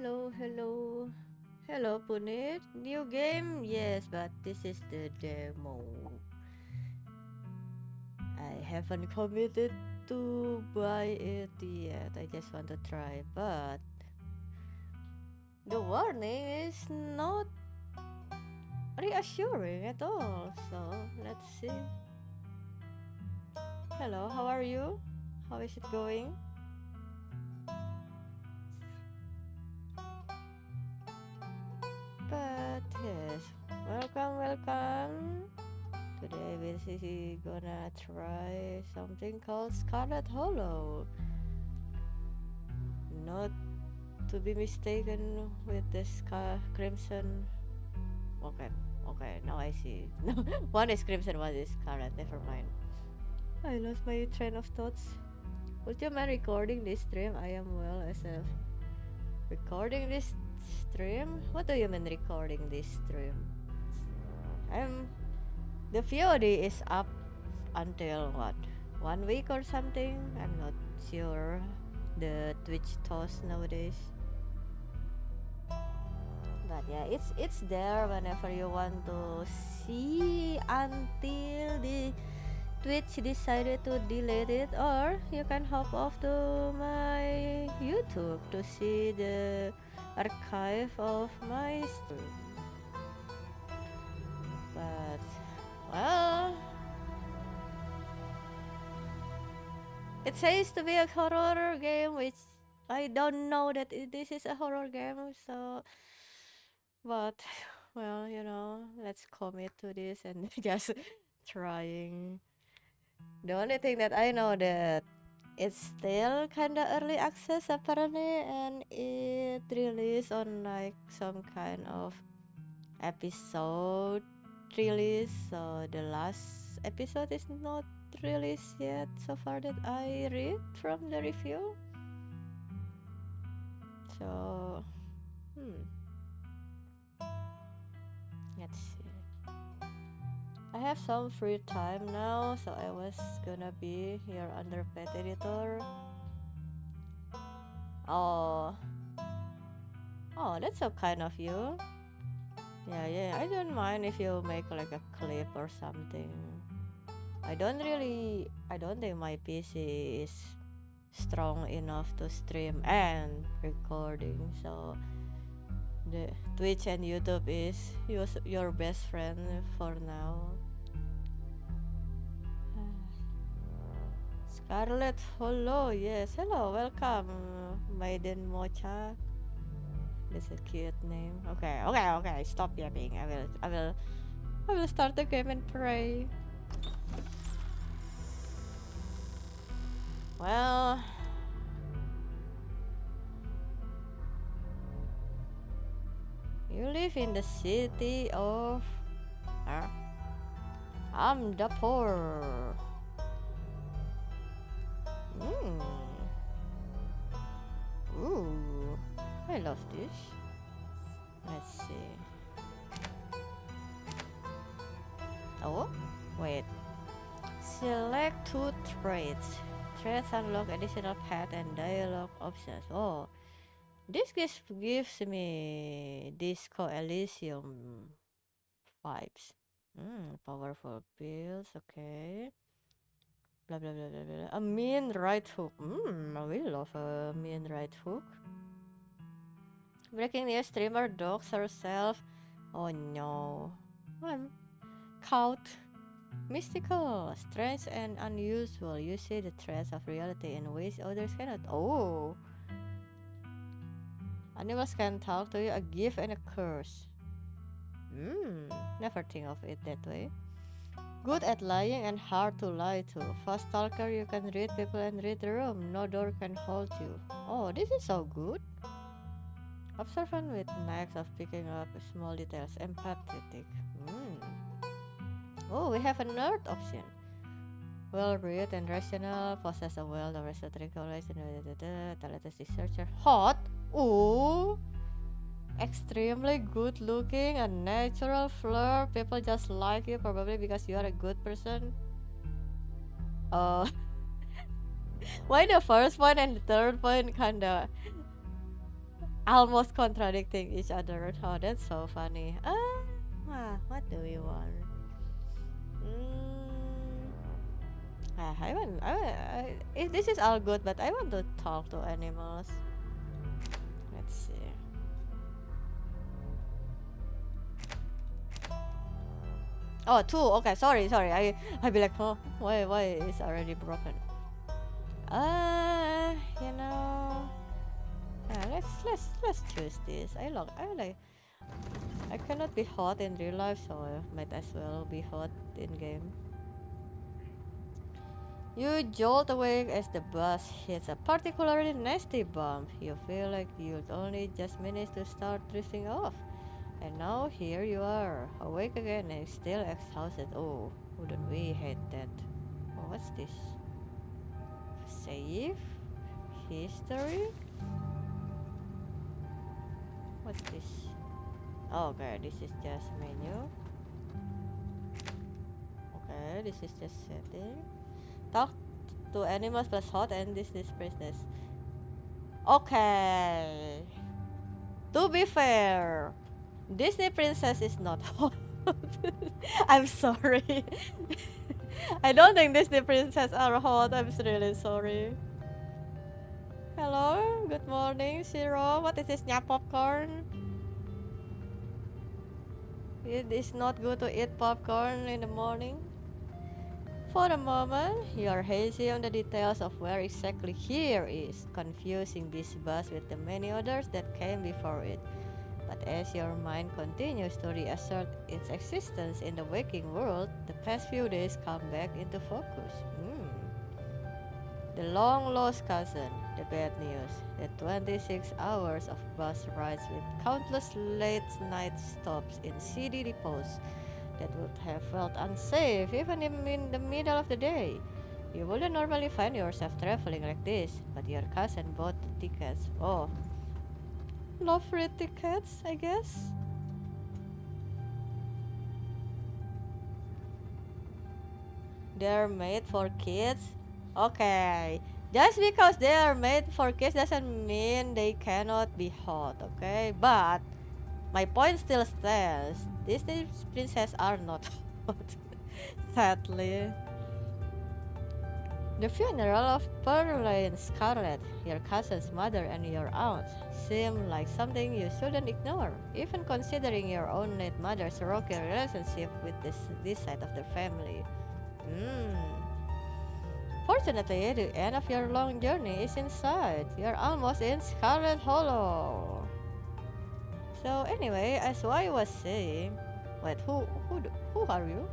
Hello, hello. Hello, Punit. New game? Yes, but this is the demo. I haven't committed to buy it yet. I just want to try, but the warning is not reassuring at all. So, let's see. Hello, how are you? How is it going? But yes, welcome. Today we're gonna try something called Scarlet Hollow. Not to be mistaken with the Crimson. Okay, now I see. No, one is Crimson, one is Scarlet. Never mind. I lost my train of thoughts. Would you mind recording this stream? I am well as a recording this stream. What do you mean recording this stream? The VOD is up until what? 1 week or something? I'm not sure. The Twitch toss nowadays. But yeah, it's there whenever you want to see until the Twitch decided to delete it, or you can hop off to my YouTube to see the archive of my stream. But well, it says to be a horror game, which I don't know that this is a horror game, so but well, let's commit to this and just trying. The only thing that I know that it's still kinda early access apparently, and it released on like some kind of episode release, so the last episode is not released yet so far that I read from the review. So let's see. I have some free time now, so I was gonna be your underpaid editor. Oh, that's so kind of you. Yeah, I don't mind if you make like a clip or something. I don't think my PC is strong enough to stream and recording, so the Twitch and YouTube is your best friend for now. Scarlet Hollow, yes, hello, welcome, Maiden Mocha. That's a cute name. Okay, stop yapping. I will start the game and pray. Well, you live in the city of Amdapur. Ooh, I love this. Let's see. Oh, wait. Select 2 traits. Traits unlock additional path and dialogue options. Oh, this gives me Disco Elysium vibes. Powerful pills, okay. Blah blah blah blah blah. A mean right hook. We love a mean right hook. Breaking news, streamer dogs herself. Oh no. Caught. Mystical, strange and unusual. You see the threads of reality in ways others cannot. Oh. Animals can talk to you, a gift and a curse. Never think of it that way. Good at lying and hard to lie to. Fast talker, you can read people and read the room. No door can hold you. Oh, this is so good. Observant with knack of picking up small details. Empathetic. Oh, we have a nerd option. Well read and rational. Possess a wealth of esoteric knowledge. Talented researcher. Hot. Ooh. Extremely good looking, a natural flair. People just like you probably because you are a good person. Why the first one and the third one kinda almost contradicting each other. Oh, that's so funny. What do we want? Mm, this is all good, but I want to talk to animals. Let's see. Oh, two. Okay, sorry. I be like, oh, why is already broken? You know, let's choose this. I like. I cannot be hot in real life, so I might as well be hot in game. You jolt awake as the bus hits a particularly nasty bump. You feel like you'd only just managed to start drifting off. And now here you are, awake again and still exhausted. Oh, wouldn't we hate that? Oh, what's this? Save? History? What's this? Oh, okay, this is just menu. Okay, this is just setting. Talk to animals plus hot and this princess. Okay. To be fair, Disney princess is not hot. I'm sorry. I don't think Disney princess are hot. I'm really sorry. Hello, good morning, Zero. What is this? Nya popcorn? It is not good to eat popcorn in the morning. For a moment, you are hazy on the details of where exactly here is, confusing this bus with the many others that came before it. But as your mind continues to reassert its existence in the waking world, the past few days come back into focus. The long lost cousin, the bad news, the 26 hours of bus rides with countless late night stops in city depots that would have felt unsafe even in the middle of the day. You wouldn't normally find yourself traveling like this, but your cousin bought the tickets. Oh, love free tickets, I guess? They're made for kids? Okay. Just because they are made for kids doesn't mean they cannot be hot, okay? But my point still stands. Disney princesses are not hot. Sadly. The funeral of Pearl and Scarlet, your cousin's mother and your aunt, seem like something you shouldn't ignore, even considering your own late mother's rocky relationship with this side of the family. Hmm. Fortunately, the end of your long journey is in sight. You're almost in Scarlet Hollow. So anyway, as I was saying, wait, who are you?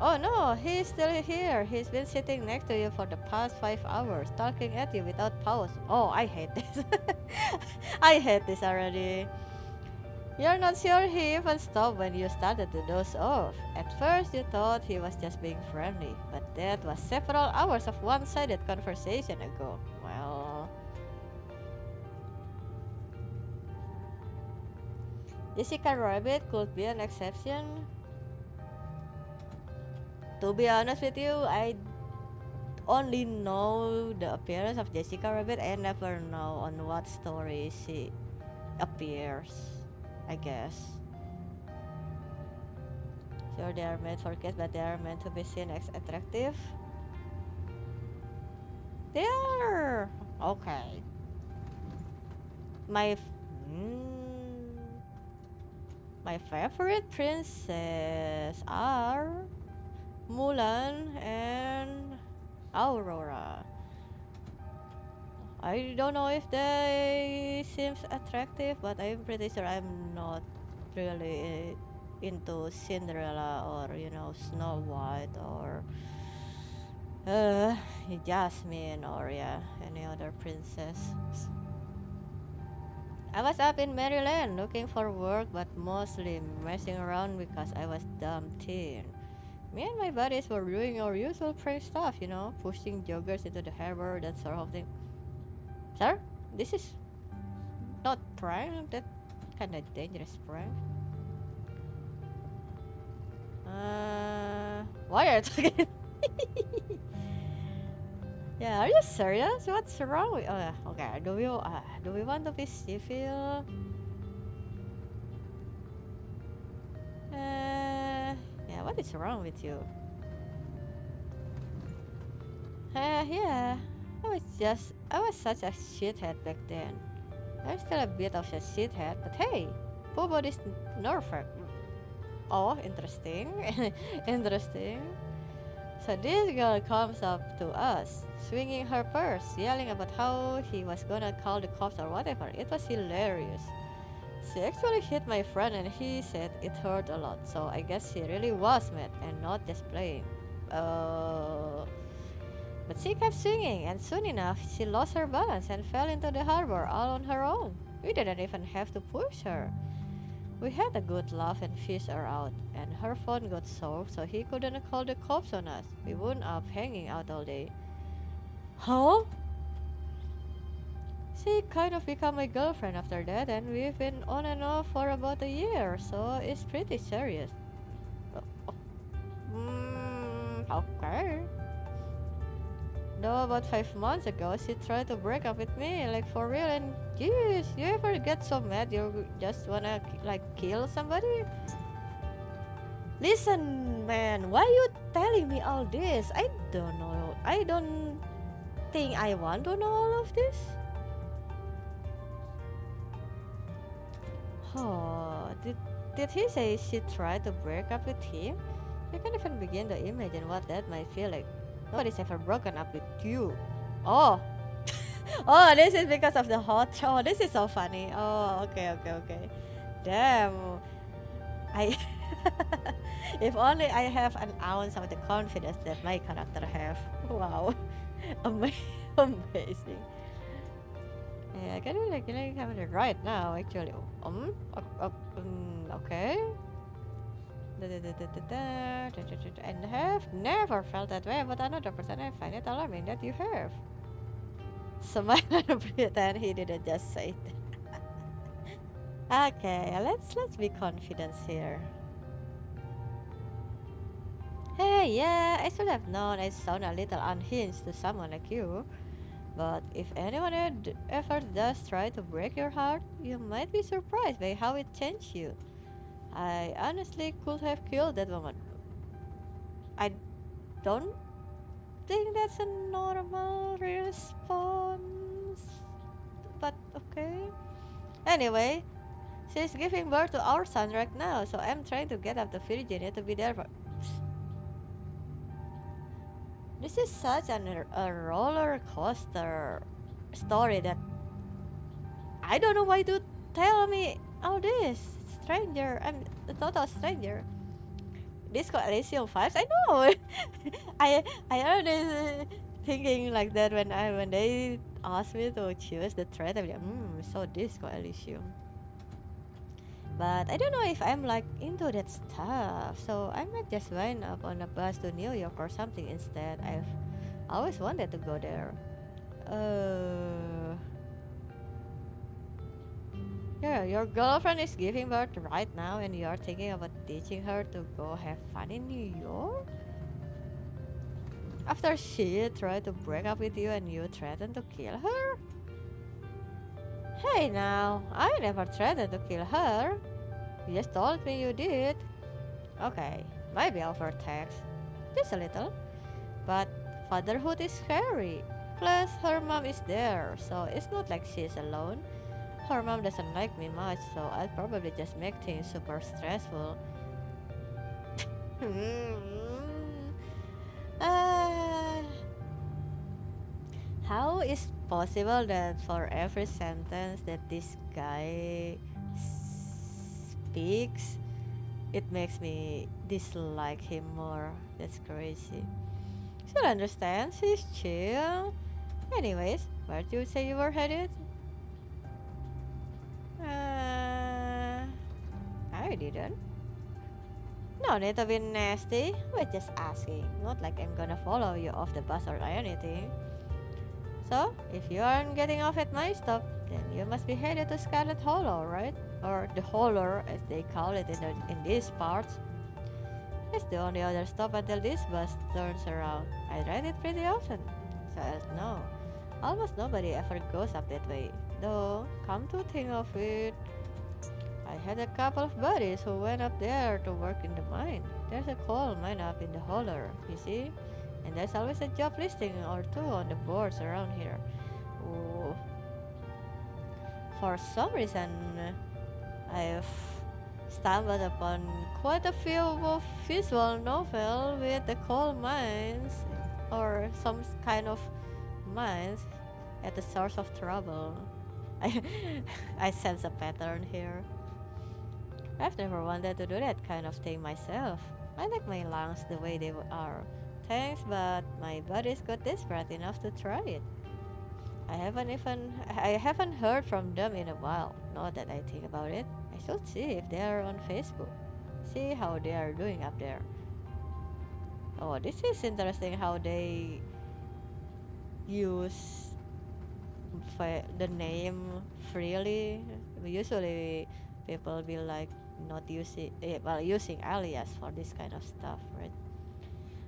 Oh no, he's still here. He's been sitting next to you for the past 5 hours, talking at you without pause. Oh, I hate this. I hate this already. You're not sure he even stopped when you started to doze off. At first, you thought he was just being friendly, but that was several hours of one-sided conversation ago. Well, Jessica Rabbit could be an exception. To be honest with you, I only know the appearance of Jessica Rabbit. I never know on what story she appears, I guess. Sure, they are made for kids, but they are meant to be seen as attractive. They are okay. My my favorite princess are Mulan and Aurora. I don't know if they seems attractive, but I'm pretty sure I'm not really into Cinderella or Snow White or uh, Jasmine or any other princess. I was up in Maryland looking for work, but mostly messing around because I was dumb teen. Me and my buddies were doing our usual prank stuff, pushing joggers into the harbor, that sort of thing. Sir, this is not prank, that kind of dangerous prank. Why are you talking? Yeah, are you serious? What's wrong with? Okay. Do we want to be civil? Yeah. What is wrong with you? Yeah. I was such a shithead back then. I'm still a bit of a shithead, but hey, nobody's perfect. Oh, interesting. Interesting. So this girl comes up to us, swinging her purse, yelling about how he was gonna call the cops or whatever. It was hilarious. She actually hit my friend and he said it hurt a lot, so I guess she really was mad and not just playing. Uh, but she kept swinging, and soon enough, she lost her balance and fell into the harbor all on her own. We didn't even have to push her. We had a good laugh and fished her out, and her phone got soaked so he couldn't call the cops on us. We wound up hanging out all day. Huh? She kind of became my girlfriend after that, and we've been on and off for about a year, so it's pretty serious. Okay. Though about 5 months ago, she tried to break up with me, like for real, and jeez, you ever get so mad you just wanna like kill somebody? Listen, man, why you telling me all this? I don't know. I don't think I want to know all of this. Oh, did he say she tried to break up with him? I can't even begin to imagine what that might feel like. Nobody's ever broken up with you. Oh, oh, this is because of the hot. Oh, this is so funny. Oh, okay. Damn, I. If only I have an ounce of the confidence that my character have. Wow, amazing. Yeah, I can do like have it right now actually. Okay. And have never felt that way about another person. I find it alarming that you have. Smile and pretend he didn't just say it. Okay, let's be confident here. Hey, yeah, I should have known I sound a little unhinged to someone like you. But if anyone ever does try to break your heart, you might be surprised by how it changed you. I honestly could have killed that woman. I don't think that's a normal response, but okay. Anyway, she's giving birth to our son right now, so I'm trying to get up to Virginia to be there for. This is such a roller coaster story that I don't know why to tell me all this. Stranger, I'm a total stranger. Disco Elysium vibes, I know. I already thinking like that when they asked me to choose the thread. I'm like, so Disco Elysium. But I don't know if I'm like into that stuff, so I might just wind up on a bus to New York or something instead. I've always wanted to go there. Yeah, your girlfriend is giving birth right now and you're thinking about teaching her to go have fun in New York? After she tried to break up with you and you threatened to kill her? Hey now, I never threatened to kill her. You just told me you did. Okay, maybe over text. Just a little. But fatherhood is scary. Plus, her mom is there, so it's not like she's alone. Her mom doesn't like me much, so I'll probably just make things super stressful. uh, how is possible that for every sentence that this guy speaks, it makes me dislike him more? That's crazy. She'll understand, she's chill. Anyways, where do you say you were headed? I didn't. No need to be nasty. We're just asking. Not like I'm gonna follow you off the bus or anything. So, if you aren't getting off at my stop, then you must be headed to Scarlet Hollow, right? Or the Holler, as they call it in these parts. It's the only other stop until this bus turns around. I ride it pretty often. so else no. Almost nobody ever goes up that way. Though, come to think of it, I had a couple of buddies who went up there to work in the mine. There's a coal mine up in the holler, you see? And there's always a job listing or two on the boards around here. Oh, for some reason, I've stumbled upon quite a few of visual novel with the coal mines or some kind of mines at the source of trouble. I, I sense a pattern here. I've never wanted to do that kind of thing myself. I like my lungs the way they are. Thanks, but my body's got desperate enough to try it. I haven't heard from them in a while. Not that I think about it. I should see if they are on Facebook. See how they are doing up there. Oh, this is interesting how they use the name freely. Usually people be like not using using alias for this kind of stuff, right?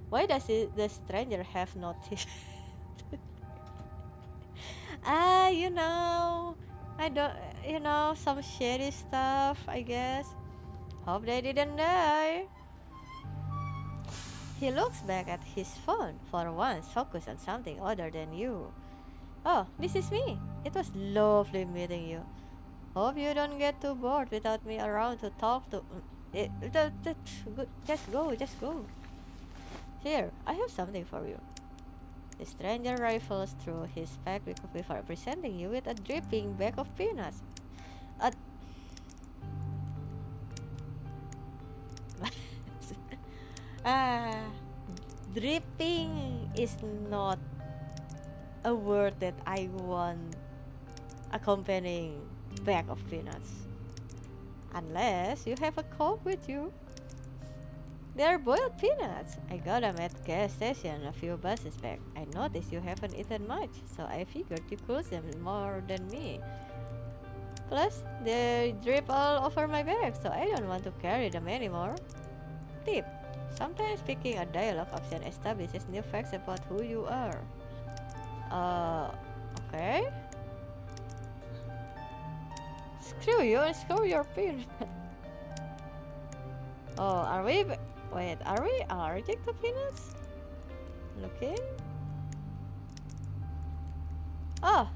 Why does the stranger have noticed? Ah, I don't, some shady stuff, I guess. Hope they didn't die. He looks back at his phone for once, focused on something other than you. Oh, this is me. It was lovely meeting you. Hope you don't get too bored without me around to talk to. Just go, just go. Here, I have something for you. The stranger rifles through his pack before presenting you with a dripping bag of peanuts. A ah, dripping is not a word that I want accompanying bag of peanuts. Unless you have a Coke with you. They're boiled peanuts. I got them at gas station a few buses back. I noticed you haven't eaten much, so I figured you could them more than me. Plus, they drip all over my bag, so I don't want to carry them anymore. Tip. Sometimes picking a dialogue option establishes new facts about who you are. Okay. Screw you and screw your peanut. Oh, are we allergic to peanuts? Looking? Oh,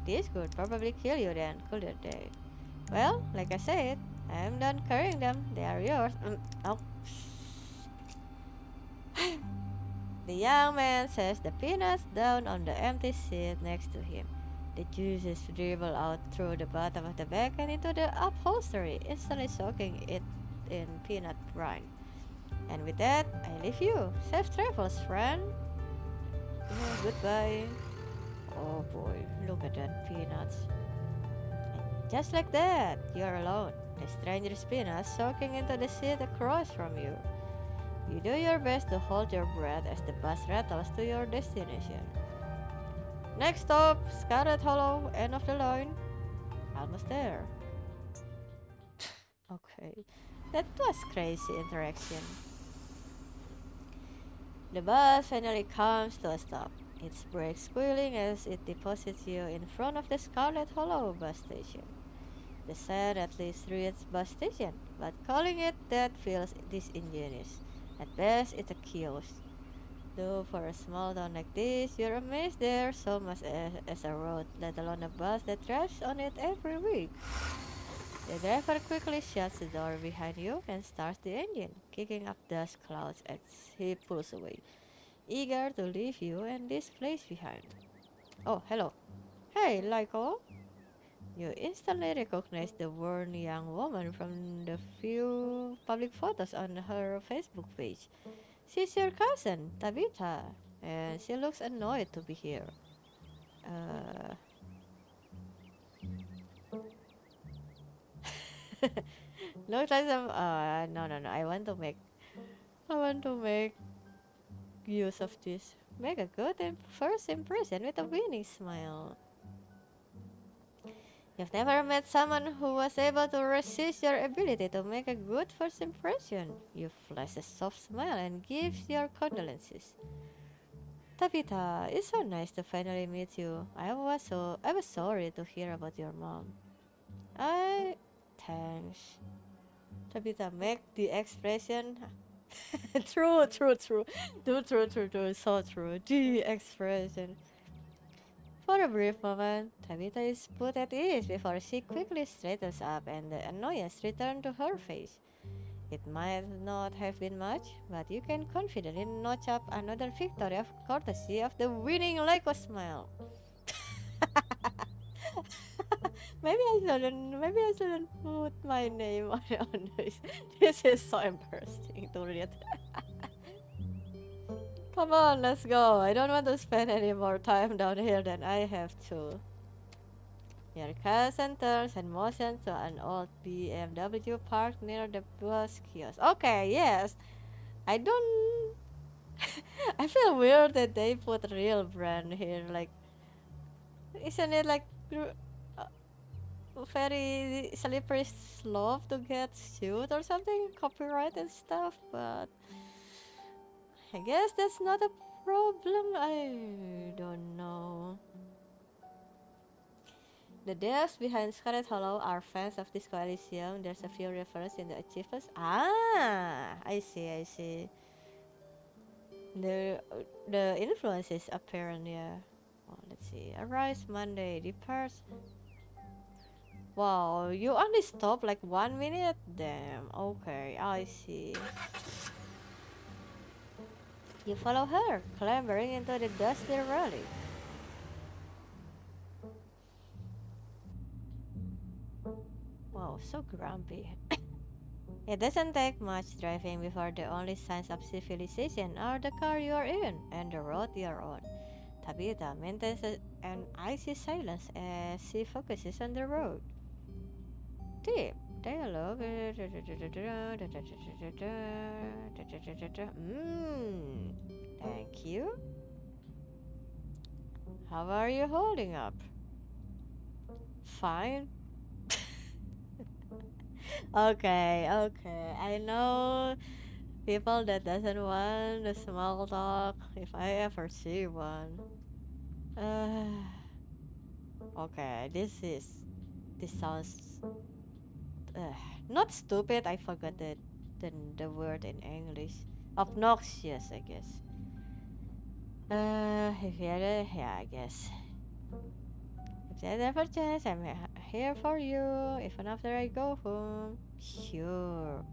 this could probably kill you then, couldn't they? Well, like I said, I'm done carrying them. They are yours. Oh. The young man sets the peanuts down on the empty seat next to him. The juices dribble out through the bottom of the bag and into the upholstery, instantly soaking it in peanut brine. And with that, I leave you. Safe travels, friend. Goodbye. Oh boy, look at that peanuts. And just like that, you're alone. The stranger's peanuts soaking into the seat across from you. You do your best to hold your breath as the bus rattles to your destination. Next stop, Scarlet Hollow, end of the line. Almost there. Okay, that was crazy interaction. The bus finally comes to a stop, its brakes squealing as it deposits you in front of the Scarlet Hollow bus station. The sign at least reads bus station, but calling it that feels disingenuous. At best, it's a kiosk. Though for a small town like this, you're amazed there's so much as a road, let alone a bus that drives on it every week. The driver quickly shuts the door behind you and starts the engine, kicking up dust clouds as he pulls away, eager to leave you and this place behind. Oh, hello. Hey, Lyko. You instantly recognize the worn young woman from the few public photos on her Facebook page. She's your cousin, Tabitha, and she looks annoyed to be here. Uh, looks like some. No. I want to make use of this. Make a good first impression with a winning smile. You've never met someone who was able to resist your ability to make a good first impression. You flash a soft smile and gives your condolences. Tabitha, it's so nice to finally meet you. I was sorry to hear about your mom. I thanks. Tabitha, make the expression true, true, true. True, so true. The expression. For a brief moment, Tabitha is put at ease before she quickly straightens up and the annoyance returns to her face. It might not have been much, but you can confidently notch up another victory of courtesy of the winning Lyco smile. Maybe I shouldn't put my name on this. This is so embarrassing to read. Come on, let's go. I don't want to spend any more time down here than I have to. Your cousin turns and motions to an old BMW parked near the bus kiosk. Okay, yes. I don't. I feel weird that they put real brand here. Like, isn't it like very slippery slope to get sued or something? Copyright and stuff, but I guess that's not a problem. I don't know. The devs behind Scarlet Hollow are fans of this coalition. There's a few references in the achievements. Ah, I see, I see. The influence is apparent, yeah. Oh, let's see. Arise Monday, departs. Wow, you only stop like 1 minute? Damn, okay, I see. You follow her, clambering into the dusty rally. Wow, so grumpy. It doesn't take much driving before the only signs of civilization are the car you are in and the road you are on. Tabitha maintains an icy silence as she focuses on the road. Deep dialogue. Thank you. How are you holding up? Fine. Okay. I know people that doesn't want the small talk if I ever see one. Uh, okay, this sounds uh, not stupid. I forgot the word in English. Obnoxious, I guess. If you had yeah, I guess. If there's ever chance, I'm here for you, even after I go home. Sure.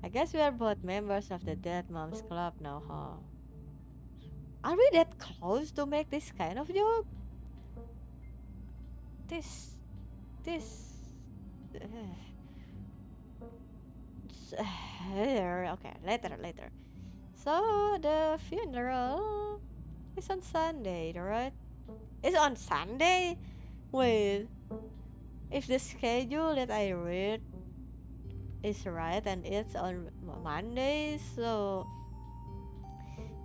I guess we are both members of the Dead Moms Club now, huh? Are we that close to make this kind of joke? This, this. Okay, later. So the funeral is on Sunday, right? It's on Sunday? Wait, if the schedule that I read is right and it's on Monday, so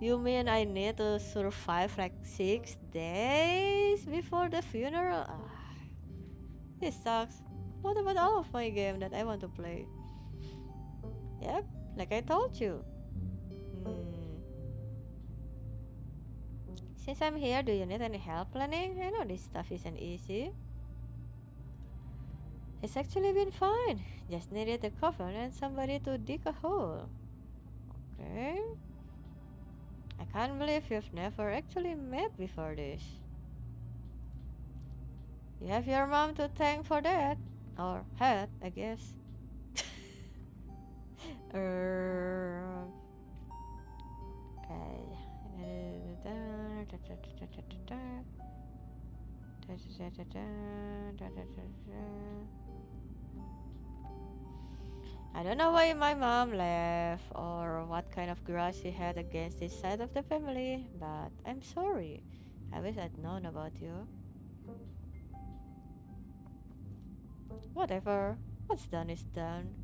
you mean I need to survive like 6 days before the funeral? This sucks. What about all of my game that I want to play? Yep, like I told you. Hmm. Since I'm here, do you need any help planning? I know this stuff isn't easy. It's actually been fine. Just needed a cover and somebody to dig a hole. Okay. I can't believe you've never actually met before this. You have your mom to thank for that. Or had, I guess. I don't know why my mom left or what kind of grudge she had against this side of the family, but I'm sorry. I wish I'd known about you. Whatever. What's done is done.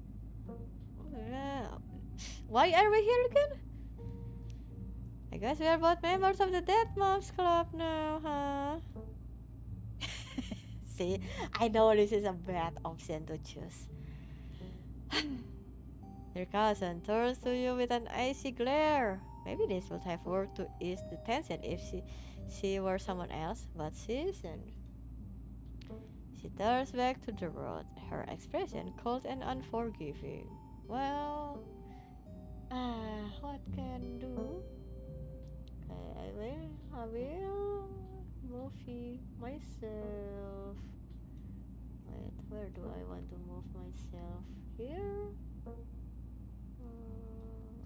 Why are we here again? I guess we are both members of the Dead Moms Club now, huh? See, I know this is a bad option to choose. Your cousin turns to you with an icy glare. Maybe this would have worked to ease the tension if she were someone else, but she isn't. She turns back to the road, her expression cold and unforgiving. Well, what can do? I will movie myself. Wait, where do I want to move myself? Here?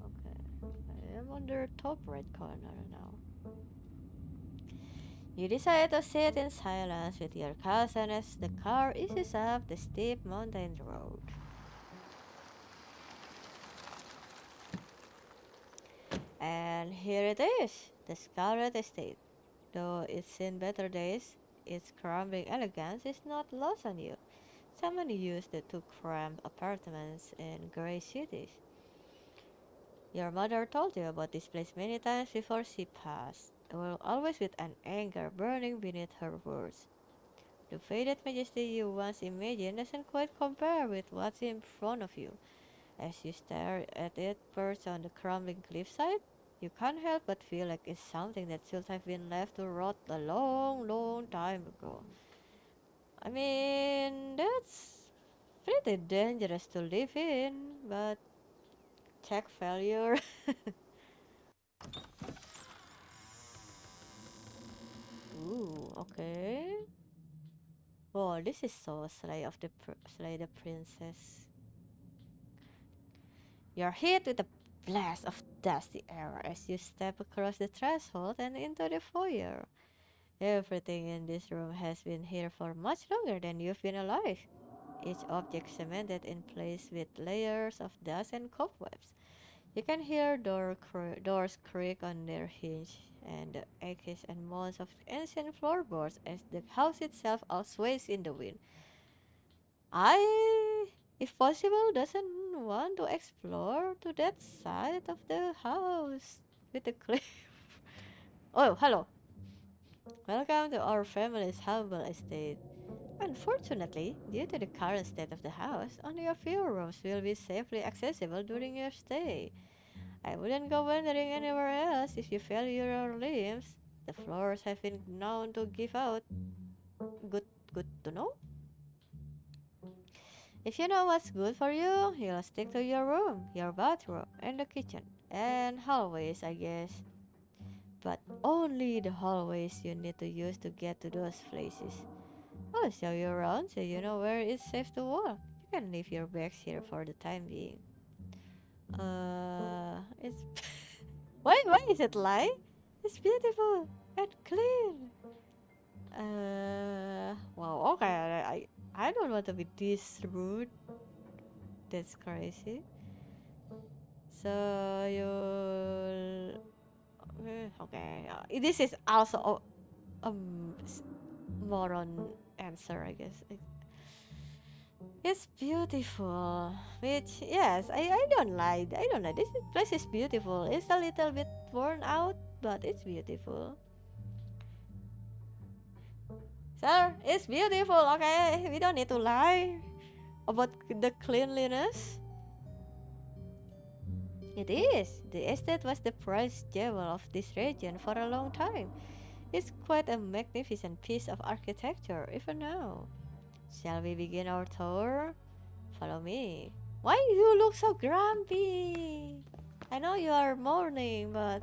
Okay. I am on the top right corner now. You decide to sit in silence with your cousin as the car eases up the steep mountain road. And here it is, the Scarlet Estate. Though it's seen better days, its crumbling elegance is not lost on you. Someone used it to cram apartments in grey cities. Your mother told you about this place many times before she passed, well, always with an anger burning beneath her words. The faded majesty you once imagined doesn't quite compare with what's in front of you. As you stare at it perched on the crumbling cliffside, you can't help but feel like it's something that should have been left to rot a long, long time ago. I mean, that's pretty dangerous to live in, but check failure. Ooh, okay. Oh, this is so Slay the Princess. You're hit with a blast of dusty air as you step across the threshold and into the foyer. Everything in this room has been here for much longer than you've been alive. Each object cemented in place with layers of dust and cobwebs. You can hear doors creak on their hinge and the echoes and moans of ancient floorboards as the house itself sways in the wind. I, if possible, doesn't want to explore to that side of the house with the cliff. Oh, hello. Welcome to our family's humble estate. Unfortunately, due to the current state of the house, only a few rooms will be safely accessible during your stay. I wouldn't go wandering anywhere else if you fail your limbs. The floors have been known to give out. Good, good to know. If you know what's good for you, you'll stick to your room, your bathroom, and the kitchen. And hallways, I guess. But only the hallways you need to use to get to those places. I'll show you around so you know where it's safe to walk. You can leave your bags here for the time being. It's why is it light? It's beautiful and clean. Wow. Okay, I don't want to be this rude. That's crazy. So you okay. This is also moron answer, I guess. It's beautiful. Which yes, I don't lie. I don't lie. Place is beautiful. It's a little bit worn out, but it's beautiful. Sir, it's beautiful. Okay, we don't need to lie about the cleanliness. It is. The estate was the prize jewel of this region for a long time. It's quite a magnificent piece of architecture, even now. Shall we begin our tour? Follow me. Why you look so grumpy? I know you are mourning, but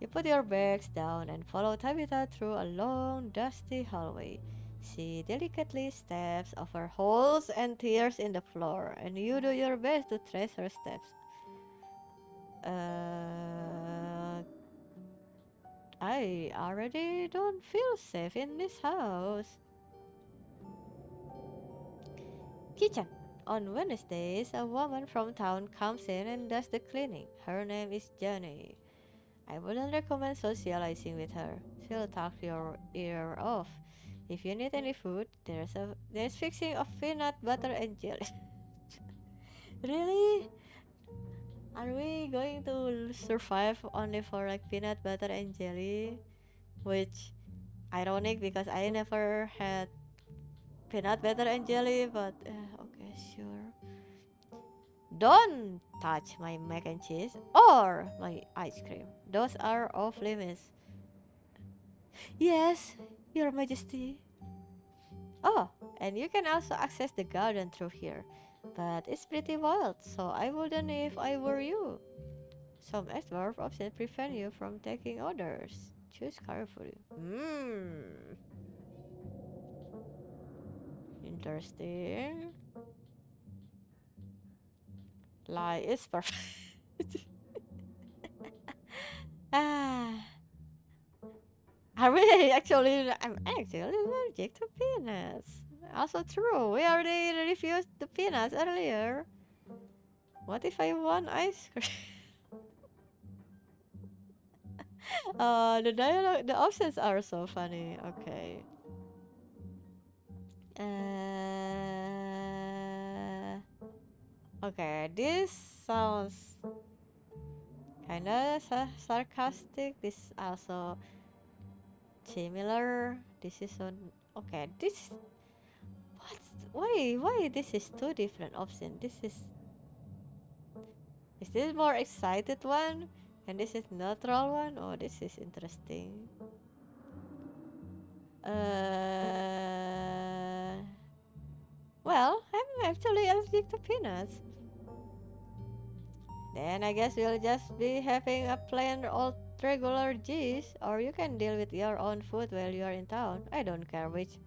you put your bags down and follow Tabitha through a long, dusty hallway. She delicately steps over holes and tears in the floor, and you do your best to trace her steps. I already don't feel safe in this house. Kitchen. On Wednesdays, a woman from town comes in and does the cleaning. Her name is Jenny. I wouldn't recommend socializing with her. She'll talk your ear off. If you need any food, there's fixing of peanut butter and jelly. Really? Are we going to survive only for like peanut butter and jelly? Which ironic because I never had peanut butter and jelly, but okay, sure. Don't touch my mac and cheese or my ice cream. Those are off limits. Yes, Your Majesty. Oh, and you can also access the garden through here. But it's pretty wild, so I wouldn't if I were you. Some extra options prevent you from taking orders. Choose carefully. Interesting. Like, it's perfect. ah, I'm actually allergic to peanuts. Also true, we already reviewed the peanuts earlier. What if I want ice cream? The options are so funny. Okay. Uh, okay, this sounds kinda sarcastic. This also similar. This is on. Okay, this what's why this is two different options. Is this more excited one? And this is neutral one? Oh, this is interesting. Well, I'm actually allergic to peanuts. Then I guess we'll just be having a plain old regular juice, or you can deal with your own food while you're in town. I don't care which.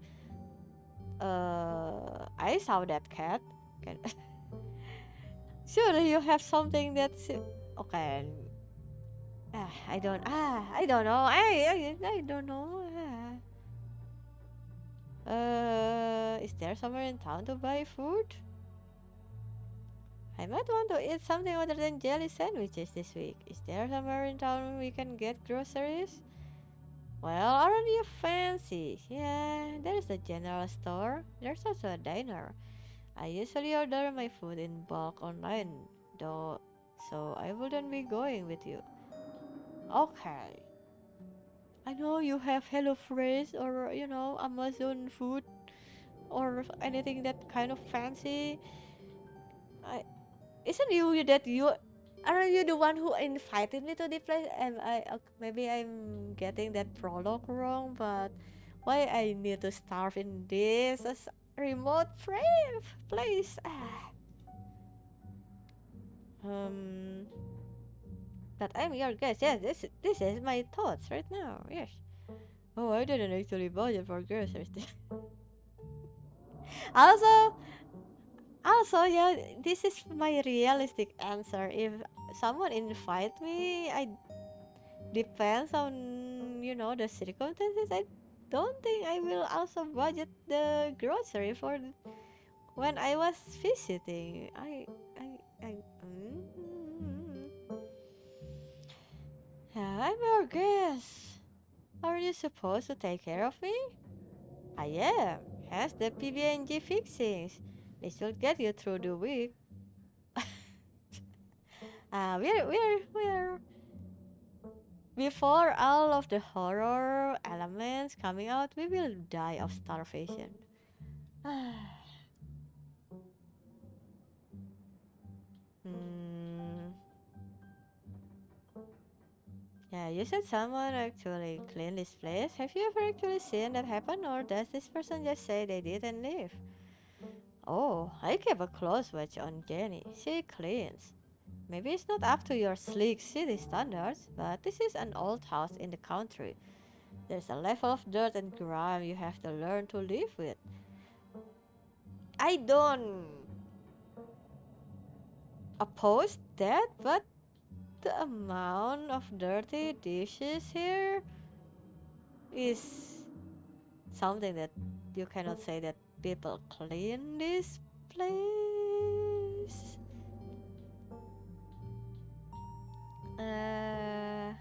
I saw that cat. Can surely you have something that's okay. I don't know. I don't know. Is there somewhere in town to buy food? I might want to eat something other than jelly sandwiches this week. Is there somewhere in town we can get groceries? Well, aren't you fancy? Yeah, there's a general store. There's also a diner. I usually order my food in bulk online, though, so I wouldn't be going with you. Okay. I know you have HelloFresh or, Amazon food or anything that kind of fancy. I isn't you that you aren't you the one who invited me to the place? Maybe I'm getting that prologue wrong, but why I need to starve in this as remote place? Um, but I'm your guest. Yes, this is my thoughts right now. Yes. Oh, I didn't actually budget for groceries. also, yeah, this is my realistic answer. If someone invite me, I depends on the circumstances. I don't think I will also budget the grocery for when I was visiting. I yeah, I'm your guest. Are you supposed to take care of me? I am. Has the PB&G fixings. They should get you through the week. We're before all of the horror elements coming out, we will die of starvation. Hmm. Yeah, you said someone actually cleaned this place. Have you ever actually seen that happen, or does this person just say they did and leave? Oh, I keep a close watch on Jenny. She cleans. Maybe it's not up to your sleek city standards, but this is an old house in the country. There's a level of dirt and grime you have to learn to live with. I don't oppose that, but the amount of dirty dishes here is something that you cannot say that people clean this place. Uh,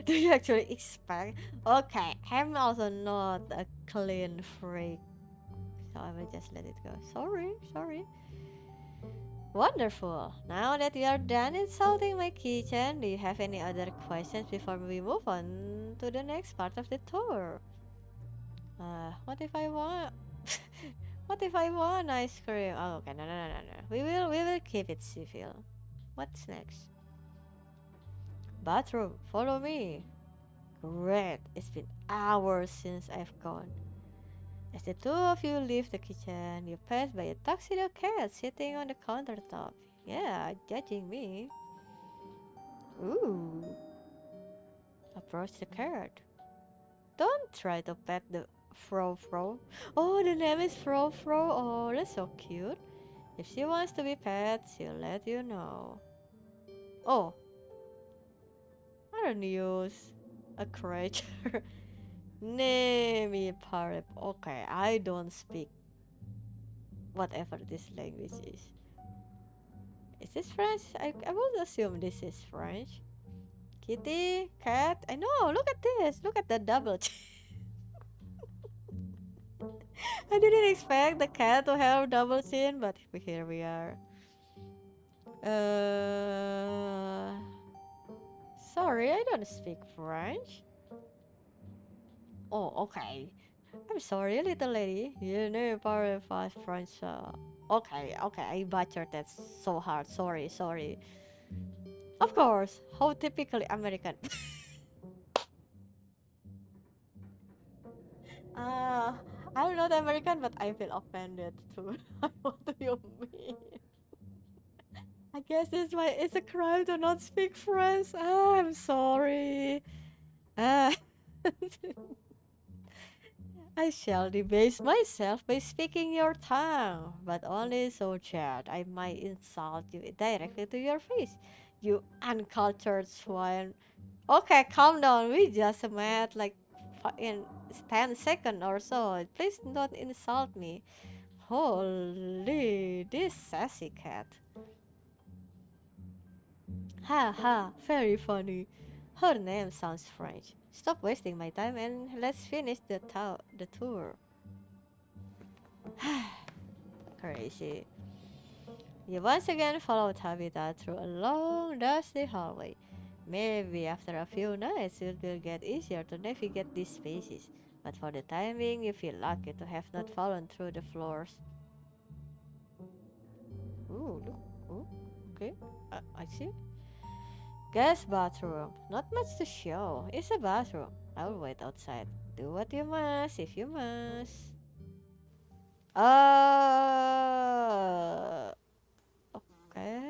do you actually expect? Okay, I'm also not a clean freak, so I will just let it go. Sorry. Wonderful. Now that we are done insulting my kitchen, do you have any other questions before we move on to the next part of the tour? What if I want? What if I want ice cream? Oh, okay, no, no, no, no, no. We will keep it civil. What's next? Bathroom. Follow me. Great. It's been hours since I've gone. As the two of you leave the kitchen, you pass by a tuxedo cat sitting on the countertop. Yeah, judging me. Ooh. Approach the cat. Don't try to pet the Fro Fro. Oh, the name is Fro Fro. Oh, that's so cute. If she wants to be pet, she'll let you know. Oh, I don't use a creature. Name me parrot. Okay, I don't speak whatever this language is. Is this French? I would assume this is French. Kitty, cat. I know. Look at this. Look at the double. I didn't expect the cat to have double chin, but here we are. Uh, sorry, I don't speak French. Oh, okay. I'm sorry, little lady. You know very fast French. Okay, okay, I butchered that so hard. Sorry, sorry. Of course, how typically American. uh, I'm not American, but I feel offended too. What do you mean? I guess it's why it's a crime to not speak French. Ah, I'm sorry. Ah. I shall debase myself by speaking your tongue, but only so that I might insult you directly to your face. You uncultured swine. Okay, calm down. We just met like in 10 seconds or so. Please don't insult me. Holy, this sassy cat. Ha ha, very funny. Her name sounds French. Stop wasting my time and let's finish the tour. Crazy. You once again follow Tabitha through a long, dusty hallway. Maybe after a few nights it will get easier to navigate these spaces, but for the time being you feel lucky to have not fallen through the floors. Ooh, look. Ooh, okay. I see. Guest bathroom. Not much to show. It's a bathroom. I'll wait outside. Do what you must if you must. Uh, okay.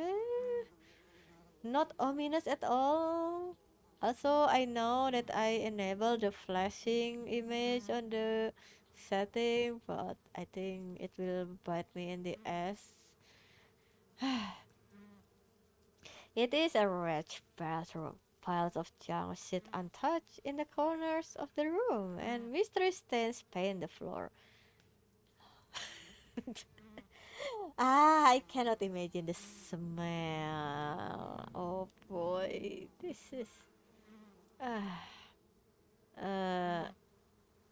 Not ominous at all. Also, I know that I enable the flashing image on the setting, but I think it will bite me in the ass. It is a wretched bathroom. Piles of junk sit untouched in the corners of the room, and mystery stains paint the floor. I cannot imagine the smell. Oh boy, this is. Uh, uh,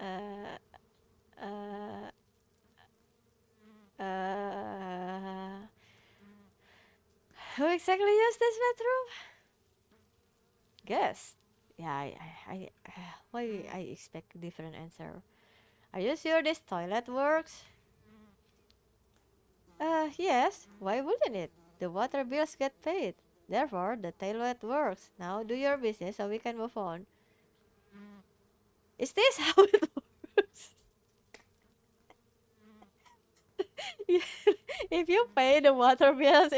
uh, uh, uh, who exactly used this bathroom? Guess. Yeah, why I expect a different answer. Are you sure this toilet works? Yes. Why wouldn't it? The water bills get paid. Therefore, the toilet works. Now do your business so we can move on. Is this how it works? If you pay the water bills,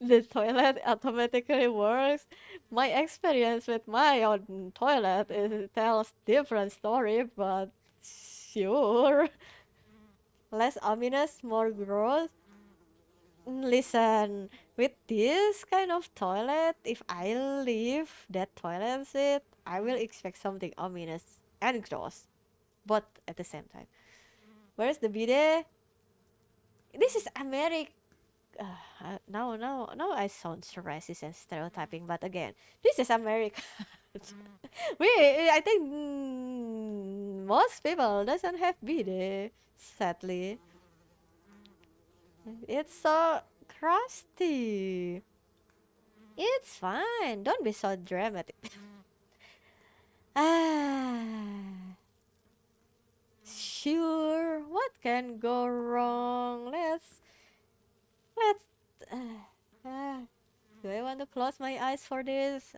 the toilet automatically works. My experience with my own toilet tells different story, but sure. Less ominous, more growth. Listen, with this kind of toilet, if I leave that toilet seat, I will expect something ominous and gross, but at the same time. Where's the bidet? This is America. Now I sound racist and stereotyping, but again, this is America. I think most people doesn't have bidet, sadly. It's so crusty. It's fine. Don't be so dramatic. Ah, Sure, what can go wrong? Let's. Uh, do I want to close my eyes for this?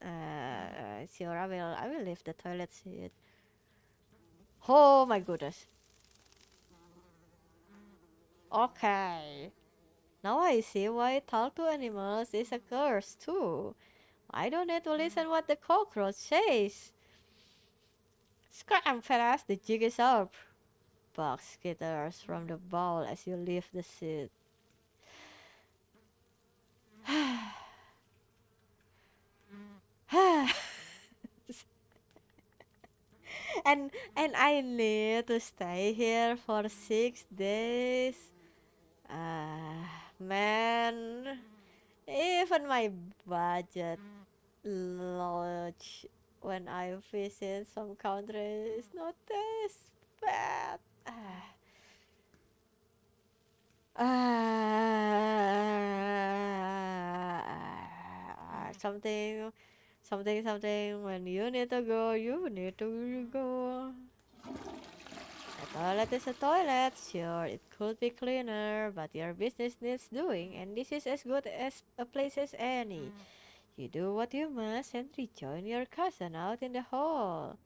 Sure, I will leave the toilet seat. Oh my goodness. Okay. Now I see why talk to animals is a curse too. I don't need to listen what the cockroach says. Scram fast, the jig is up. Bugs skitters from the bowl as you leave the seat. and I need to stay here for 6 days. Man, even my budget lodge when I visit some countries is not this bad. Something, something. When you need to go, you need to go. A toilet is a toilet. Sure, it could be cleaner, but your business needs doing, and this is as good as a place as any. You do what you must and rejoin your cousin out in the hall.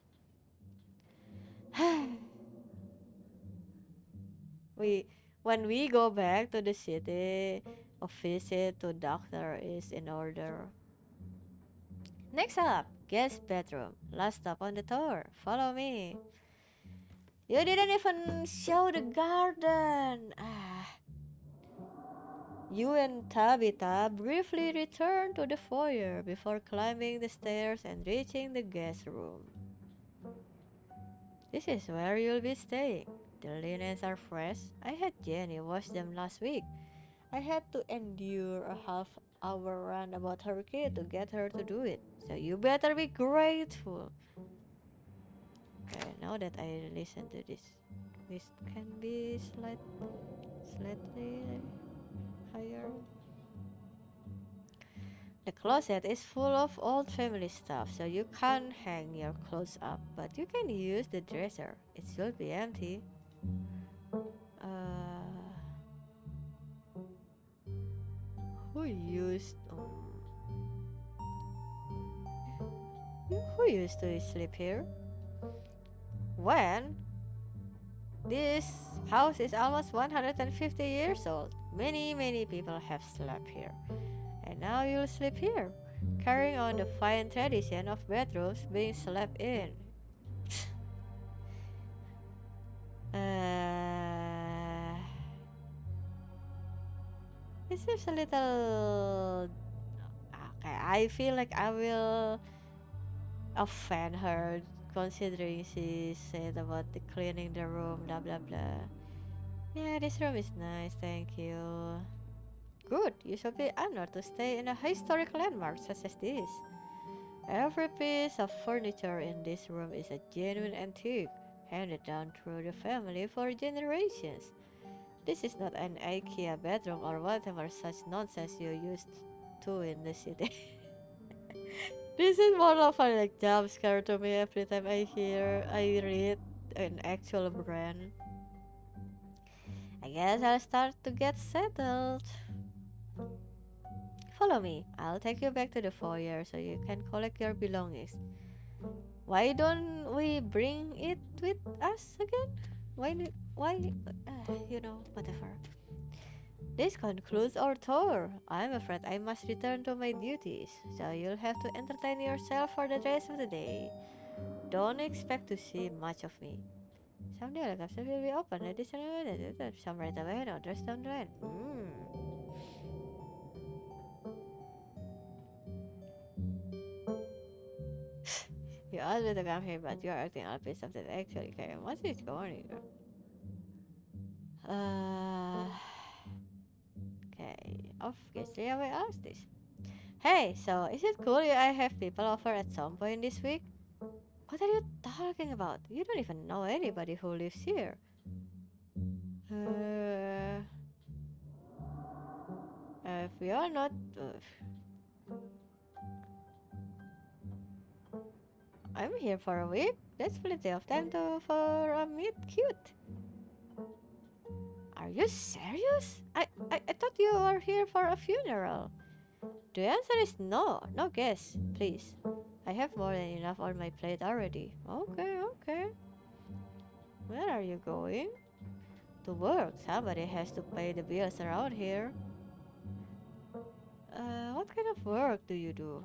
we, when we go back to the city, a visit to doctor is in order. Next up, guest bedroom. Last stop on the tour. Follow me. You didn't even show the garden. You and Tabitha briefly returned to the foyer before climbing the stairs and reaching the guest room. This is where you'll be staying. The linens are fresh. I had Jenny wash them last week. I had to endure a half-hour rant about her kid to get her to do it. So you better be grateful. Okay, now that I listen to this can be slightly higher. The closet is full of old family stuff, so you can't hang your clothes up, but you can use the dresser. It should be empty. Uh, who used who used to sleep here? When? This house is almost 150 years old. Many people have slept here. And now you'll sleep here, carrying on the fine tradition of bedrooms being slept in. uh, it seems a little. Okay, I feel like I will offend her considering she said about the cleaning the room, blah blah blah. Yeah, this room is nice, thank you. Good, you should be honored to stay in a historic landmark such as this. Every piece of furniture in this room is a genuine antique, handed down through the family for generations. This is not an IKEA bedroom or whatever such nonsense you used to in the city. This is more of a like jump scare to me every time I read an actual brand. I guess I'll start to get settled. Follow me. I'll take you back to the foyer so you can collect your belongings. Why don't we bring it with us again? Whatever. This concludes our tour. I'm afraid I must return to my duties, so you'll have to entertain yourself for the rest of the day. Don't expect to see much of me. Someday helicopters will be open. Some right away and others down the line. You asked me to come here, but you're acting all pissed off that I actually care. What is going on? Okay, obviously I will ask this. Hey, so is it cool if I have people over at some point this week? What are you talking about? You don't even know anybody who lives here. Uh, if we are not... I'm here for a week. That's plenty of time for a meet cute. Are you serious? I thought you were here for a funeral. The answer is no. No guess, please. I have more than enough on my plate already. Okay, okay. Where are you going? To work. Somebody has to pay the bills around here. What kind of work do you do?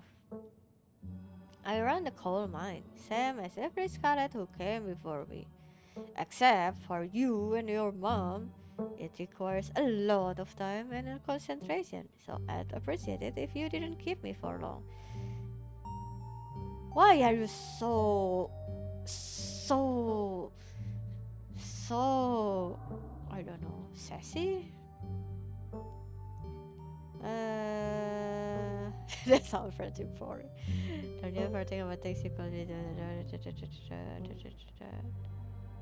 I run the coal mine, same as every Scarlet who came before me. Except for you and your mom. It requires a lot of time and concentration, so I'd appreciate it if you didn't keep me for long. Why are you so, I don't know, sassy? That's how friendship for. Don't you ever think about things you call it?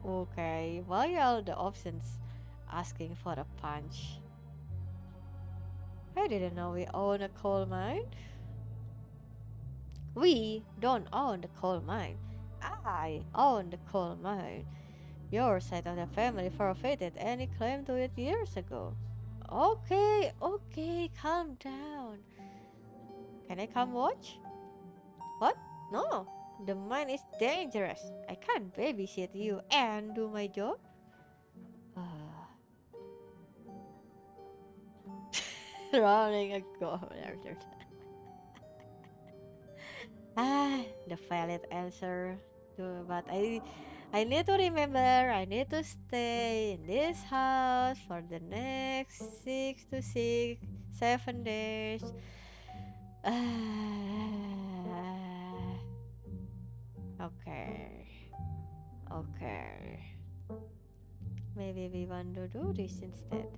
Okay, why are the options asking for a punch? I didn't know we own a coal mine. We don't own the coal mine. I own the coal mine. Your side of the family forfeited any claim to it years ago. Okay, okay, calm down. Can I come watch? What? No, the mine is dangerous. I can't babysit you and do my job. Running a go. The valid answer. But I need to remember I need to stay in this house for the next 7 days. Okay. Okay. Maybe we want to do this instead.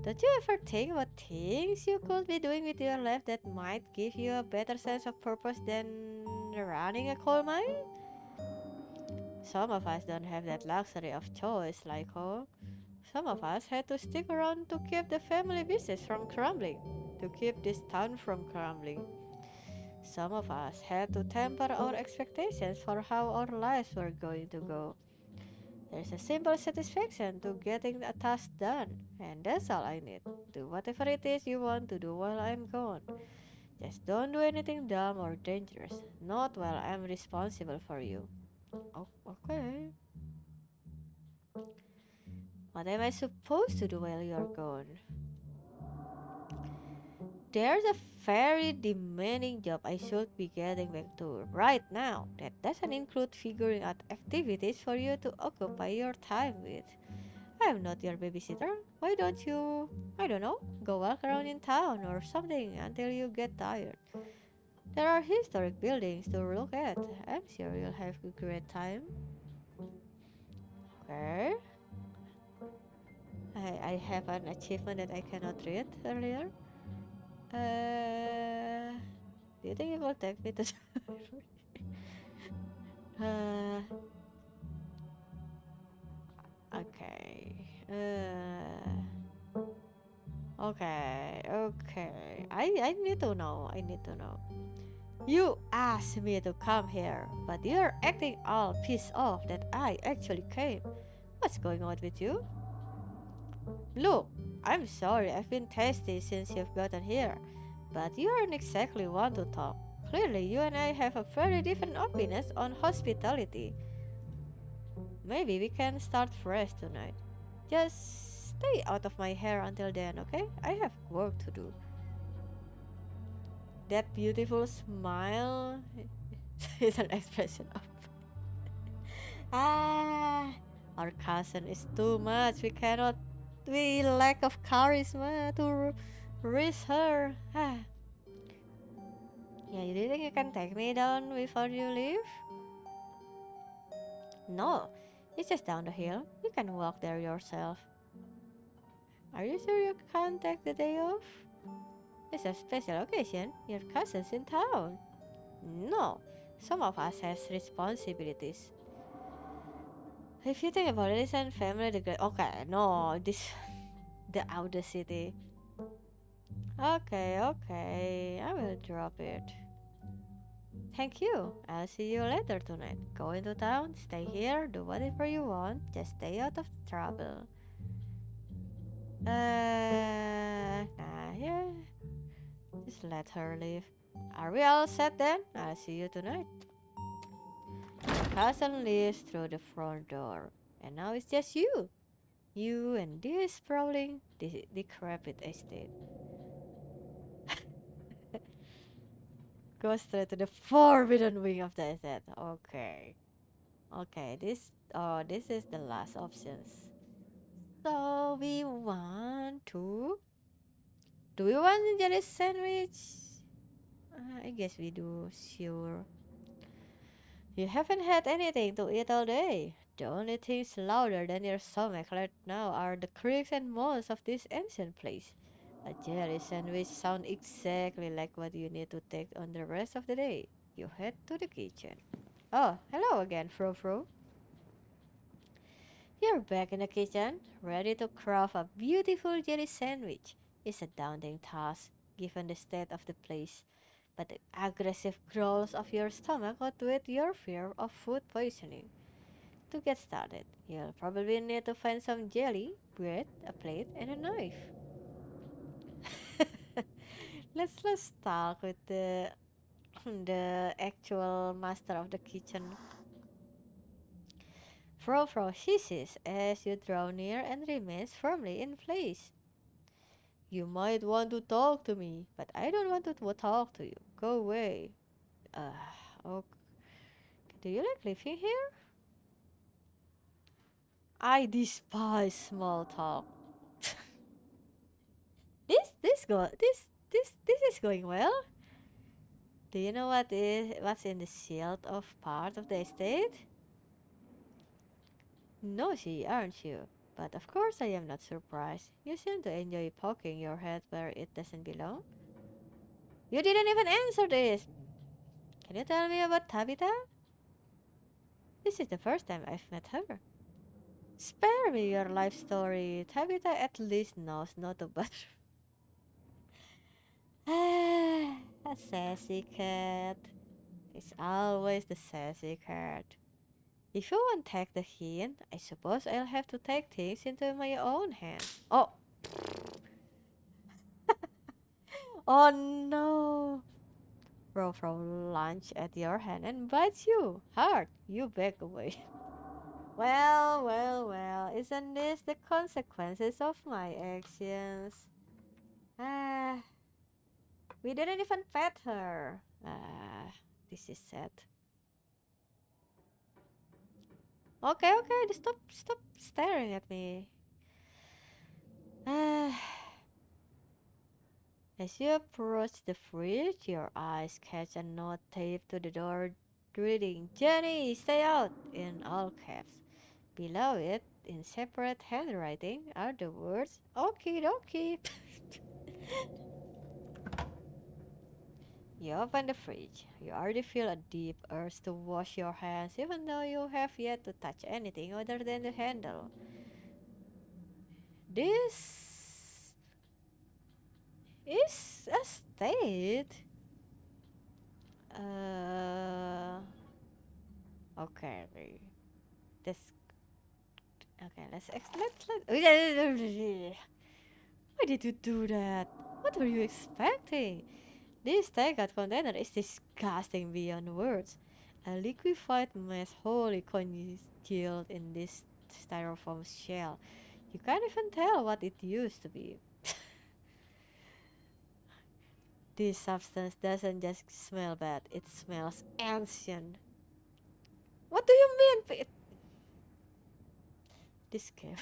Don't you ever think about things you could be doing with your life that might give you a better sense of purpose than running a coal mine? Some of us don't have that luxury of choice like her. Some of us had to stick around to keep the family business from crumbling, to keep this town from crumbling. Some of us had to temper our expectations for how our lives were going to go. There's a simple satisfaction to getting a task done, and that's all I need. Do whatever it is you want to do while I'm gone. Just don't do anything dumb or dangerous, not while I'm responsible for you. Oh, okay. What am I supposed to do while you're gone? There's a very demanding job I should be getting back to right now. That doesn't include figuring out activities for you to occupy your time with. I'm not your babysitter. Why don't you, I don't know, go walk around in town or something until you get tired? There are historic buildings to look at. I'm sure you'll have a great time. Okay. I have an achievement that I cannot read earlier. Do you think it will take me to uh, okay. Okay. I need to know. I need to know. You asked me to come here, but you're acting all pissed off that I actually came. What's going on with you? Look, I'm sorry I've been testy since you've gotten here, but you aren't exactly one to talk. Clearly, you and I have a very different opinions on hospitality. Maybe we can start fresh tonight. Just stay out of my hair until then, okay? I have work to do. That beautiful smile is an expression of ah, our cousin is too much. We lack of charisma to reach her. Yeah, you think you can take me down before you leave? No, it's just down the hill. You can walk there yourself. Are you sure you can't take the day off? It's a special occasion. Your cousin's in town. No, some of us has responsibilities. If you think about it, it's a family degree. Okay, no, this the outer city. Okay, I will drop it. Thank you. I'll see you later tonight. Go into town, stay here, do whatever you want, just stay out of trouble. Nah, yeah. Just let her leave. Are we all set then? I'll see you tonight. My cousin leaves through the front door. And now it's just you. You and this sprawling, decrepit estate. Go straight to the forbidden wing of the estate. Okay. Okay, this is the last options. So we want to... Do we want a jelly sandwich? I guess we do, sure. You haven't had anything to eat all day. The only things louder than your stomach right now are the creaks and moans of this ancient place. A jelly sandwich sounds exactly like what you need to take on the rest of the day. You head to the kitchen. Oh, hello again, Fro Fro. You're back in the kitchen, ready to craft a beautiful jelly sandwich. It's a daunting task, given the state of the place, but the aggressive growls of your stomach outweigh your fear of food poisoning. To get started, you'll probably need to find some jelly, bread, a plate, and a knife. Let's start with the the actual master of the kitchen. Fro hisses as you draw near and remains firmly in place. You might want to talk to me, but I don't want to talk to you. Go away. Uh, okay. Do you like living here? I despise small talk. This is going well. Do you know what's in the shield of part of the estate? Nosy, aren't you? But of course I am not surprised. You seem to enjoy poking your head where it doesn't belong. You didn't even answer this. Can you tell me about Tabitha? This is the first time I've met her. Spare me your life story. Tabitha at least knows not to bother. A sassy cat. It's always the sassy cat. If you won't take the hint, I suppose I'll have to take things into my own hands. Oh, oh no! Fro lunge at your hand and bites you hard. You back away. Well, isn't this the consequences of my actions? Ah, we didn't even pet her. This is sad. Okay, stop staring at me. Ah, as you approach the fridge, your eyes catch a note taped to the door reading, Jenny, stay out, in all caps. Below it, in separate handwriting, are the words, okie dokie. You open the fridge. You already feel a deep urge to wash your hands, even though you have yet to touch anything other than the handle. This is a state. Uh, okay. This. Okay. Why did you do that? What were you expecting? This takeout container is disgusting beyond words. A liquefied mess wholly congealed in this styrofoam shell. You can't even tell what it used to be. This substance doesn't just smell bad, it smells ancient. What do you mean? This game.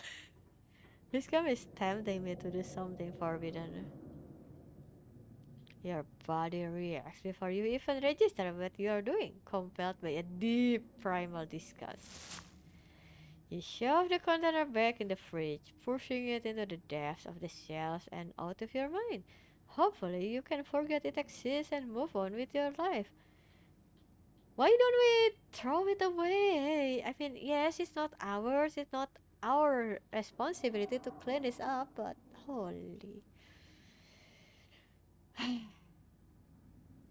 This game is tempting me to do something forbidden. Your body reacts before you even register what you are doing, compelled by a deep primal disgust. You shove the container back in the fridge, pushing it into the depths of the shelves and out of your mind. Hopefully, you can forget it exists and move on with your life. Why don't we throw it away? I mean, yes, it's not ours, it's not our responsibility to clean this up, but holy.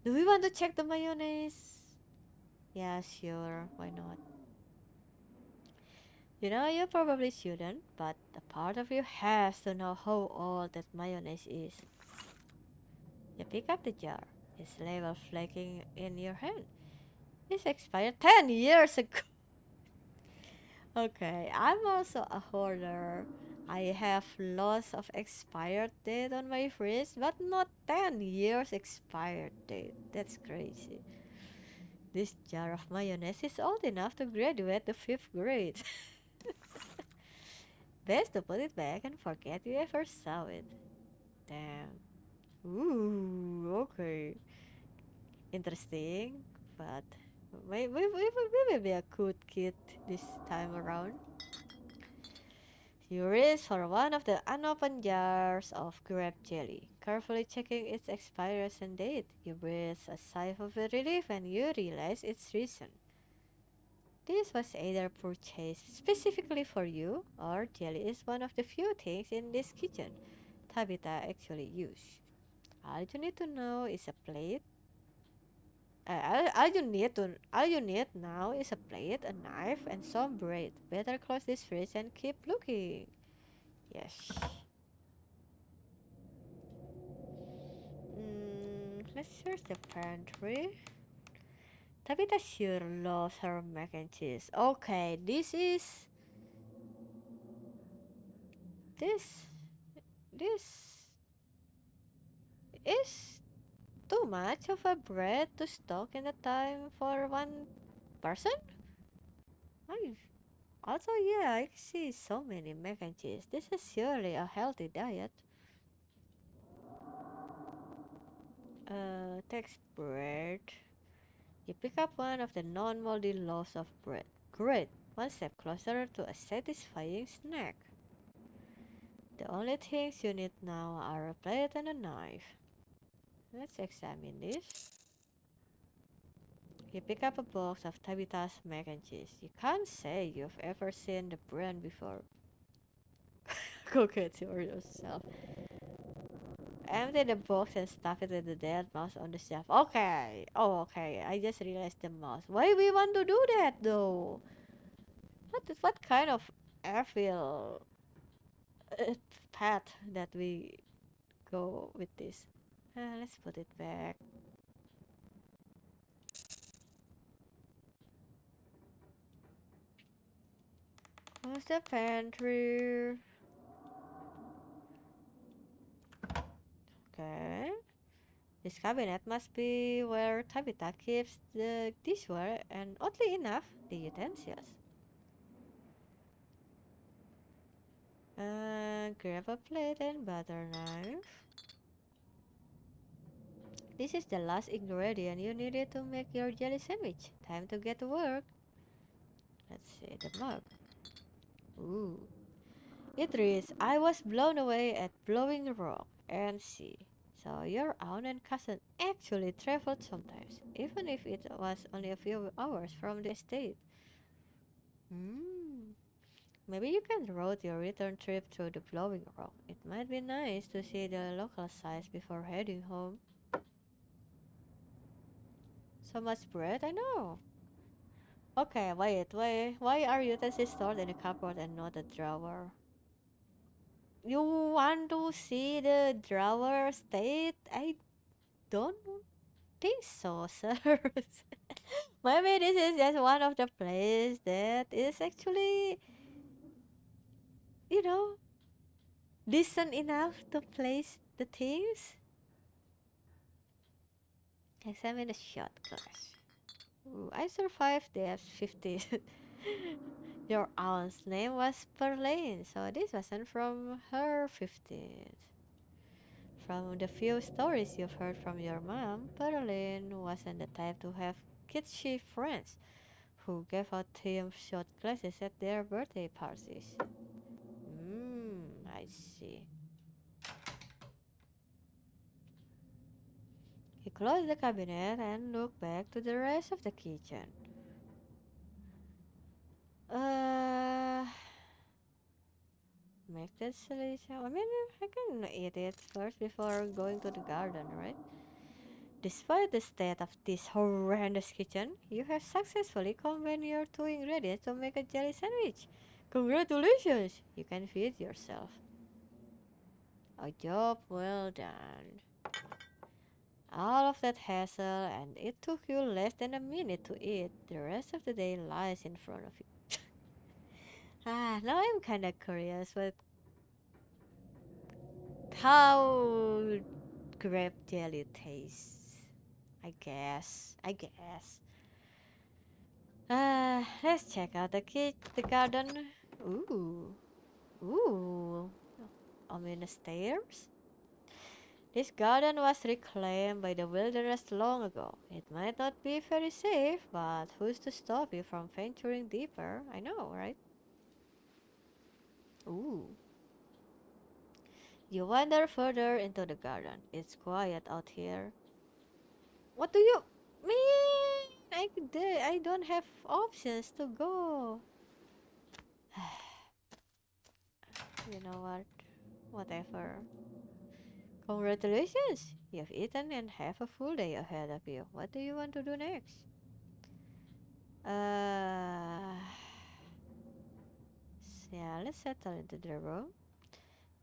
Do we want to check the mayonnaise? Yeah, sure, why not? You know, you probably shouldn't, but a part of you has to know how old that mayonnaise is. You pick up the jar, its label flaking in your hand. It's expired 10 years ago. Okay, I'm also a hoarder. I have lots of expired date on my fridge, but not 10 years expired date. That's crazy. This jar of mayonnaise is old enough to graduate the 5th grade. Best to put it back and forget you ever saw it. Damn. Ooh, okay. Interesting, but we may be a good kid this time around. You reach for one of the unopened jars of grape jelly, carefully checking its expiration date. You breathe a sigh of relief and you realize its reason. This was either purchased specifically for you, or jelly is one of the few things in this kitchen Tabitha actually used. All you need to know is a plate. All you need now is a plate, a knife, and some bread. Better close this fridge and keep looking. Yes. Let's search the pantry. Tabitha sure loves her mac and cheese. Okay, this this is too much of a bread to stock in a time for one person. I also, yeah, I see so many mac and cheese. This is surely a healthy diet. Text bread. You pick up one of the non-moldy loaves of bread. Great, one step closer to a satisfying snack. The only things you need now are a plate and a knife. Let's examine this. You pick up a box of Tabitha's mac and cheese. You can't say you've ever seen the brand before. Cook it yourself. Empty the box and stuff it with the dead mouse on the shelf. Okay. Oh, okay. I just realized the mouse. Why we want to do that though? What kind of evil uh, path that we go with this? Let's put it back. Close the pantry. Okay. This cabinet must be where Tabitha keeps the dishware and, oddly enough, the utensils. Grab a plate and butter knife. This is the last ingredient you needed to make your jelly sandwich. Time to get to work. Let's see the mug. Ooh. It reads, I was blown away at Blowing Rock, MC. So your aunt and cousin actually traveled sometimes, even if it was only a few hours from the estate. Hmm. Maybe you can road your return trip through the Blowing Rock. It might be nice to see the local sights before heading home. So much bread, I know. Okay, wait. Why are utensils stored in a cupboard and not a drawer? You want to see the drawer state? I don't think so, sir. Maybe this is just one of the places that is actually, you know, decent enough to place the things. Examine the shot glass. Ooh, I survived the F-50. Your aunt's name was Perlane, so this wasn't from her 15th. From the few stories you've heard from your mom, Perlane wasn't the type to have kitschy friends who gave out themed shot glasses at their birthday parties. I see. He closed the cabinet and looked back to the rest of the kitchen. Uh, make that solution. I mean, I can eat it first before going to the garden, right? Despite the state of this horrendous kitchen, you have successfully combined your two ingredients to make a jelly sandwich. Congratulations! You can feed yourself. A job well done. All of that hassle, and it took you less than a minute to eat. The rest of the day lies in front of you. Now I'm kinda curious with how grape jelly tastes. I guess. Let's check out the garden. Ooh, ooh. Ominous stairs. This garden was reclaimed by the wilderness long ago. It might not be very safe, but who's to stop you from venturing deeper? I know, right? Ooh. You wander further into the garden. It's quiet out here. What do you mean? I don't have options to go. You know what? Whatever. Congratulations! You've eaten and have a full day ahead of you. What do you want to do next? Uh, yeah, let's settle into the room.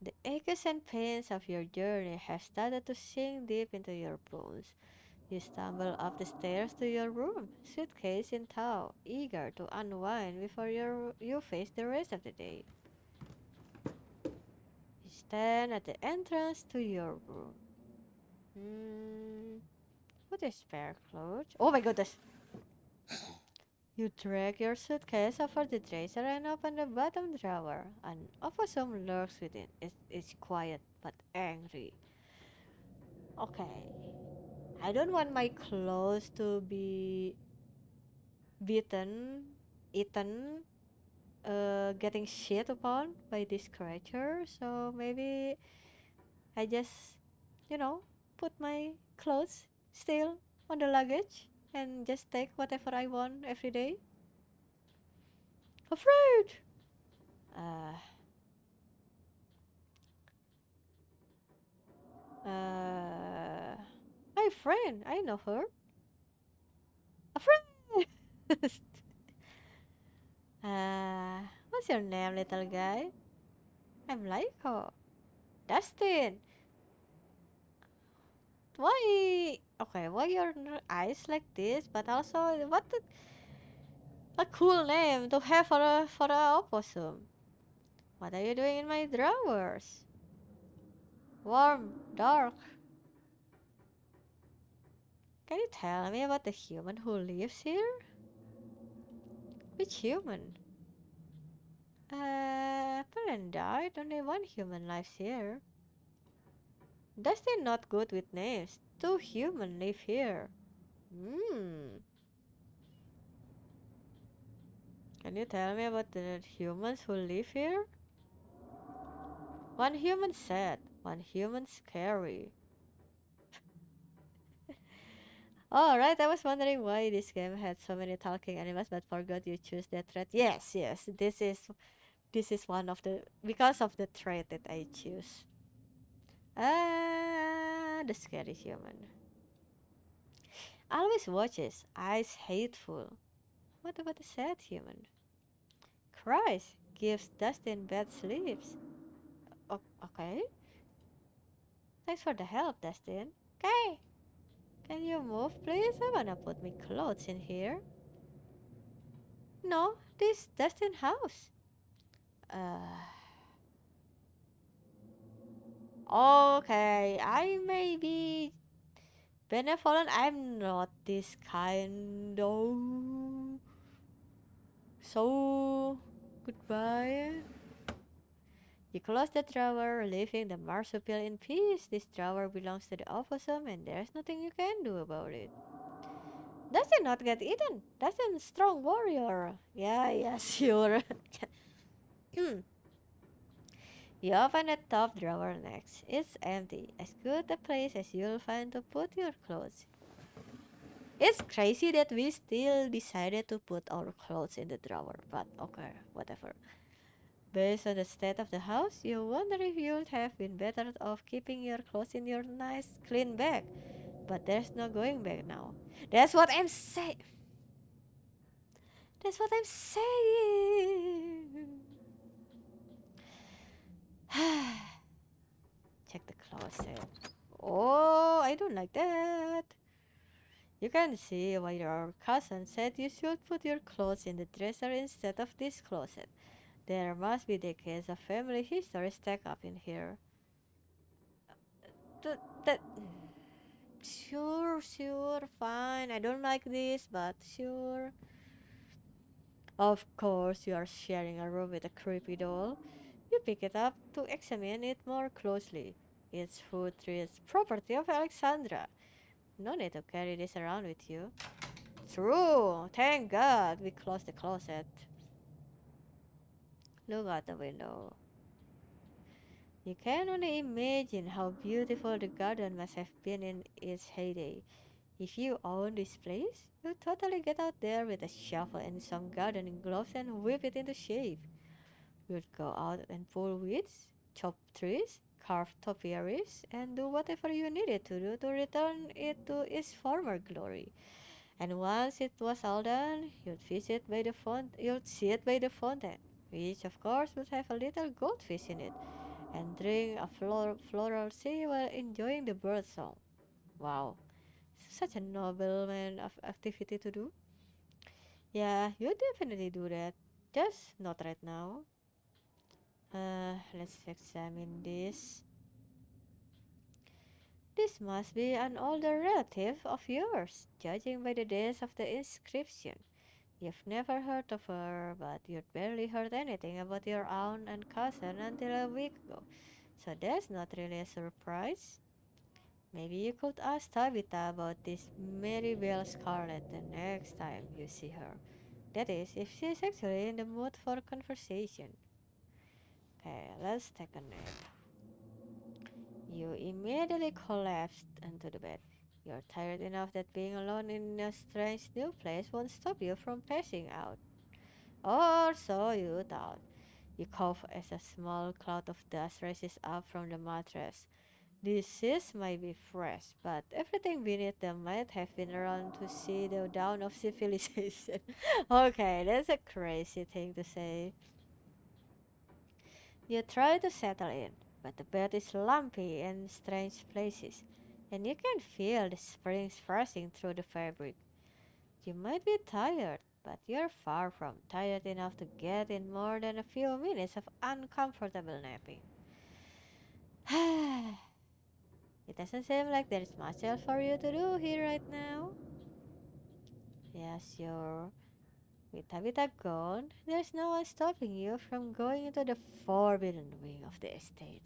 The aches and pains of your journey have started to sink deep into your bones. You stumble up the stairs to your room, suitcase in tow, eager to unwind before you face the rest of the day. You stand at the entrance to your room. What is spare clothes? Oh my goodness! You drag your suitcase over the dresser and open the bottom drawer. An opossum lurks within. It's quiet but angry. Okay. I don't want my clothes to be beaten, eaten, getting shit upon by this creature. So maybe I just, you know, put my clothes still on the luggage and just take whatever I want every day. Afraid! Uh, uh, my friend, I know her. A friend! What's your name, little guy? I'm Laiko. Dustin! Why? Okay, why your eyes like this? But also, a cool name to have for a opossum. What are you doing in my drawers? Warm, dark. Can you tell me about the human who lives here? Which human? Parent died. Only one human lives here. Dustin not good with names. Two human live here. Hmm. Can you tell me about the humans who live here? One human sad, one human scary. Oh, right, I was wondering why this game had so many talking animals, but forgot you choose that trait. Yes, this is one of the because of the trait that I choose. The scary human. Always watches, eyes hateful. What about the sad human? Cries, gives Dustin bad sleeps. Okay. Thanks for the help, Dustin. Okay. Can you move, please? I wanna put my clothes in here. No, this Dustin house. Uh. Okay, I may be benevolent. I'm not this kind of. So, goodbye. You close the drawer, leaving the marsupial in peace. This drawer belongs to the opossum, and there's nothing you can do about it. Does it not get eaten? That's a strong warrior. Yeah, sure. You open the top drawer next. It's empty, as good a place as you'll find to put your clothes. It's crazy that we still decided to put our clothes in the drawer, but okay, whatever. Based on the state of the house, you wonder if you'd have been better off keeping your clothes in your nice, clean bag. But there's no going back now. That's what I'm saying. That's what I'm saying. Check the closet. Oh, I don't like that. You can see why your cousin said you should put your clothes in the dresser instead of this closet. There must be decades of family history stacked up in here. That sure, fine. I don't like this, but sure. Of course, you are sharing a room with a creepy doll. You pick it up to examine it more closely. It's food trees, property of Alexandra. No need to carry this around with you. True. Thank God we closed the closet. Look out the window. You can only imagine how beautiful the garden must have been in its heyday. If you own this place, you'd totally get out there with a shovel and some gardening gloves and whip it into shape. You'd go out and pull weeds, chop trees, carve topiaries, and do whatever you needed to do to return it to its former glory. And once it was all done, you'd sit by the fountain, which of course would have a little goldfish in it, and drink a floral tea while enjoying the bird song. Wow, such a noble man of activity to do. Yeah, you definitely do that. Just not right now. Let's examine this. This must be an older relative of yours, judging by the dates of the inscription. You've never heard of her, but you'd barely heard anything about your aunt and cousin until a week ago. So that's not really a surprise. Maybe you could ask Tabitha about this Mary Bell Scarlet the next time you see her. That is, if she's actually in the mood for conversation. Okay, let's take a nap. You immediately collapsed into the bed. You're tired enough that being alone in a strange new place won't stop you from passing out. Or so you thought. You cough as a small cloud of dust rises up from the mattress. This is might be fresh, but everything beneath them might have been around to see the dawn of civilization. Okay, that's a crazy thing to say. You try to settle in, but the bed is lumpy in strange places, and you can feel the springs pressing through the fabric. You might be tired, but you're far from tired enough to get in more than a few minutes of uncomfortable napping. It doesn't seem like there's much else for you to do here right now. Yeah, sure. With Tabitha gone, there's no one stopping you from going into the forbidden wing of the estate.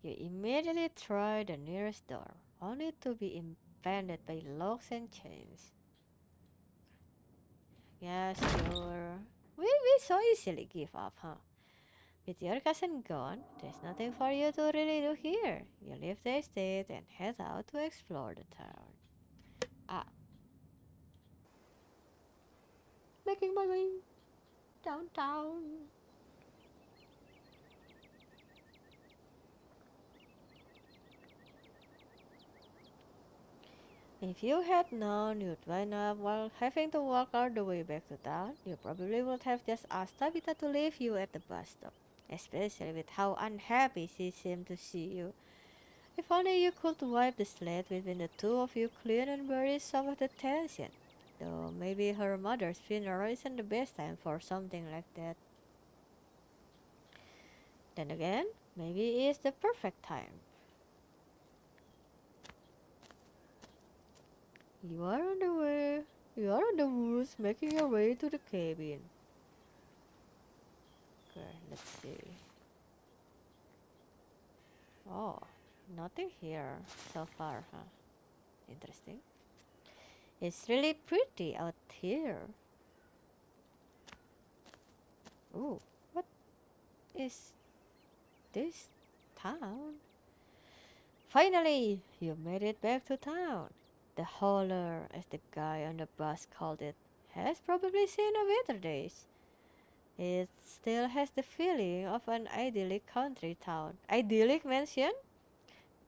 You immediately try the nearest door, only to be impeded by locks and chains. Yeah, sure. We so easily give up, huh? With your cousin gone, there's nothing for you to really do here. You leave the estate and head out to explore the town. Ah, making my way downtown. If you had known you'd wind up while having to walk all the way back to town, you probably would have just asked Tabitha to leave you at the bus stop, especially with how unhappy she seemed to see you. If only you could wipe the slate between the two of you clean and bury some of the tension. Though maybe her mother's funeral isn't the best time for something like that. Then again, maybe it's the perfect time. You are on the way. You are on the woods making your way to the cabin. Okay, let's see. Oh, nothing here so far, huh? Interesting. It's really pretty out here. Ooh, what is this town? Finally, you made it back to town. The holler, as the guy on the bus called it, has probably seen a better days. It still has the feeling of an idyllic country town. Idyllic mansion?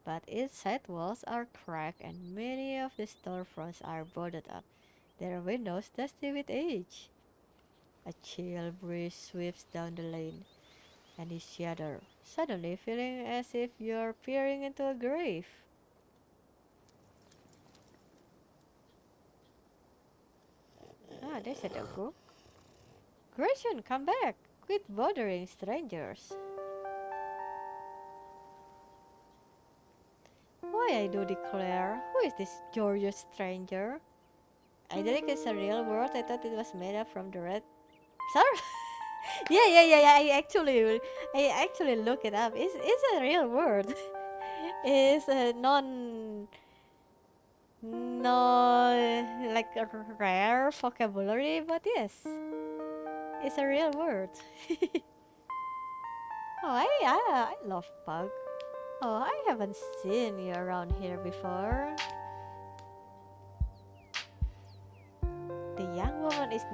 But its side walls are cracked and many of the storefronts are boarded up, their windows dusty with age. A chill breeze sweeps down the lane, and you shudder, suddenly feeling as if you're peering into a grave. Ah, there's a doggo. Grayson, come back! Quit bothering strangers. Why, I do declare, who is this curious stranger? I think it's a real world. I thought it was made up from the red. Sorry. Yeah. I actually look it up. It's a real word. It's a no like a rare vocabulary, but yes, it's a real word. Oh, I love pug. Oh, I haven't seen you around here before. The young woman is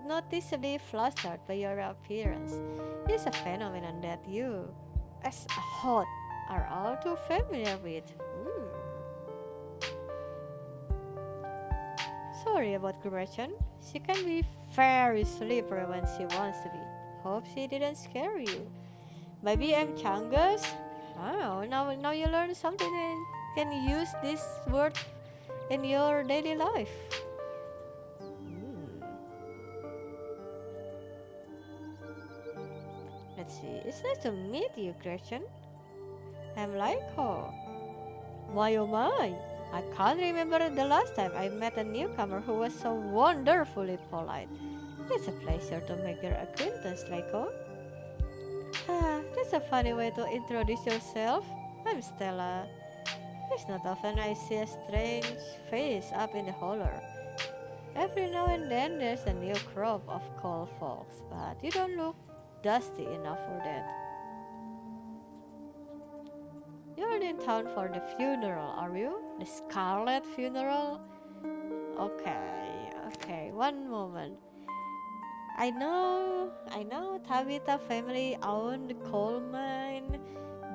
noticeably flustered by your appearance. It's a phenomenon that you, as a hot, are all too familiar with. Sorry about Gretchen. She can be very slippery when she wants to be. Hope she didn't scare you. Maybe I'm Changas? Oh, now you learn something and can use this word in your daily life. Let's see. It's nice to meet you, Gretchen. I'm like, oh, my oh my. I can't remember the last time I met a newcomer who was so wonderfully polite. It's a pleasure to make your acquaintance, Leiko. Ah, that's a funny way to introduce yourself. I'm Stella. It's not often I see a strange face up in the holler. Every now and then there's a new crop of cool folks, but you don't look dusty enough for that. You're in town for the funeral, are you? The Scarlet funeral? Okay, one moment. I know Tabitha family owned the coal mine,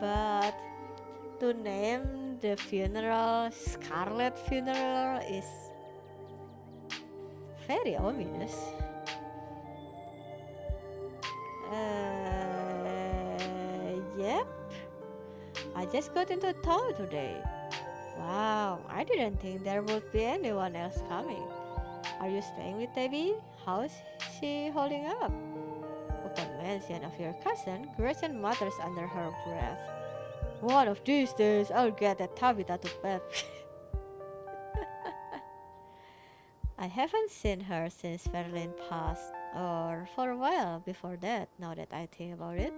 but to name the funeral Scarlet funeral is very ominous. Yep. I just got into town today. Wow, I didn't think there would be anyone else coming. Are you staying with Debbie? How's she holding up? Upon mention of your cousin, Gretchen mutters under her breath. One of these days, I'll get that Tabitha to bed. I haven't seen her since Verlin passed, or for a while before that, now that I think about it.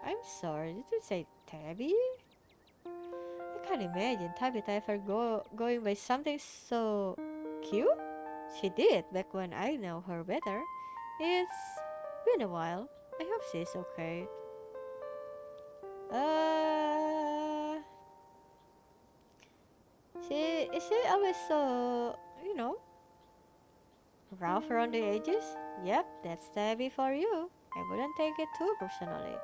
I'm sorry, did you say Tabby? I can't imagine Tabitha ever going by something so cute. She did back when I know her better. It's been a while. I hope she's okay. Uh, she always so rough around the edges? Yep, that's Tabby for you. I wouldn't take it too personally.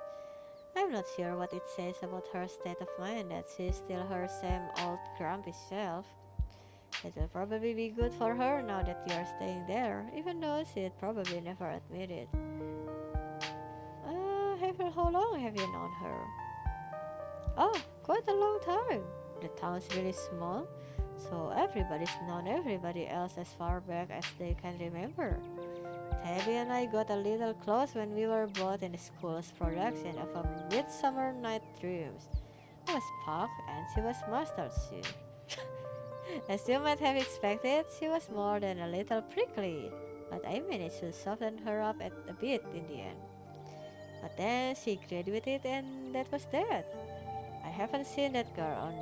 I'm not sure what it says about her state of mind that she's still her same old grumpy self. It will probably be good for her now that you're staying there, even though she'd probably never admit it. How long have you known her? Oh, quite a long time. The town's really small, so everybody's known everybody else as far back as they can remember. Tabby and I got a little close when we were both in the school's production of A Midsummer Night Dreams. I was Puck and she was Mustard Seed. As you might have expected, she was more than a little prickly, but I managed to soften her up a bit in the end. But then she graduated and that was that. I haven't seen that girl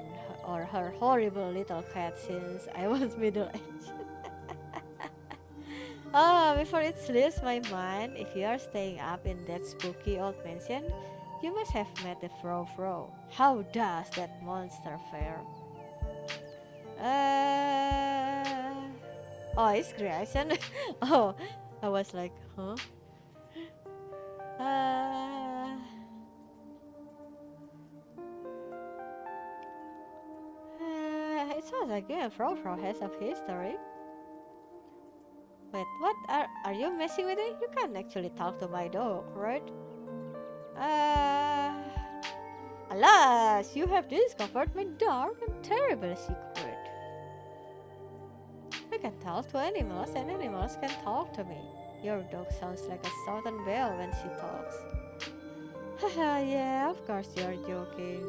or her horrible little cat since I was middle-aged. Before it slips my mind, if you are staying up in that spooky old mansion, you must have met the Fro. How does that monster fare? It's Grayson. Oh, I was like, huh? sounds like you and Fro has a history. Wait, what? Are you messing with it? You can't actually talk to my dog, right? Uh... Alas, you have discovered my dark and terrible secret. I can talk to animals and animals can talk to me. Your dog sounds like a southern belle when she talks. Haha, yeah, of course you're joking.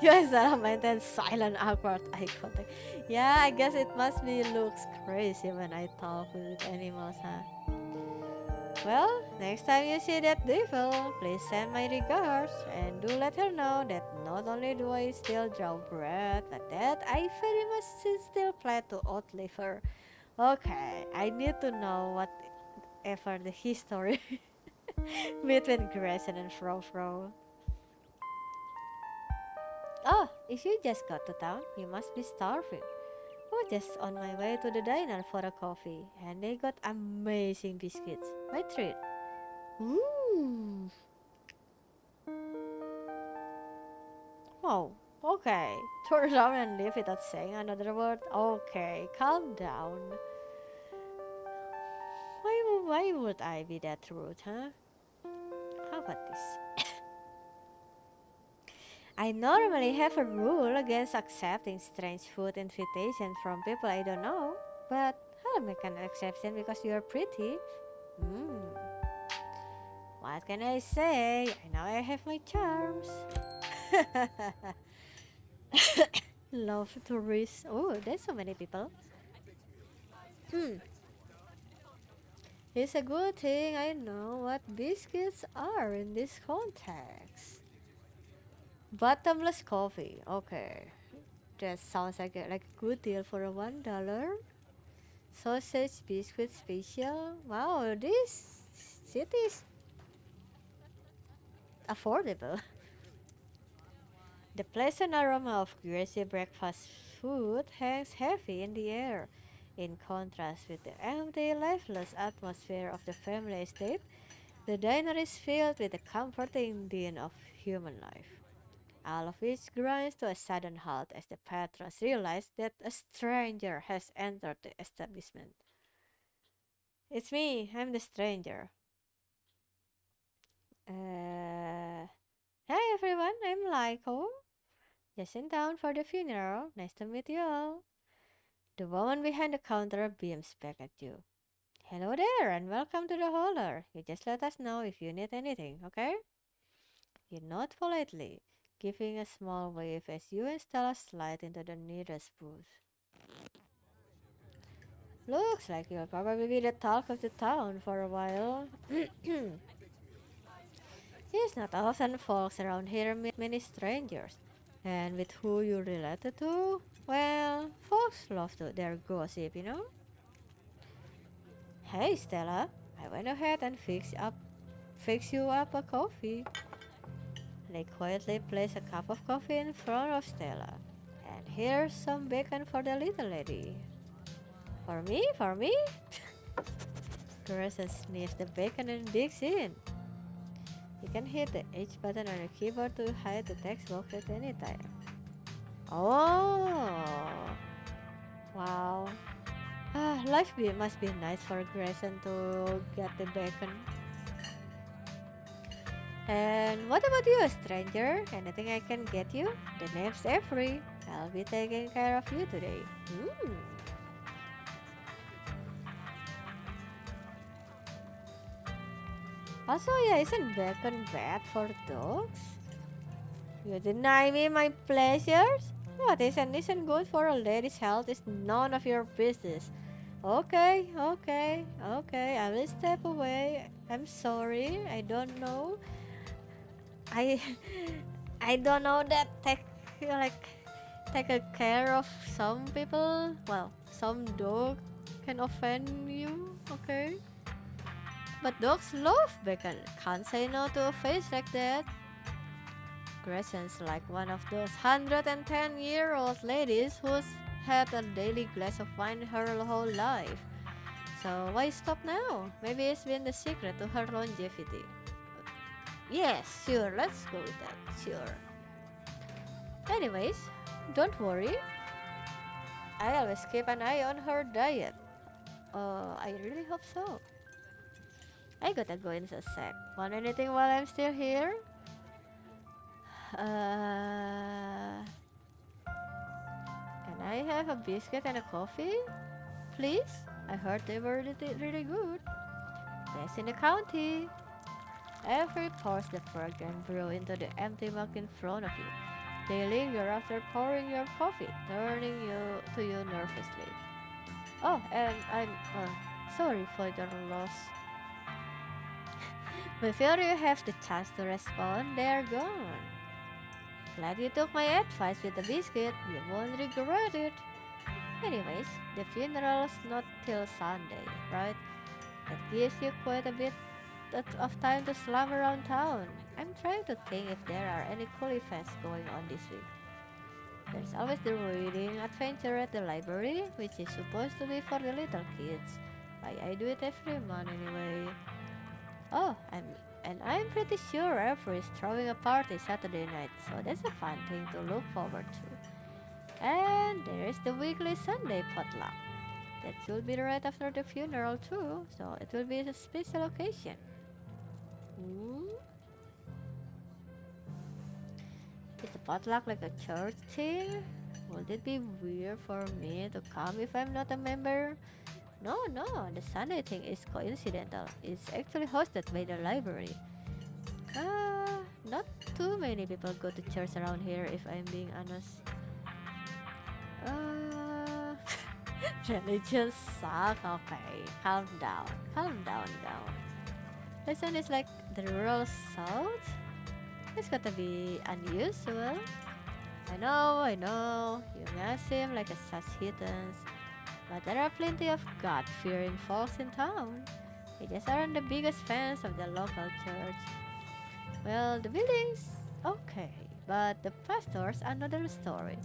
You said maintain silent, awkward eye contact. Yeah, I guess it must be looks crazy when I talk with animals, huh? Well, next time you see that devil, please send my regards and do let her know that not only do I still draw breath, but that I very much still plan to outlive her. Okay, I need to know whatever the history between Grayson and Fro. Oh, if you just got to town, you must be starving. I was just on my way to the diner for a coffee, and they got amazing biscuits. My treat. Ooh. Oh, okay. Turn around and leave without saying another word. Okay, calm down. Why would I be that rude, huh? How about this? I normally have a rule against accepting strange food invitations from people I don't know, but I'll make an exception because you're pretty. Hmm. What can I say? I know I have my charms. Love tourists. Oh, there's so many people. Hmm. It's a good thing I know what biscuits are in this context. Bottomless coffee. Okay. That sounds like a good deal for a $1. Sausage biscuit special. Wow, this city is affordable. The pleasant aroma of greasy breakfast food hangs heavy in the air. In contrast with the empty, lifeless atmosphere of the family estate, the diner is filled with the comforting din of human life, all of which grinds to a sudden halt as the patrons realize that a stranger has entered the establishment. It's me, I'm the stranger. Uh, Hey everyone, I'm Laiko. Just in town for the funeral. Nice to meet you all. The woman behind the counter beams back at you. Hello there and welcome to the holler. You just let us know if you need anything, okay? You nod politely, giving a small wave as you and Stella slide into the nearest booth. Looks like you'll probably be the talk of the town for a while. It's not often folks around here meet many strangers. And with who you related to, well, folks love to their gossip. Hey Stella, I went ahead and fix you up a coffee. They quietly place a cup of coffee in front of Stella. And here's some bacon for the little lady. For me? For me? Teresa sniffs the bacon and digs in. You can hit the H button on your keyboard to hide the text box at any time. Oh! Wow. Must be nice for Grayson to get the bacon. And what about you, stranger? Anything I can get you? The name's Avery. I'll be taking care of you today. Also, yeah, isn't bacon bad for dogs? You deny me my pleasures? What isn't good for a lady's health is none of your business. Okay, I will step away. I'm sorry, I don't know. I I don't know that like take a care of some people. Well, some dog can offend you, okay? But dogs love bacon. Can't say no to a face like that. Grayson's like one of those 110-year-old ladies who's had a daily glass of wine her whole life. So why stop now? Maybe it's been the secret to her longevity. Yes, sure, let's go with that, sure. Anyways, don't worry. I always keep an eye on her diet. I really hope so. I gotta go in a sec. Want anything while I'm still here? Uh, can I have a biscuit and a coffee? Please? I heard they were really good. Best in the county. Every pours the fragrant brew into the empty mug in front of you. They linger after pouring your coffee, turning to you nervously. Oh, and I'm sorry for your loss. Before you have the chance to respond, they're gone. Glad you took my advice with the biscuit. You won't regret it. Anyways, the funeral's not till Sunday, right? That gives you quite a bit of time to slam around town. I'm trying to think if there are any cool events going on this week. There's always the reading adventure at the library, which is supposed to be for the little kids. I do it every month anyway. Oh, and I'm pretty sure Avery is throwing a party Saturday night, so that's a fun thing to look forward to. And there is the weekly Sunday potluck. That will be right after the funeral too, so it will be a special occasion. Hmm? Is the potluck like a church thing? Would it be weird for me to come if I'm not a member? No, no, the Sunday thing is coincidental. It's actually hosted by the library. Not too many people go to church around here if I'm being honest. Uh, religion suck. Okay, calm down. Listen, is like the rural south. It's gotta be unusual. I know, you may seem like a such heathens, but there are plenty of God-fearing folks in town. They just aren't the biggest fans of the local church. Well, the building's okay, but the pastor's another story.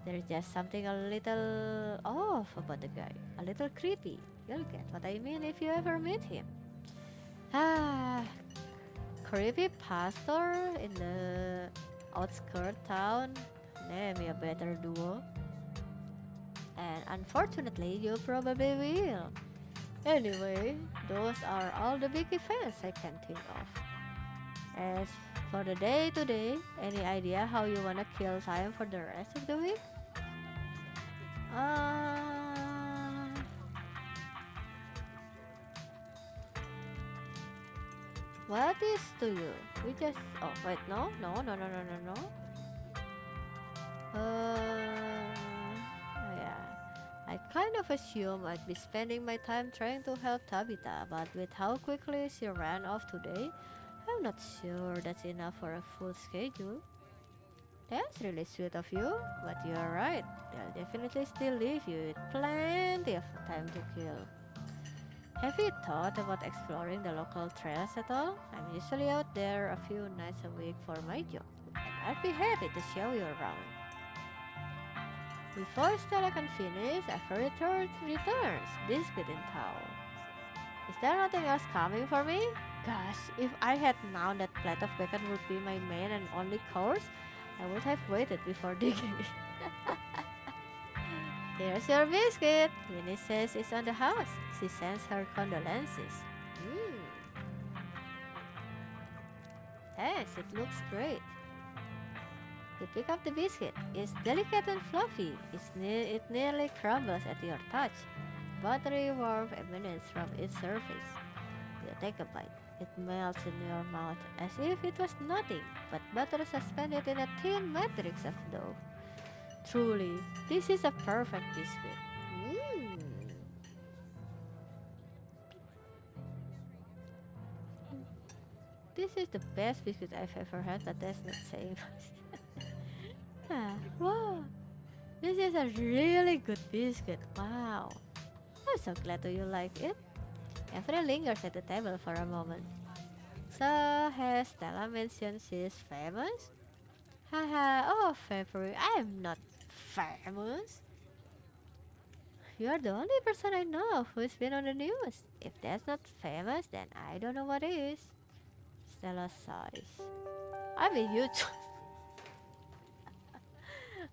There's just something a little off about the guy, a little creepy. You'll get what I mean if you ever meet him. Ah, creepy pastor in the outskirt town. Name me a better duo. And unfortunately, you probably will. Anyway, those are all the big events I can think of. As for the day today, any idea how you wanna kill time for the rest of the week? Uh, what is to you? We just oh wait no. Yeah. I kind of assume I'd be spending my time trying to help Tabitha, but with how quickly she ran off today, I'm not sure that's enough for a full schedule. That's really sweet of you, but you're right. They'll definitely still leave you with plenty of time to kill. Have you thought about exploring the local trails at all? I'm usually out there a few nights a week for my job, and I'd be happy to show you around. Before Stella can finish, returns, biscuit in tow. Is there nothing else coming for me? Gosh, if I had known that plate of bacon would be my main and only course, I would have waited before digging it. Here's your biscuit. Winnie says it's on the house. She sends her condolences. Mmm. Thanks, it looks great. You pick up the biscuit. It's delicate and fluffy. It nearly crumbles at your touch. Buttery warmth emanates from its surface. You take a bite. It melts in your mouth as if it was nothing but butter suspended in a thin matrix of dough. Truly, this is a perfect biscuit. Mmm. This is the best biscuit I've ever had, but that's not saying much. Wow, this is a really good biscuit. Wow, I'm so glad that you like it. Avery lingers at the table for a moment. So, has Stella mentioned she's famous? Haha, oh, February, I'm not famous. You're the only person I know who's been on the news. If that's not famous, then I don't know what is. Stella sighs. I'm a huge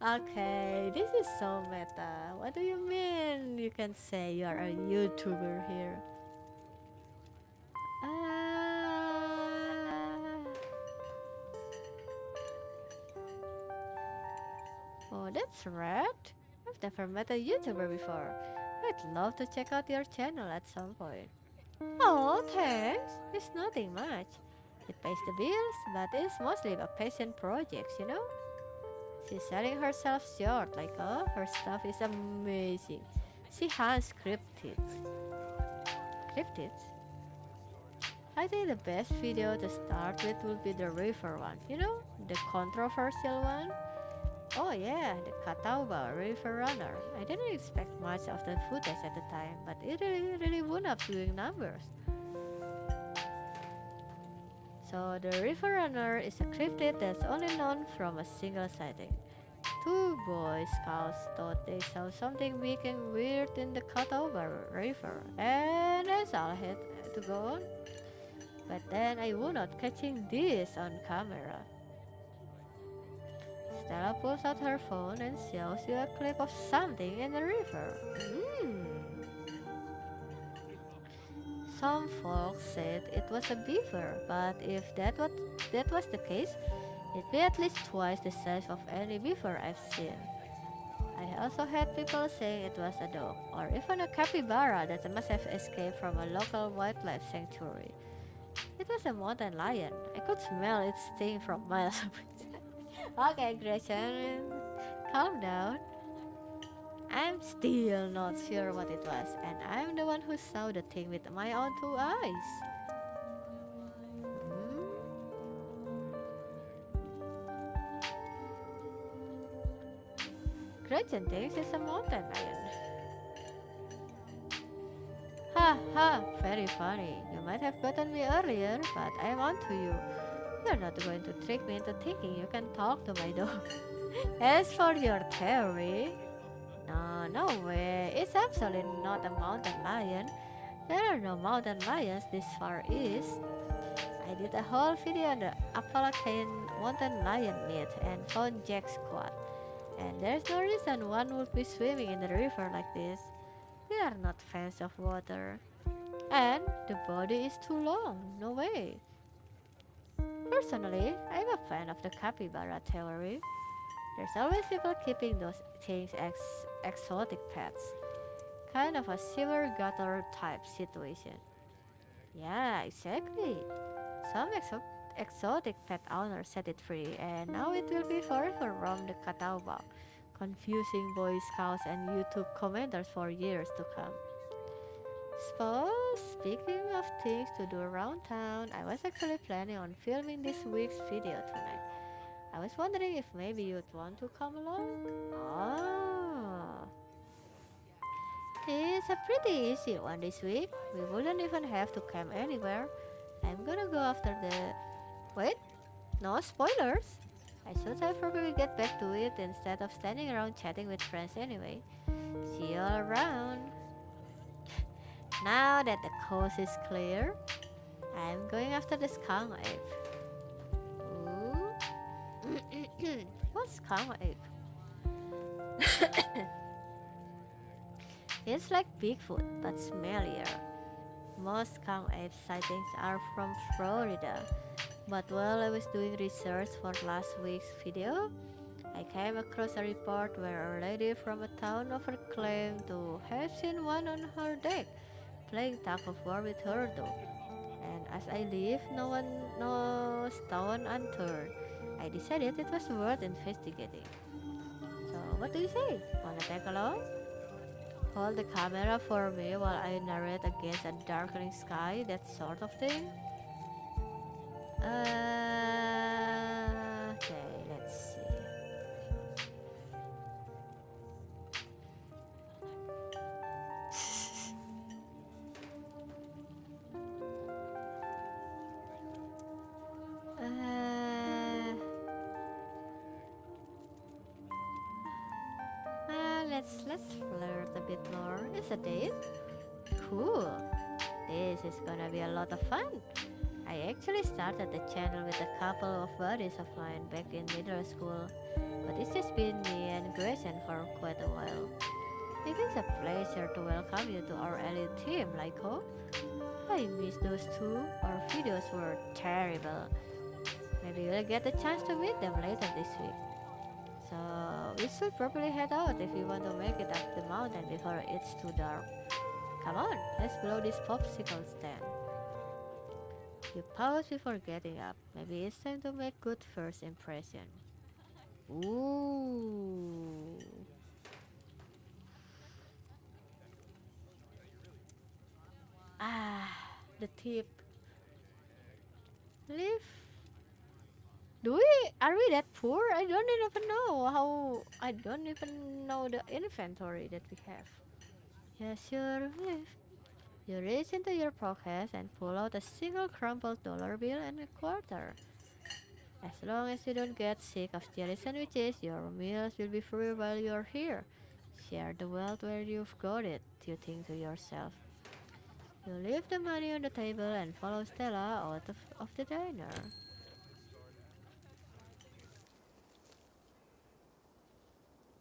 Okay, this is so meta. What do you mean? You can say you are a YouTuber here. Oh, that's rad. I've never met a YouTuber before. I'd love to check out your channel at some point. Oh, thanks. It's nothing much. It pays the bills, but it's mostly a passion project, you know? She's selling herself short, like, oh, her stuff is amazing. She has cryptids. Cryptids? I think the best video to start with will be the river one, you know? The controversial one. Oh yeah, the Catawba River Runner. I didn't expect much of the footage at the time, but it really wound up doing numbers. So the River Runner is a cryptid that's only known from a single sighting. Two Boy Scouts thought they saw something big and weird in the Catawba River, and that's all I had to go on. But then I wound up catching this on camera. Stella pulls out her phone and shows you a clip of something in the river. Some folks said it was a beaver, but if that was the case, it'd be at least twice the size of any beaver I've seen. I also had people saying it was a dog, or even a capybara that must have escaped from a local wildlife sanctuary. It was a mountain lion. I could smell its sting from miles away. Okay, Gretchen, calm down. I'm still not sure what it was, and I'm the one who saw the thing with my own two eyes. Hmm? Gretchen thinks it's a mountain lion. Ha ha, very funny. You might have gotten me earlier, but I'm on to you. You're not going to trick me into thinking you can talk to my dog. As for your theory, no way. It's absolutely not a mountain lion. There are no mountain lions this far east. I did a whole video on the Appalachian mountain lion myth and found Jack squat. And there's no reason one would be swimming in the river like this. We are not fans of water. And the body is too long. No way. Personally, I'm a fan of the capybara theory. There's always people keeping those things exotic pets. Kind of a silver gutter type situation. Yeah, exactly. Some exotic pet owners set it free, and now it will be forever roam the Catawba, confusing Boy Scouts and YouTube commenters for years to come. Speaking of things to do around town, I was actually planning on filming this week's video tonight. I was wondering if maybe you'd want to come along? Oh, it's a pretty easy one this week. We wouldn't even have to camp anywhere. I'm gonna go after the... Wait, no spoilers! I should have probably get back to it instead of standing around chatting with friends anyway. See you all around! Now that the coast is clear, I'm going after the skunk ape. Ooh. What's skunk ape? It's like Bigfoot, but smellier. Most skunk ape sightings are from Florida, but while I was doing research for last week's video, I came across a report where a lady from a town over claimed to have seen one on her deck, playing tug of war with her dog. And as I leave no stone unturned, I decided it was worth investigating. So what do you say? Wanna tag along? Hold the camera for me while I narrate against a darkening sky, that sort of thing. Okay, let's see. Let's flirt a bit more. It's a date? Cool. This is gonna be a lot of fun. I actually started the channel with a couple of buddies of mine back in middle school. but it's just been me and Grayson for quite a while. It is a pleasure to welcome you to our elite team, Lyko. I missed those two. Our videos were terrible. Maybe we'll get a chance to meet them later this week. So we should probably head out if we want to make it up the mountain before it's too dark. Come on, let's blow this popsicle stand. You pause before getting up. Maybe it's time to make good first impression. Ooh. Ah, the tip. Leave. Do we? Are we that poor? I don't even know the inventory that we have. Yes, sure. Leave. You reach into your pocket and pull out a single crumpled dollar bill and a quarter. As long as you don't get sick of jelly sandwiches, your meals will be free while you're here. Share the wealth where you've got it, you think to yourself. You leave the money on the table and follow Stella out of the diner.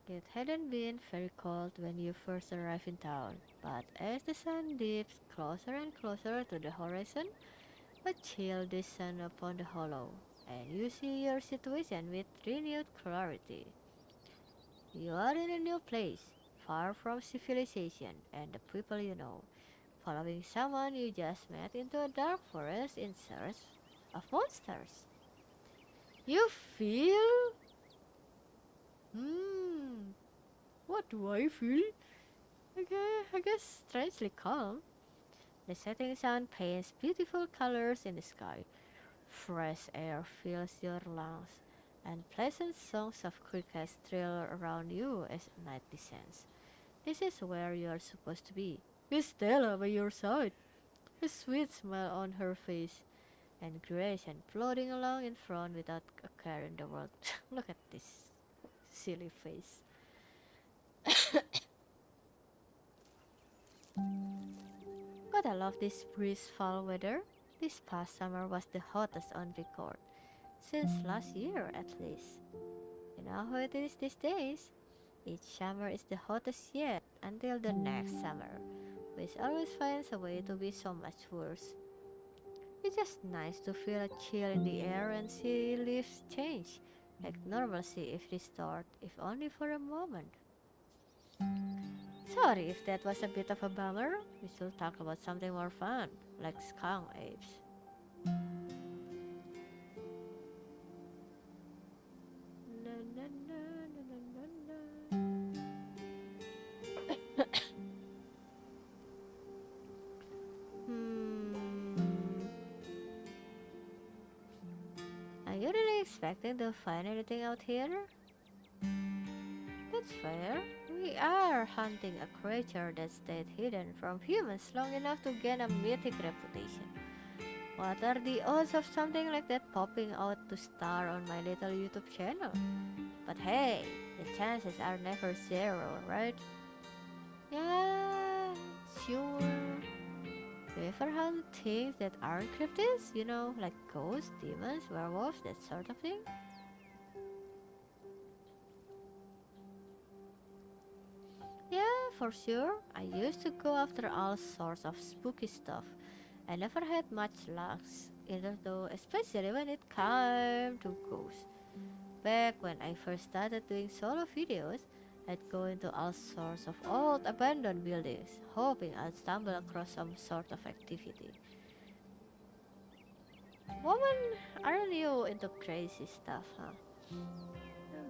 It hadn't been very cold when you first arrived in town, but as the sun dips closer and closer to the horizon, a chill descends upon the hollow, and you see your situation with renewed clarity. You are in a new place, far from civilization and the people you know, following someone you just met into a dark forest in search of monsters. You feel? Hmm, what do I feel? I guess strangely calm. The setting sun paints beautiful colors in the sky. Fresh air fills your lungs, and pleasant songs of crickets thrill around you as night descends. This is where you are supposed to be, with Stella by your side, a sweet smile on her face, and Grace and plodding along in front without a care in the world. Look at this silly face. But I love this brisk fall weather. This past summer was the hottest on record, since last year at least. You know how it is these days? Each summer is the hottest yet until the next summer, which always finds a way to be so much worse. It's just nice to feel a chill in the air and see leaves change, like normalcy if restored, if only for a moment. Sorry if that was a bit of a bummer. We should talk about something more fun, like skunk apes. Na, na, na, na, na, na, na. Hmm. Are you really expecting to find anything out here? That's fair. We are hunting a creature that stayed hidden from humans long enough to gain a mythic reputation. What are the odds of something like that popping out to star on my little YouTube channel? But hey, the chances are never zero, right? Yeah, sure. Do you ever hunt things that aren't cryptids? You know, like ghosts, demons, werewolves, that sort of thing? Yeah, for sure. I used to go after all sorts of spooky stuff. I never had much luck, either though, especially when it came to ghosts. Back when I first started doing solo videos, I'd go into all sorts of old abandoned buildings, hoping I'd stumble across some sort of activity. Woman, aren't you into crazy stuff, huh?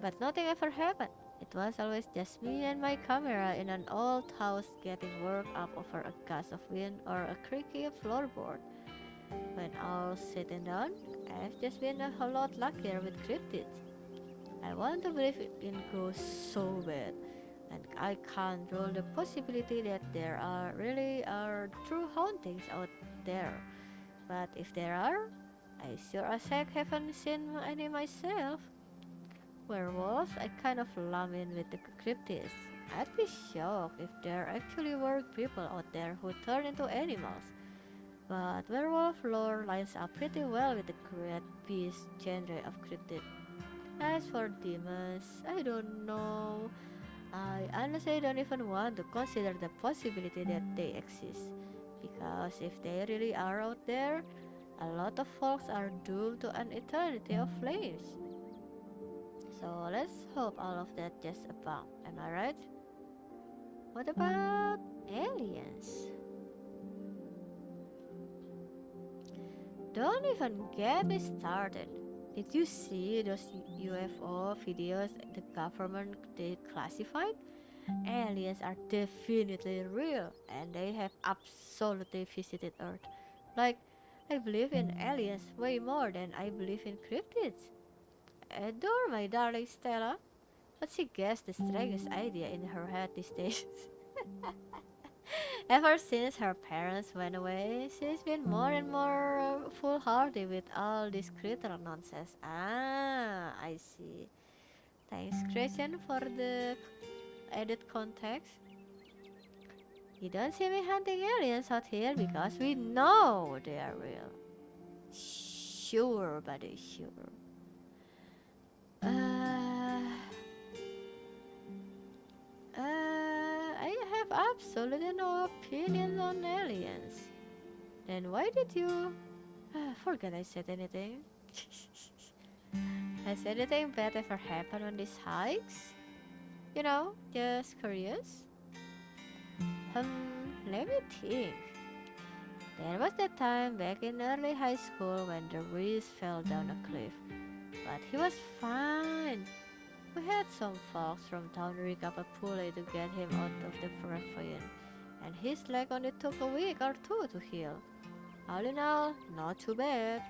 But nothing ever happened. It was always just me and my camera in an old house getting worked up over a gust of wind or a creaky floorboard. When all's said and done, I've just been a whole lot luckier with cryptids. I want to believe in ghosts so bad, and I can't rule the possibility that there are really are true hauntings out there. But if there are, I sure as heck haven't seen any myself. Werewolves, I kind of lump in with the cryptids. I'd be shocked if there actually were people out there who turn into animals. But werewolf lore lines up pretty well with the great beast genre of cryptid. As for demons, I don't know. I honestly don't even want to consider the possibility that they exist. Because if they really are out there, a lot of folks are doomed to an eternity of flames. So let's hope all of that just a bump, am I right? What about aliens? Don't even get me started. Did you see those UFO videos the government declassified? Aliens are definitely real and they have absolutely visited Earth. Like, I believe in aliens way more than I believe in cryptids. Adore my darling Stella, but she gets the strangest idea in her head these days. Ever since her parents went away, she's been more and more foolhardy with all this critter nonsense. Ah, I see. Thanks, Christian, for the added context. You don't see me hunting aliens out here because we know they are real. Sure, buddy, sure. I have absolutely no opinion on aliens. Then why did you... forget I said anything. Has anything bad ever happened on these hikes? You know, just curious. Let me think. There was that time back in early high school when the Reese fell down a cliff. But he was fine. We had some folks from town rig up a pulley to get him out of the ravine, and his leg only took a week or two to heal. All in all, not too bad.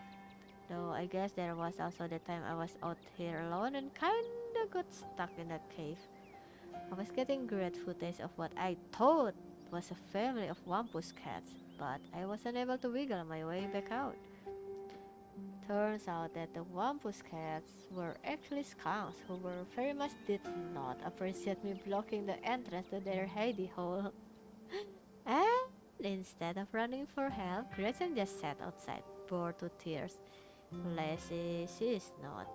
Though I guess there was also the time I was out here alone and kinda got stuck in that cave. I was getting great footage of what I thought was a family of wampus cats, but I wasn't able to wiggle my way back out. Turns out that the wampus cats were actually skunks who were very much did not appreciate me blocking the entrance to their hidey hole. And instead of running for help, Gretchen just sat outside, bored to tears. Lazy she is not.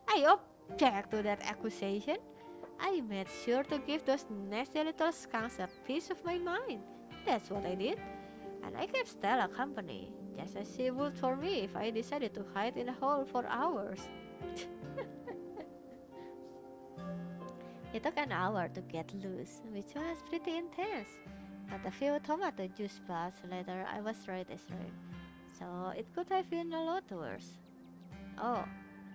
I object to that accusation. I made sure to give those nasty little skunks a piece of my mind. That's what I did. And I kept Stella company, just as she would for me if I decided to hide in a hole for hours. It took an hour to get loose, which was pretty intense. But a few tomato juice baths later, I was right as rain. So it could have been a lot worse. Oh,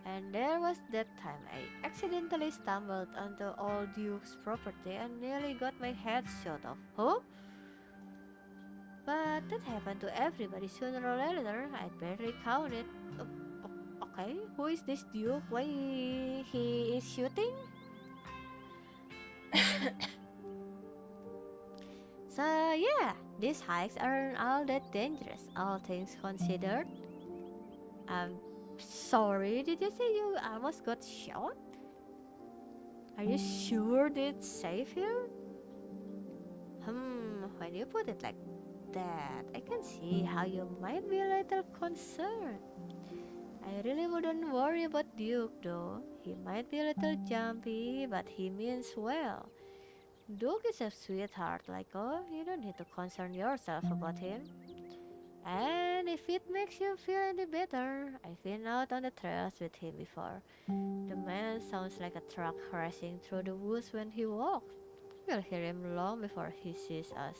and there was that time I accidentally stumbled onto old Duke's property and nearly got my head shot off. Huh? But that happened to everybody sooner or later. I barely counted. Okay, who is this Duke? Why he is shooting? So yeah, these hikes aren't all that dangerous, all things considered. I'm sorry, did you say you almost got shot? Are you sure it's safe here? When you put it like that, I can see how you might be a little concerned. I really wouldn't worry about Duke though. He might be a little jumpy, but he means well. Duke is a sweetheart, like, oh, you don't need to concern yourself about him. And if it makes you feel any better, I've been out on the trails with him before. The man sounds like a truck crashing through the woods when he walks. We'll hear him long before he sees us.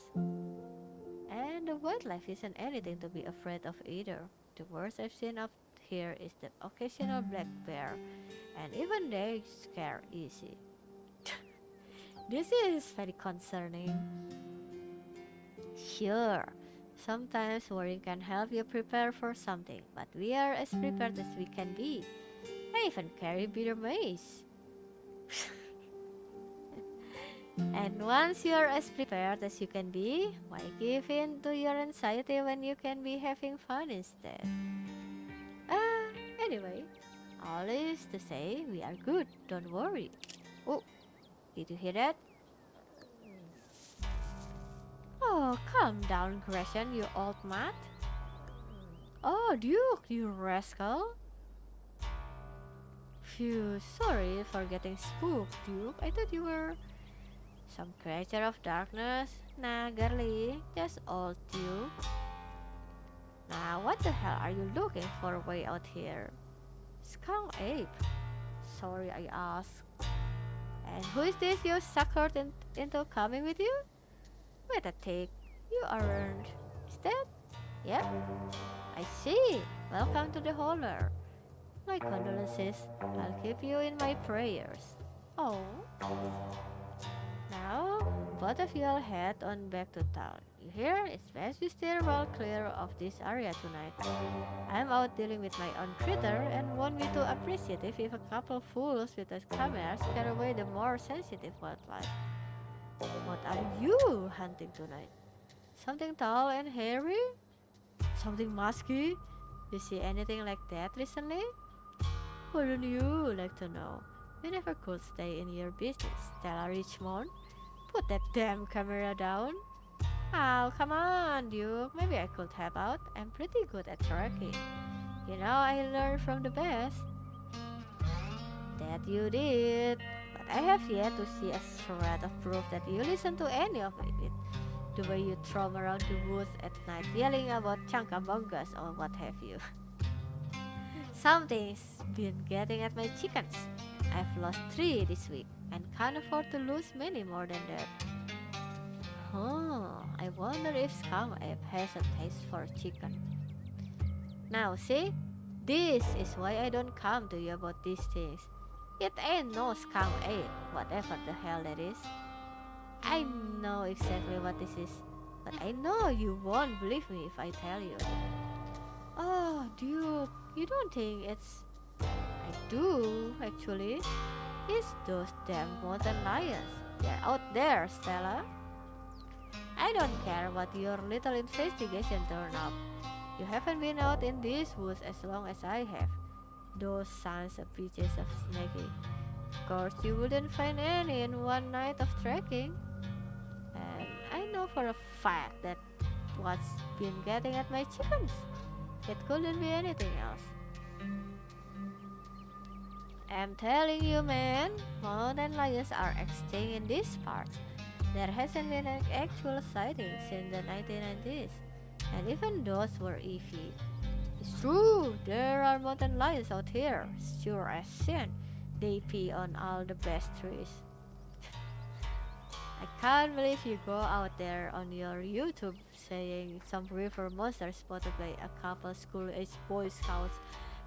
And the wildlife isn't anything to be afraid of either. The worst I've seen up here is the occasional black bear, and even they scare easy. This is very concerning. Sure, sometimes worrying can help you prepare for something, but we are as prepared as we can be. I even carry bitter mace. And once you're as prepared as you can be, why give in to your anxiety when you can be having fun instead? Anyway, all is to say we are good, don't worry. Oh, did you hear that? Oh, calm down, Gresham, you old mat. Oh, Duke, you rascal. Phew, sorry for getting spooked, Duke. I thought you were some creature of darkness. Nah, girly, just old Duke. Now, what the hell are you looking for way out here? Skunk ape. Sorry, I asked. And who is this you suckered into coming with you? Wait a tick. You aren't. Is that? Yep. I see. Welcome to the holler. My condolences. I'll keep you in my prayers. Oh. Now, both of you all head on back to town. You hear? It's best we steer well clear of this area tonight. I'm out dealing with my own critter and won't be too appreciative if a couple fools with a camera scare away the more sensitive wildlife. What are you hunting tonight? Something tall and hairy? Something musky? You see anything like that recently? Wouldn't you like to know? We never could stay in your business, Stella Richmond. Put that damn camera down. Oh, come on, Duke. Maybe I could help out. I'm pretty good at tracking. You know, I learned from the best. That you did. But I have yet to see a shred of proof that you listen to any of it. The way you throam around the woods at night yelling about chunka-bungas or what have you. Something's been getting at my chickens. I've lost 3 this week and can't afford to lose many more than that. I wonder if Skunk Ape has a taste for chicken. Now see, this is why I don't come to you about these things. It ain't no Skunk Ape, whatever the hell that is. I know exactly what this is, but I know you won't believe me if I tell you. Oh, Duke, you don't think it's... I do, actually. It's those damn mountain lions. They're out there, Stella. I don't care what your little investigation turned up. You haven't been out in these woods as long as I have. Those sons of bitches of snaky. Of course, you wouldn't find any in one night of trekking. And I know for a fact that what's been getting at my chickens. It couldn't be anything else. I'm telling you, man, mountain lions are extinct in these parts. There hasn't been an actual sighting since the 1990s, and even those were iffy. It's true, there are mountain lions out here, sure as sin. They pee on all the best trees. I can't believe you go out there on your YouTube saying some river monster spotted by a couple school-aged Boy Scouts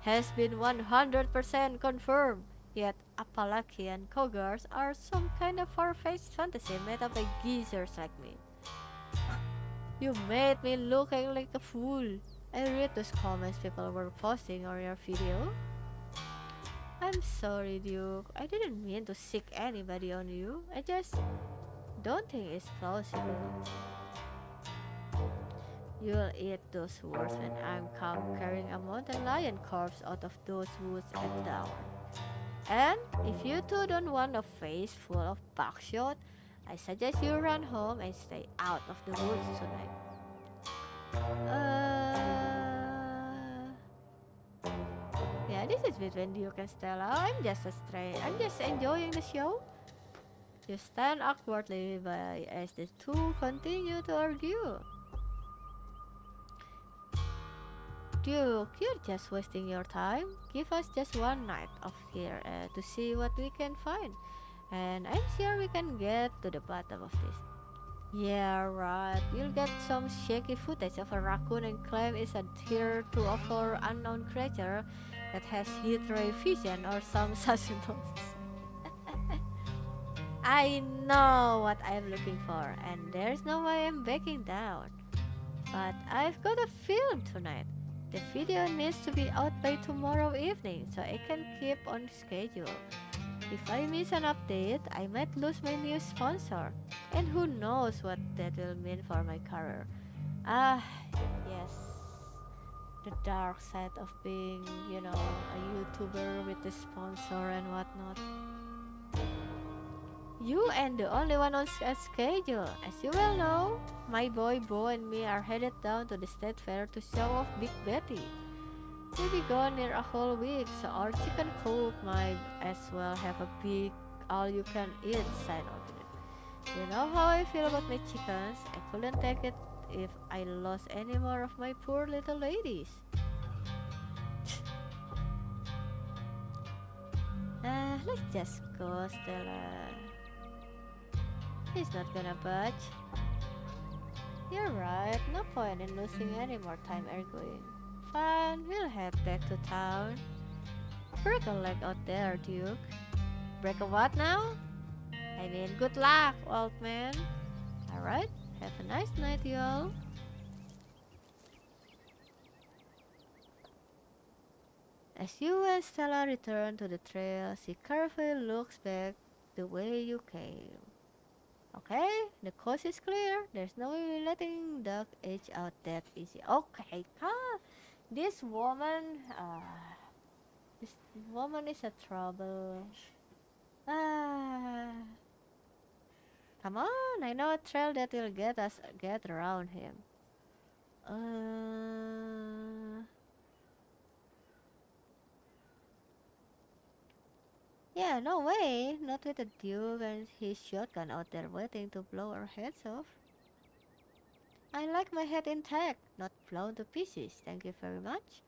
has been 100% confirmed. Yet Appalachian cougars are some kind of far-fetched fantasy made up by geezers like me. You made me looking like a fool. I read those comments people were posting on your video. I'm sorry, Duke. I didn't mean to sick anybody on you. I just don't think it's plausible. You'll eat those words when I'm come carrying a mountain lion corpse out of those woods at dawn. And if you two don't want a face full of buckshot, I suggest you run home and stay out of the woods tonight. Yeah, this is between Duke and Stella. I'm just enjoying the show. You stand awkwardly by as the two continue to argue. Duke, you're just wasting your time. Give us just one night off here to see what we can find. And I'm sure we can get to the bottom of this. Yeah, right. You'll get some shaky footage of a raccoon and claim it's a tier 2 or 4 unknown creature that has heat ray vision or some such nonsense. I know what I'm looking for, and there's no way I'm backing down. But I've got a film tonight. The video needs to be out by tomorrow evening so I can keep on schedule. If I miss an update, I might lose my new sponsor. And who knows what that will mean for my career. Yes. The dark side of being, a YouTuber with a sponsor and whatnot. You ain't the only one on schedule. As you well know, my boy Bo and me are headed down to the state fair to show off Big Betty. We'll be gone near a whole week, so our chicken coop might as well have a big all-you-can-eat sign of it. You know how I feel about my chickens. I couldn't take it if I lost any more of my poor little ladies. Let's just go, Stella. He's not gonna budge. You're right, no point in losing any more time arguing. Fine, we'll head back to town. Break a leg out there, Duke. Break a what now? I mean, good luck, old man. Alright, have a nice night, y'all. As you and Stella return to the trail, she carefully looks back the way you came. Okay, the coast is clear. There's no way letting Duck edge out that easy. Okay, come. This woman, this woman is a trouble. Ah, come on. I know a trail that will get around him. Yeah, no way. Not with the Duke and his shotgun out there waiting to blow our heads off. I like my head intact, not blown to pieces. Thank you very much.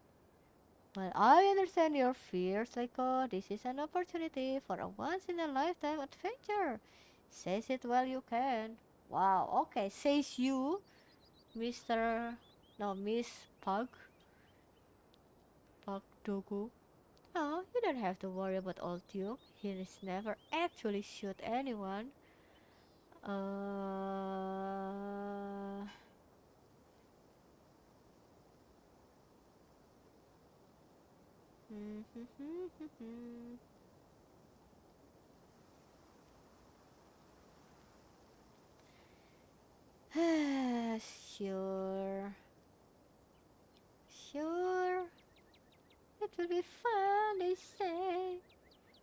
Well, I understand your fears, Leiko. This is an opportunity for a once-in-a-lifetime adventure. Says it while you can. Wow, okay, says you, Mr. No, Miss Pug Dogu. Oh, you don't have to worry about old Duke. He has never actually shoot anyone. Uh... Sure. Sure. It will be fun, they say.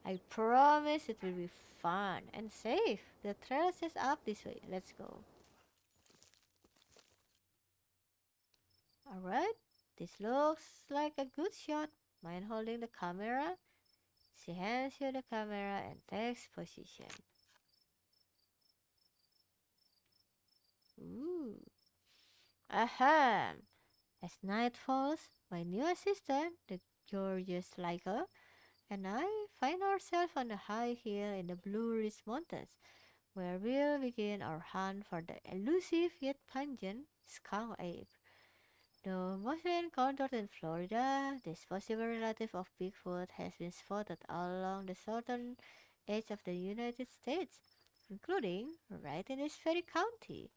I promise it will be fun and safe. The trail is up this way. Let's go. Alright. This looks like a good shot. Mind holding the camera? She hands you the camera and takes position. Ooh. Aha! As night falls, my new assistant, the gorgeous Laika, and I find ourselves on a high hill in the Blue Ridge Mountains, where we'll begin our hunt for the elusive yet pungent skunk ape. Though mostly encountered in Florida, this possible relative of Bigfoot has been spotted all along the southern edge of the United States, including right in this very county.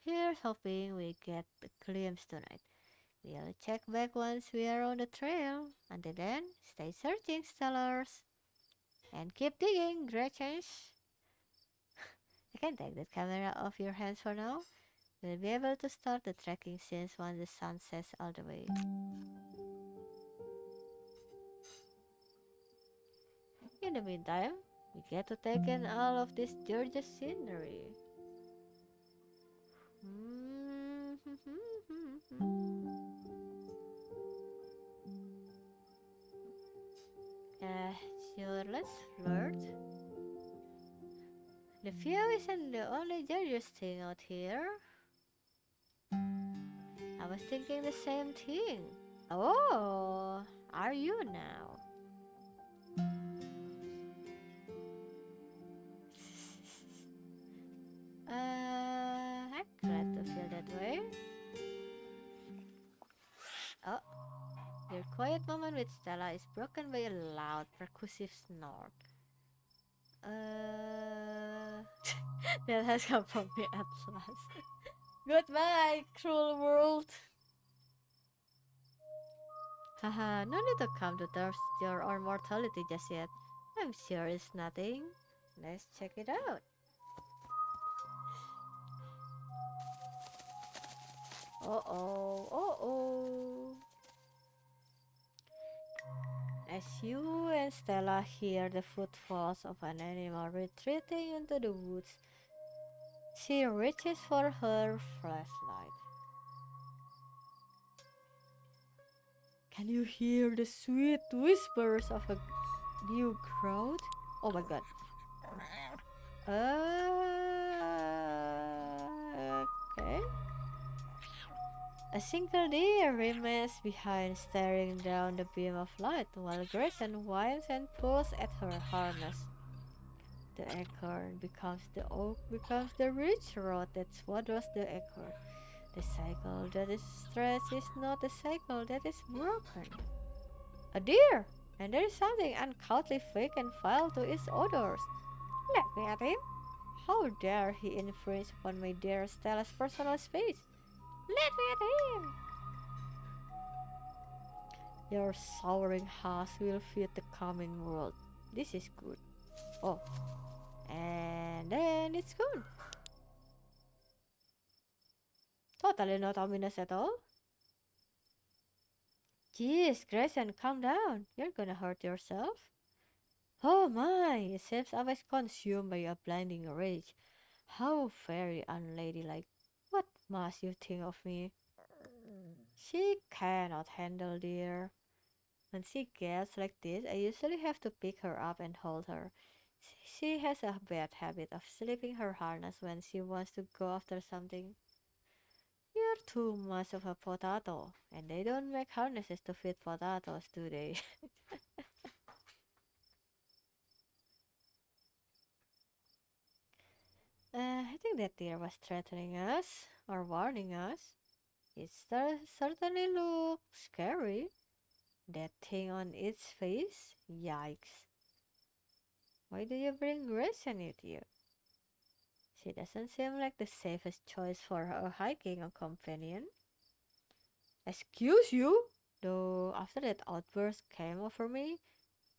Here's hoping we get a glimpse tonight. We'll check back once we are on the trail. Until then, stay searching, stellars. And keep digging, Gretchens. I can take that camera off your hands for now. We'll be able to start the trekking since once the sun sets all the way. In the meantime, we get to take in all of this gorgeous scenery. Sure, let's flirt. The view isn't the only gorgeous thing out here. I was thinking the same thing. Oh, are you now? I'm glad to feel that way. Oh, your quiet moment with Stella is broken by a loud, percussive snort. That has come from me at last. Goodbye, cruel world. Haha, no need to come to terms with your own mortality just yet. I'm sure it's nothing. Let's check it out. Uh-oh, uh-oh. As you and Stella hear the footfalls of an animal retreating into the woods, she reaches for her flashlight. Can you hear the sweet whispers of a new crowd? Oh my god. Okay. A single deer remains behind, staring down the beam of light, while Grayson whines and pulls at her harness. The acorn becomes the oak, becomes the rich rod that swaddles the acorn. The cycle that is stretched is not a cycle that is broken. A deer! And there is something uncouthly fake and vile to its odors. Let me at him! How dare he infringe upon my dear Stella's personal space? Let me at him! Your souring husk will feed the coming world. This is good. Oh, and then it's gone. Totally not ominous at all. Jeez, Grayson, calm down. You're gonna hurt yourself. Oh my, it seems I was consumed by a blinding rage. How very unladylike. What must you think of me? She cannot handle, dear. When she gets like this, I usually have to pick her up and hold her. She has a bad habit of slipping her harness when she wants to go after something. You're too much of a potato, and they don't make harnesses to fit potatoes, do they? I think that deer was threatening us, or warning us. It certainly looked scary. That thing on its face? Yikes. Why do you bring Grayson with you? She doesn't seem like the safest choice for a hiking companion. Excuse you? Though after that outburst came over me,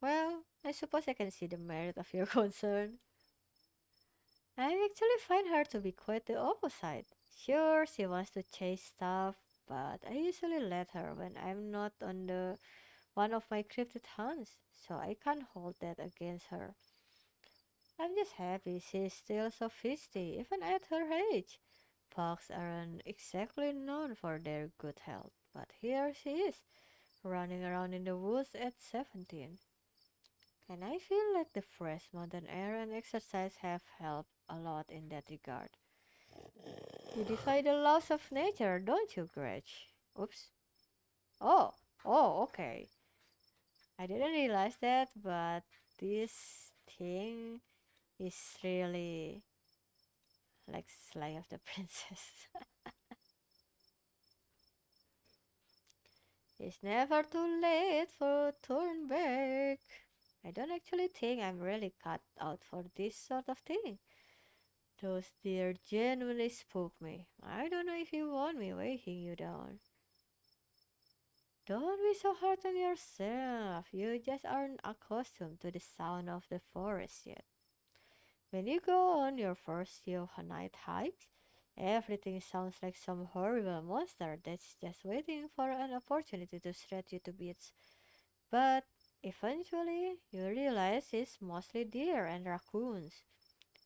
well, I suppose I can see the merit of your concern. I actually find her to be quite the opposite. Sure, she wants to chase stuff, but I usually let her when I'm not on the one of my cryptid hunts, so I can't hold that against her. I'm just happy she's still so feisty, even at her age. Pugs aren't exactly known for their good health, but here she is, running around in the woods at 17. And I feel like the fresh mountain air and exercise have helped a lot in that regard. You defy the laws of nature, don't you, Gretch? Oops. Oh, okay. I didn't realize that, but this thing is really like Slay of the Princess. It's never too late for turn back. I don't actually think I'm really cut out for this sort of thing. Those deer genuinely spook me. I don't know if you want me weighing you down. Don't be so hard on yourself. You just aren't accustomed to the sound of the forest yet. When you go on your first few night hikes, everything sounds like some horrible monster that's just waiting for an opportunity to shred you to bits. But eventually, you realize it's mostly deer and raccoons,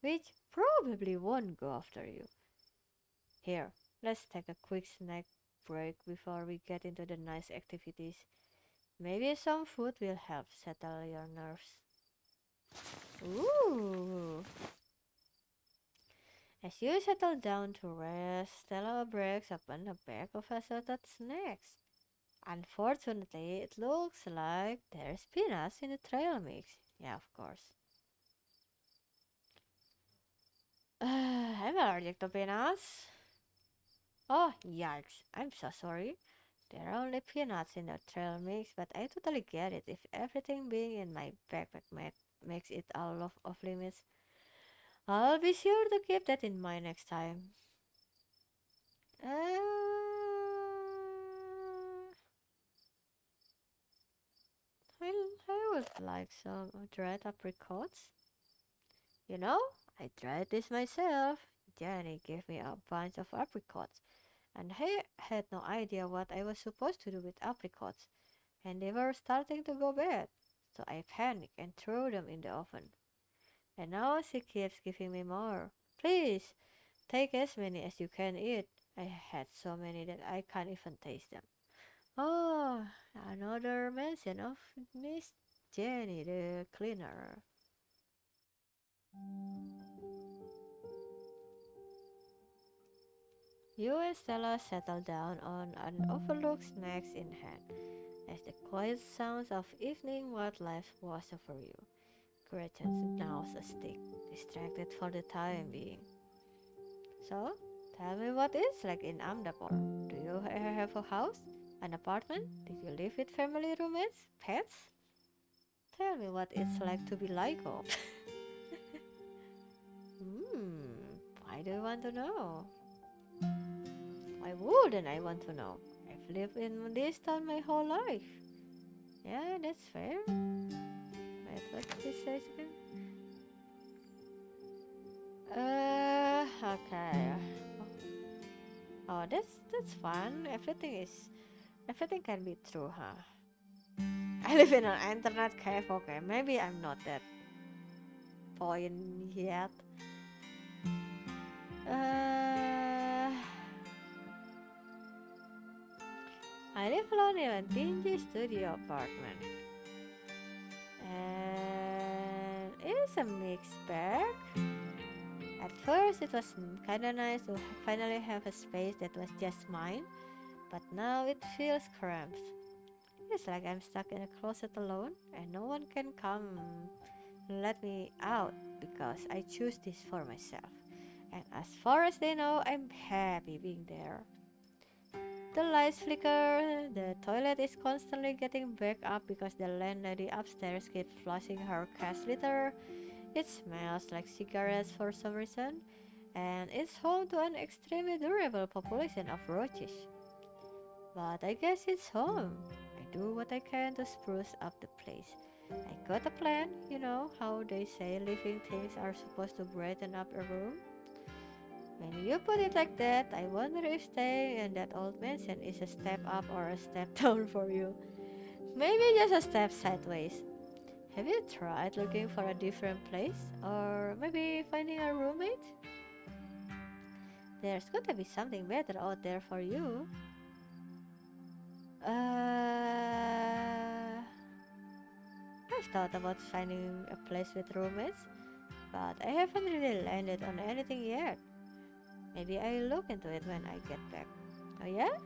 which probably won't go after you. Here, let's take a quick snack break before we get into the nice activities. Maybe some food will help settle your nerves. Ooh! As you settle down to rest, Stella breaks open a bag of assorted snacks. Unfortunately, it looks like there's peanuts in the trail mix. Yeah, of course. I'm allergic to peanuts. Oh, yikes. I'm so sorry. There are only peanuts in the trail mix, but I totally get it. If everything being in my backpack makes it out of limits, I'll be sure to keep that in mind next time. Uh, I would like some dried apricots. You know, I tried this myself. Jenny gave me a bunch of apricots, and I had no idea what I was supposed to do with apricots, and they were starting to go bad. So I panicked and threw them in the oven. And now she keeps giving me more. Please, take as many as you can eat. I had so many that I can't even taste them. Oh, another mention of Miss Jenny the cleaner. You and Stella settle down on an overlooked snacks in hand as the quiet sounds of evening wildlife wash over you. Gretchen gnaws a stick, distracted for the time being. So, tell me what it's like in Amdapur. Do you have a house? An apartment? Did you live with family roommates? Pets? Tell me what it's like to be Lyco. Why do you want to know? Why wouldn't I want to know? I've lived in this town my whole life. Yeah, that's fair. Wait, what did this say again? Okay. Oh, that's fun. Everything can be true, huh? I live in an internet cave. Okay, maybe I'm not that point yet. Uh, I live alone in a dingy studio apartment, and it's a mixed bag. At first, it was kinda nice to finally have a space that was just mine, but now it feels cramped. It's like I'm stuck in a closet alone, and no one can come let me out because I choose this for myself. And as far as they know, I'm happy being there. The lights flicker, the toilet is constantly getting backed up because the landlady upstairs keeps flushing her cat litter. It smells like cigarettes for some reason, and it's home to an extremely durable population of roaches. But I guess it's home. I do what I can to spruce up the place. I got a plan, you know how they say living things are supposed to brighten up a room? When you put it like that, I wonder if staying in that old mansion is a step up or a step down for you. Maybe just a step sideways. Have you tried looking for a different place? Or maybe finding a roommate? There's gotta be something better out there for you. I've thought about finding a place with roommates, but I haven't really landed on anything yet. Maybe I'll look into it when I get back. Oh yeah?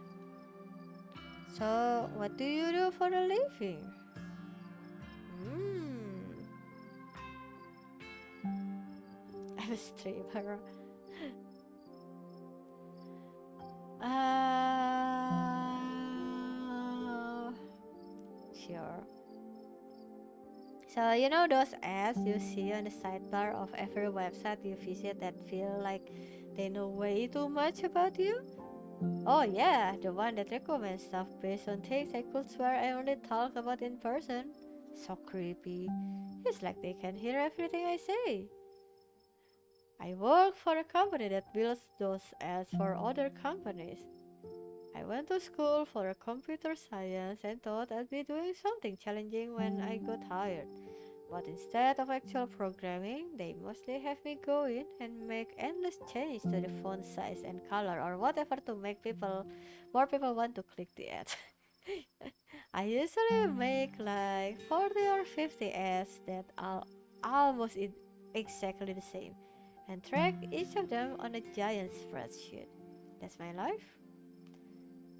So, what do you do for a living? Hmm, I'm a streamer. Uh, sure. So, you know those ads you see on the sidebar of every website you visit that feel like they know way too much about you? Oh yeah, the one that recommends stuff based on things I could swear I only talk about in person. So creepy. It's like they can hear everything I say. I work for a company that builds those ads for other companies. I went to school for computer science and thought I'd be doing something challenging when I got hired. But instead of actual programming, they mostly have me go in and make endless changes to the font size and color or whatever to make more people want to click the ad. I usually make like 40 or 50 ads that are almost exactly the same and track each of them on a giant spreadsheet. That's my life.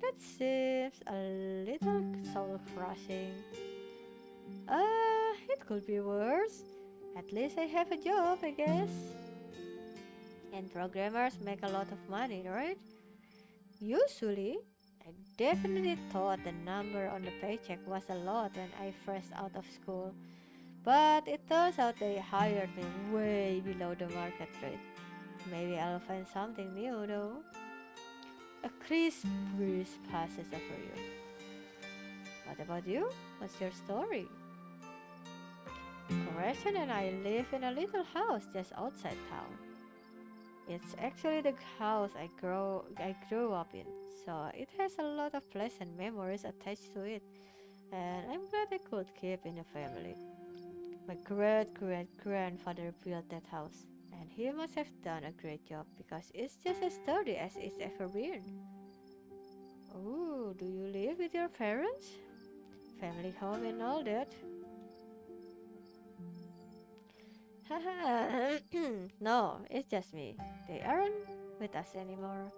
That seems a little soul crushing. It could be worse. At least I have a job, I guess. And programmers make a lot of money, right? Usually, I definitely thought the number on the paycheck was a lot when I first out of school. But it turns out they hired me way below the market rate. Maybe I'll find something new though. A crisp breeze passes over you. What about you? What's your story? Gretchen and I live in a little house just outside town. It's actually the house I grew up in, so it has a lot of pleasant memories attached to it, and I'm glad I could keep in the family. My great great grandfather built that house, and he must have done a great job because it's just as sturdy as it's ever been. Oh, do you live with with your parents? Family home and all that? Haha, no, it's just me. They aren't with us anymore.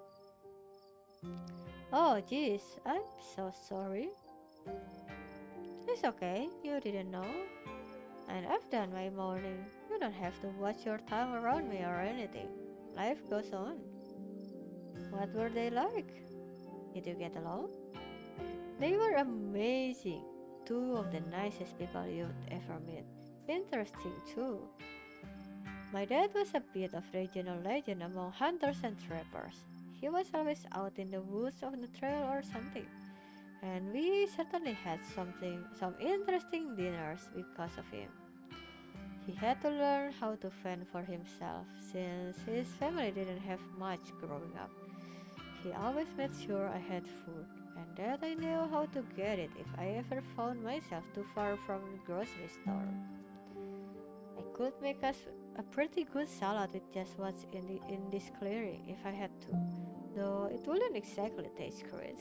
Oh, jeez, I'm so sorry. It's okay, you didn't know. And I've done my morning. You don't have to watch your tongue around me or anything. Life goes on. What were they like? Did you get along? They were amazing. Two of the nicest people you'd ever meet. Interesting too. My dad was a bit of regional legend among hunters and trappers. He was always out in the woods on the trail or something. And we certainly had some interesting dinners because of him. He had to learn how to fend for himself since his family didn't have much growing up. He always made sure I had food and that I knew how to get it if I ever found myself too far from the grocery store. I could make us a pretty good salad with just what's in this clearing if I had to, though it wouldn't exactly taste great.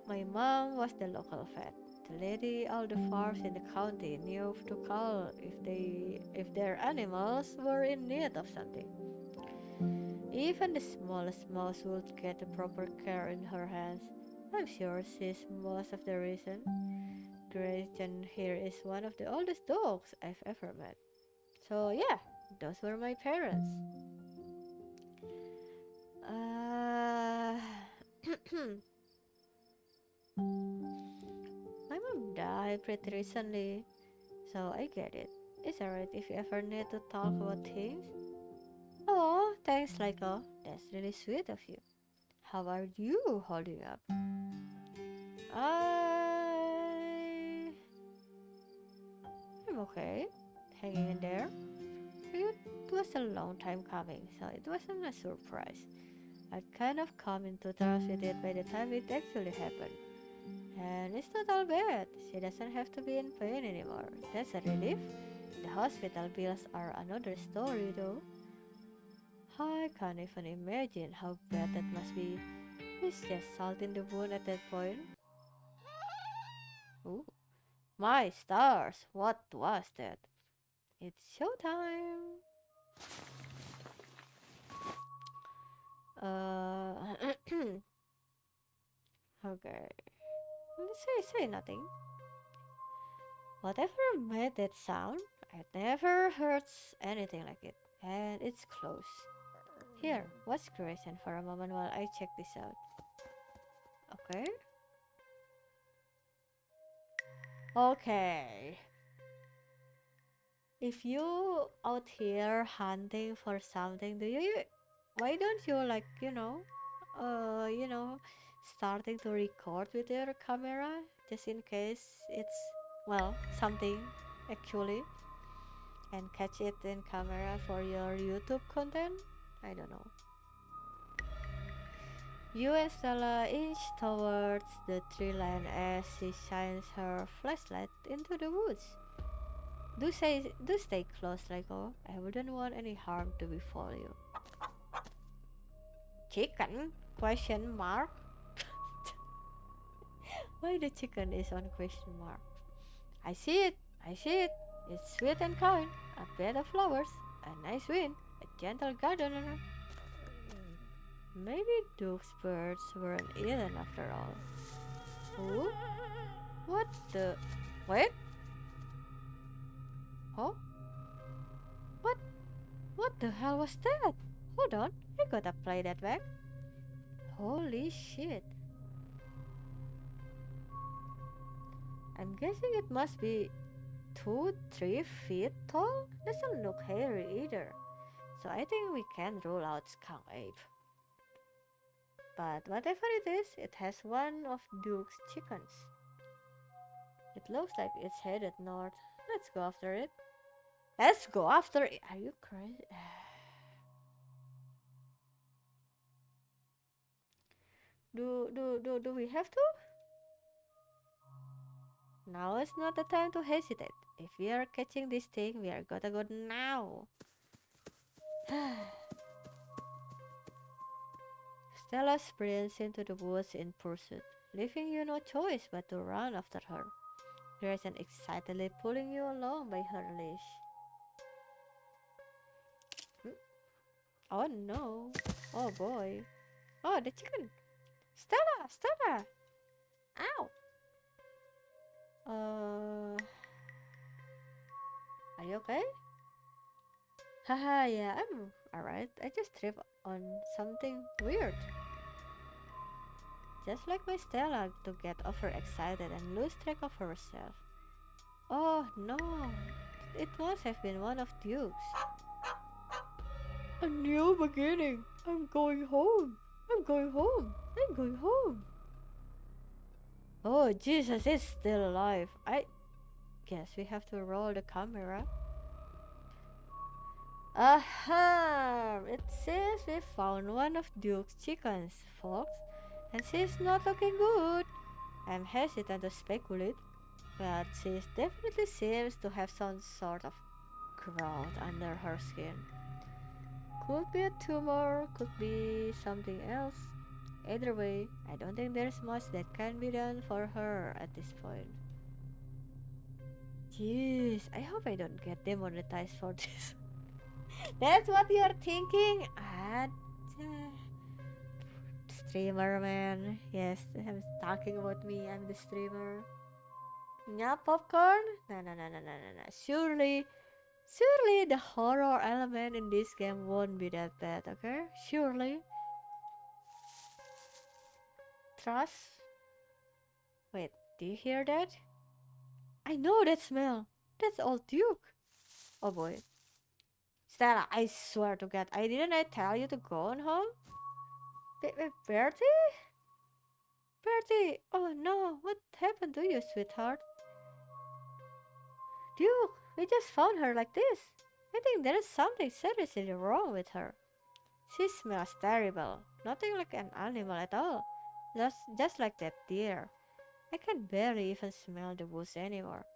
My mom was the local vet, the lady all the farms in the county knew to call if their animals were in need of something. Even the smallest mouse would get the proper care in her hands. I'm sure she's most of the reason. Gretchen here is one of the oldest dogs I've ever met. So yeah, those were my parents. Uh, my mom died pretty recently, so I get it. It's alright if you ever need to talk about things. Oh, thanks, Lyko. That's really sweet of you. How are you holding up? I... I'm okay. Hanging in there. It was a long time coming, so it wasn't a surprise. I'd kind of come into terms with it by the time it actually happened. And it's not all bad. She doesn't have to be in pain anymore. That's a relief. The hospital bills are another story though. I can't even imagine how bad that must be. It's just salt in the wound at that point. Ooh, my stars, what was that? It's showtime. Okay. Say nothing. Whatever made that sound, I'd never heard anything like it. And it's close. Here, watch Grayson for a moment while I check this out. Okay. Okay. If you out here hunting for something, why don't you like, starting to record with your camera just in case it's, well, something actually and catch it in camera for your YouTube content? I don't know. You and Stella inch towards the tree line as she shines her flashlight into the woods. Do stay close, Lego. I wouldn't want any harm to befall you. Chicken? Question mark? Why the chicken is on question mark? I see it. I see it. It's sweet and kind. A bed of flowers. A nice wind. A gentle gardener. Maybe Duke's birds weren't eaten after all. Who? What the? Wait? Oh? What? What the hell was that? Hold on, I gotta play that back. Holy shit. I'm guessing it must be 2-3 feet tall? Doesn't look hairy either. So I think we can rule out skunk ape. But whatever it is, it has one of Duke's chickens. It looks like it's headed north. Let's go after it. Let's go after it. Are you crazy? Do we have to? Now is not the time to hesitate. If we are catching this thing, we are gotta go now. Stella sprints into the woods in pursuit. leaving you no choice but to run after her. Grayson excitedly pulling you along by her leash. Hmm? Oh no! Oh boy! Oh, the chicken! Stella! Stella! Ow! Are you okay? Haha, yeah, I'm alright. I just tripped on something weird. Just like my Stella to get overexcited and lose track of herself. Oh no, it must have been one of Duke's. A new beginning. I'm going home. I'm going home. I'm going home. Oh Jesus, it's still alive. I guess we have to roll the camera. Aha! It says we found one of Duke's chickens, folks, and she's not looking good. I'm hesitant to speculate, but she definitely seems to have some sort of growth under her skin. Could be a tumor, could be something else. Either way, I don't think there's much that can be done for her at this point. Jeez, I hope I don't get demonetized for this. That's what you're thinking? Streamer, man. Yes, I'm talking about me. I'm the streamer. Yeah, popcorn? No. Surely the horror element in this game won't be that bad, okay? Surely. Trust? Wait, do you hear that? I know that smell. That's old Duke. Oh boy. Stella, I swear to God, I tell you to go on home? Bertie? Bertie! Oh no, what happened to you, sweetheart? Duke, we just found her like this. I think there is something seriously wrong with her. She smells terrible. Nothing like an animal at all. Just like that deer. I can barely even smell the woods anymore.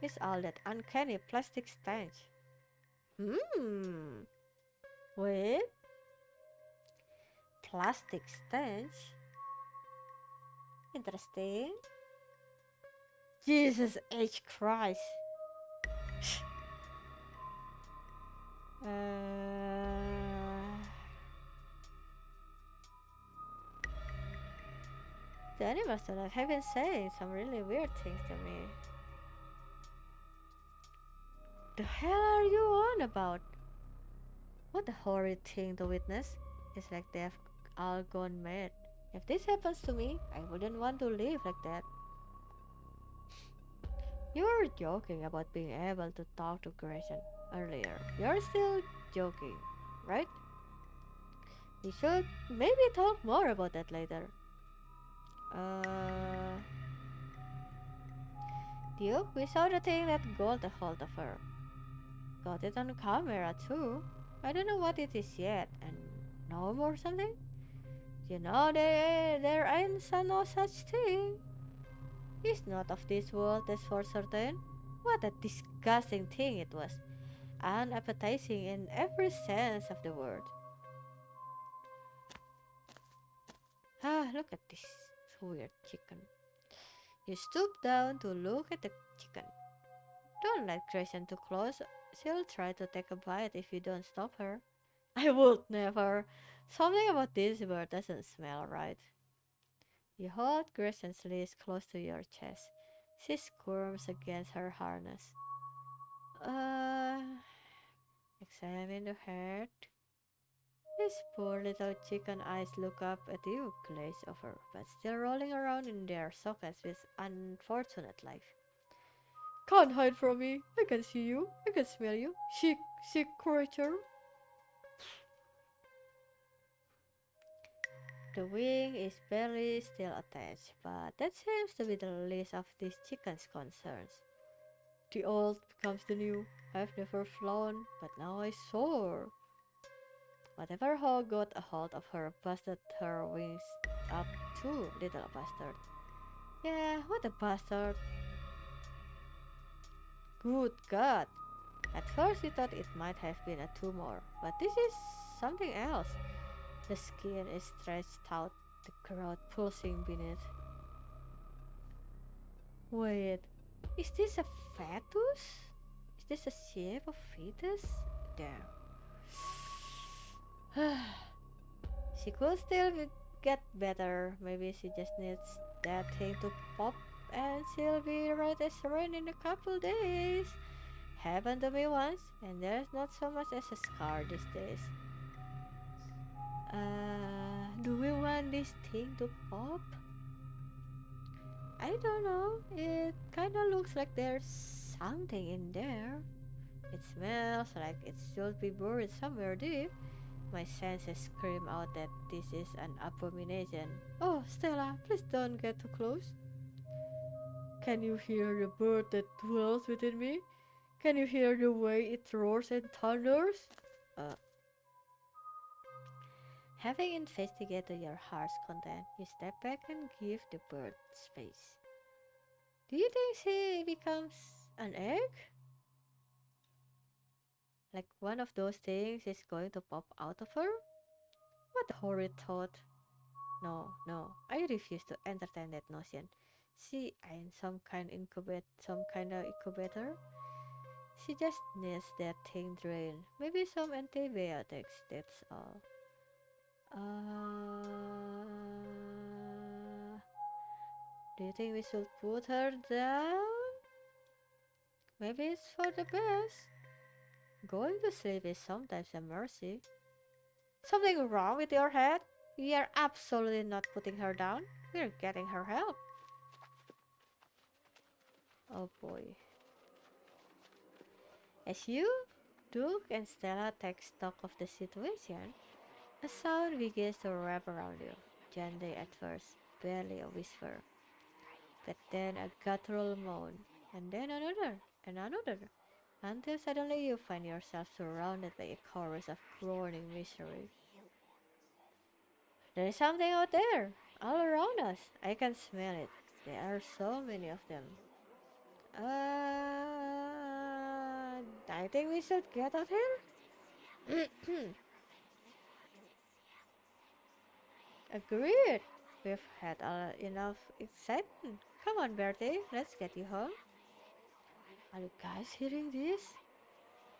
It's all that uncanny plastic stench. Hmm. Wait. Plastic stench? Interesting. Jesus H. Christ. The animals that have been saying some really weird things to me. The hell are you on about? What a horrid thing to witness. It's like they've all gone mad. If this happens to me, I wouldn't want to live like that. You were joking about being able to talk to Grayson earlier. You're still joking, right? We should maybe talk more about that later. Uh, Duke, we saw the thing that got a hold of her. Got it on camera too. I don't know what it is yet. And gnome or something? You know there ain't no such thing. It's not of this world, that's for certain. What a disgusting thing it was. Unappetizing in every sense of the word. Ah, look at this weird chicken. You stoop down to look at the chicken. Don't let Grayson too close. She'll try to take a bite if you don't stop her. I would never. Something about this bird doesn't smell right. You hold Grayson's leash close to your chest. She squirms against her harness. Uh, examine the head. His poor little chicken eyes look up at you, glazed over, but still rolling around in their sockets with unfortunate life. Can't hide from me. I can see you. I can smell you. Sick creature. The wing is barely still attached, but that seems to be the least of this chicken's concerns. The old becomes the new. I've never flown, but now I soar. Whatever hog got a hold of her busted her wings up too, little bastard. Yeah, what a bastard. Good God. At first we thought it might have been a tumor, but this is something else. The skin is stretched out, the growth pulsing beneath. Wait, is this a fetus? Is this a shape of fetus? Damn. She could still get better. Maybe she just needs that thing to pop and she'll be right as rain in a couple days. Happened to me once, and there's not so much as a scar these days. Do we want this thing to pop? I don't know. It kinda looks like there's something in there. It smells like it should be buried somewhere deep. My senses scream out that this is an abomination. Oh, Stella, please don't get too close. Can you hear the bird that dwells within me? Can you hear the way it roars and thunders? Having investigated your heart's content, you step back and give the bird space. Do you think she becomes an egg? Like one of those things is going to pop out of her? What a horrid thought. No, I refuse to entertain that notion. She ain't some kind of incubator. She just needs that thing drained. Maybe some antibiotics, that's all. Do you think we should put her down? Maybe it's for the best. Going to sleep is sometimes a mercy. Something wrong with your head? We are absolutely not putting her down. We're getting her help. Oh boy. As you, Duke, and Stella take stock of the situation, a sound begins to wrap around you. Gently at first, barely a whisper. But then a guttural moan, and then another, and another, until suddenly you find yourself surrounded by a chorus of groaning misery. There is something out there, all around us. I can smell it. There are so many of them. I think we should get out here. Agreed. We've had enough excitement. Come on, Bertie, let's get you home. Are you guys hearing this?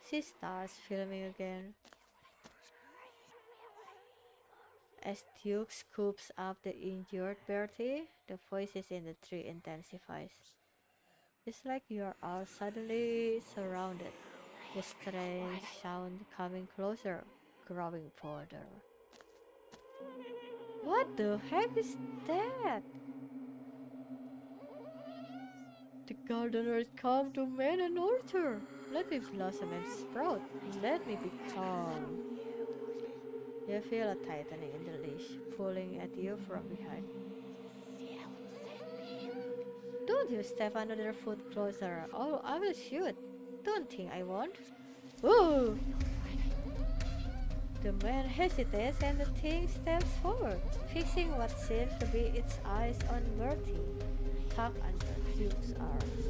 She starts filming again. As Duke scoops up the injured Bertie, the voices in the tree intensifies. It's like you are all suddenly surrounded. The strange sound coming closer, growing further. What the heck is that? The gardeners come to man and nurture. Let me blossom and sprout. Let me become. You feel a tightening in the leash, pulling at you from behind. Don't you step another foot closer, or I will shoot. Don't think I won't. Ooh! The man hesitates and the thing steps forward, fixing what seems to be its eyes on Bertie, tucked under Duke's arms.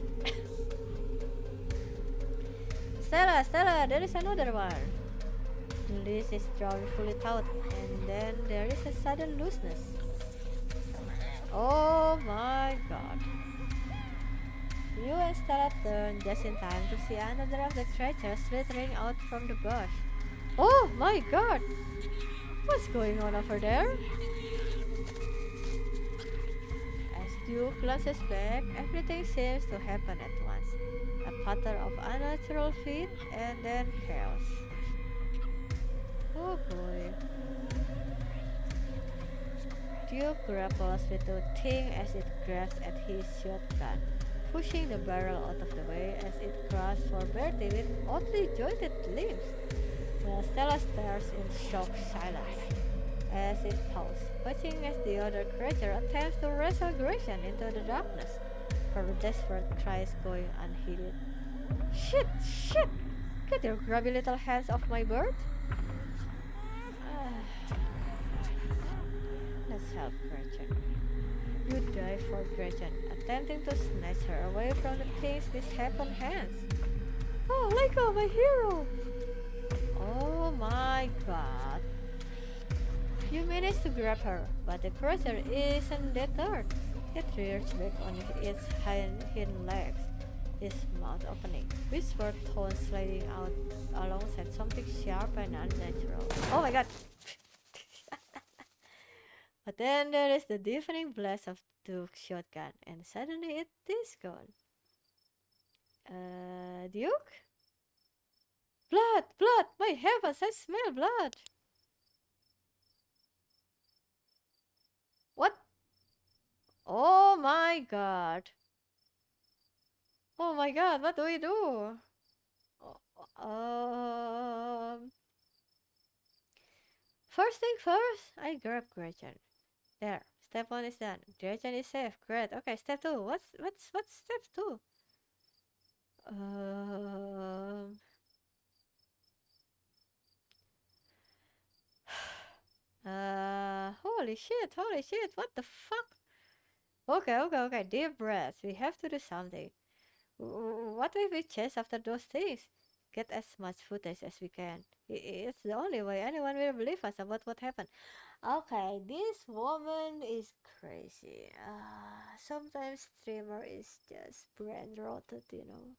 Stella, there is another one. The leash is drawn fully taut, and then there is a sudden looseness. Oh my god. You and Stella turn just in time to see another of the creatures slithering out from the bush. Oh my god! What's going on over there? As Duke glances back, everything seems to happen at once. A patter of unnatural feet and then chaos. Oh boy. Duke grapples with the thing as it grabs at his shotgun, pushing the barrel out of the way as it grasps for Bertie with oddly jointed limbs. While Stella stares in shocked silence as it pauses, watching as the other creature attempts to wrestle aggression into the darkness, her desperate cries going unheeded. Shit! Get your grubby little hands off my bird! Let's help Gretchen. You dive for Gretchen, attempting to snatch her away from the thing's misshapen hands. Oh, let go, my hero! Oh my god. You manage to grab her, but the creature isn't deterred. It rears back on its hind legs, its mouth opening, whisper tones sliding out alongside something sharp and unnatural. Oh my god! But then there is the deafening blast of Duke's shotgun, and suddenly it is gone. Duke? Blood! Blood! My heavens, I smell blood! What? Oh my god! Oh my god, what do we do? Um. First thing first, I grab Gretchen. There, step one is done. Gretchen is safe. Great. Okay, step two. What's step two? Um. Holy shit! Holy shit! What the fuck? Okay. Deep breath. We have to do something. What if we chase after those things? Get as much footage as we can. It's the only way anyone will believe us about what happened. Okay, this woman is crazy. Sometimes streamer is just brain rotted, you know.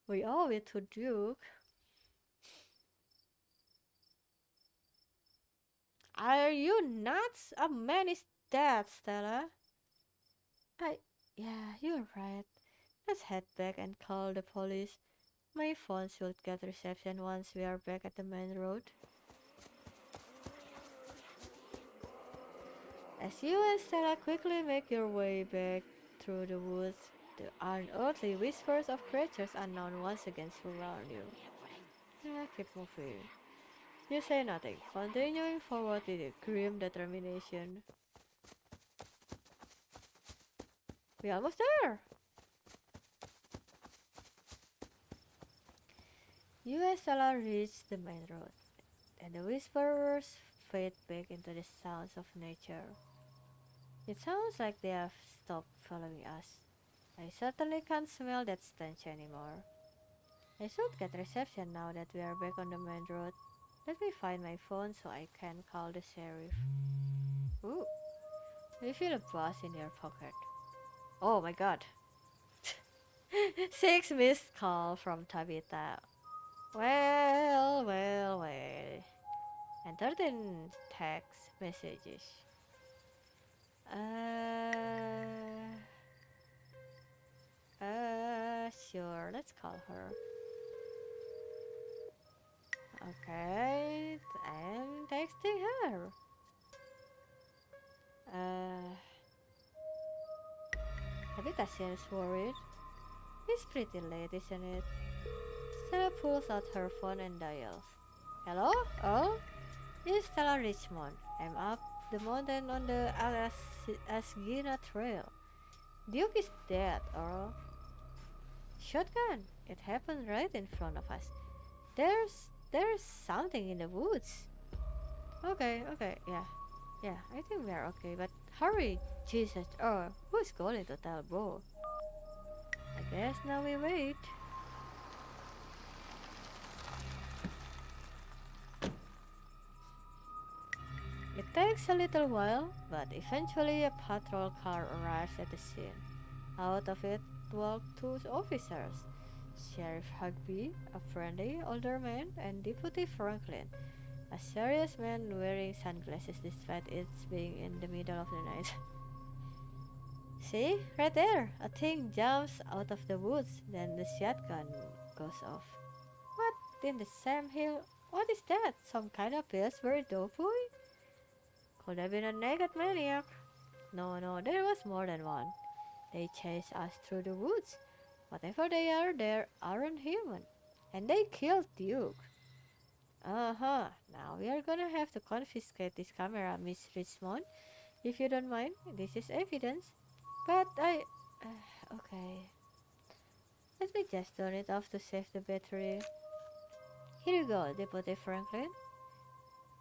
We owe it to Duke. Are you nuts? A man is dead, Stella. I. Yeah, you're right. Let's head back and call the police. My phone should get reception once we are back at the main road. As you and Stella quickly make your way back through the woods, the unearthly whispers of creatures unknown once again surround you. Keep moving. You say nothing, continuing forward with a grim determination. We're almost there! You and Stella reach the main road, and the whispers fade back into the sounds of nature. It sounds like they have stopped following us. I certainly can't smell that stench anymore. I should get reception now that we are back on the main road. Let me find my phone so I can call the sheriff. Ooh, you feel a buzz in your pocket. Oh my god. 6 missed call from Tabitha. Well. And 13 text messages. Sure, let's call her. Okay, I'm texting her. Tabitha seems worried. It's pretty late, isn't it? Stella pulls out her phone and dials. Hello? Oh? It's Stella Richmond. I'm up the mountain on the Asgina Trail. Duke is dead, Earl. Shotgun! It happened right in front of us. There's something in the woods. Okay, yeah, I think we're okay, but hurry! Jesus, Earl, who's going to tell Bo? I guess now we wait. It takes a little while, but eventually a patrol car arrives at the scene. Out of it walk two officers, Sheriff Hugby, a friendly older man, and Deputy Franklin, a serious man wearing sunglasses despite it being in the middle of the night. See? Right there! A thing jumps out of the woods, then the shotgun goes off. What in the Sam Hill? What is that? Some kind of Pillsbury Doughboy? Could have been a naked maniac. No, there was more than one. They chased us through the woods. Whatever they aren't human. And they killed Duke. Uh-huh. Now we are gonna have to confiscate this camera, Miss Richmond. If you don't mind, this is evidence. But okay. Let me just turn it off to save the battery. Here you go, Deputy Franklin.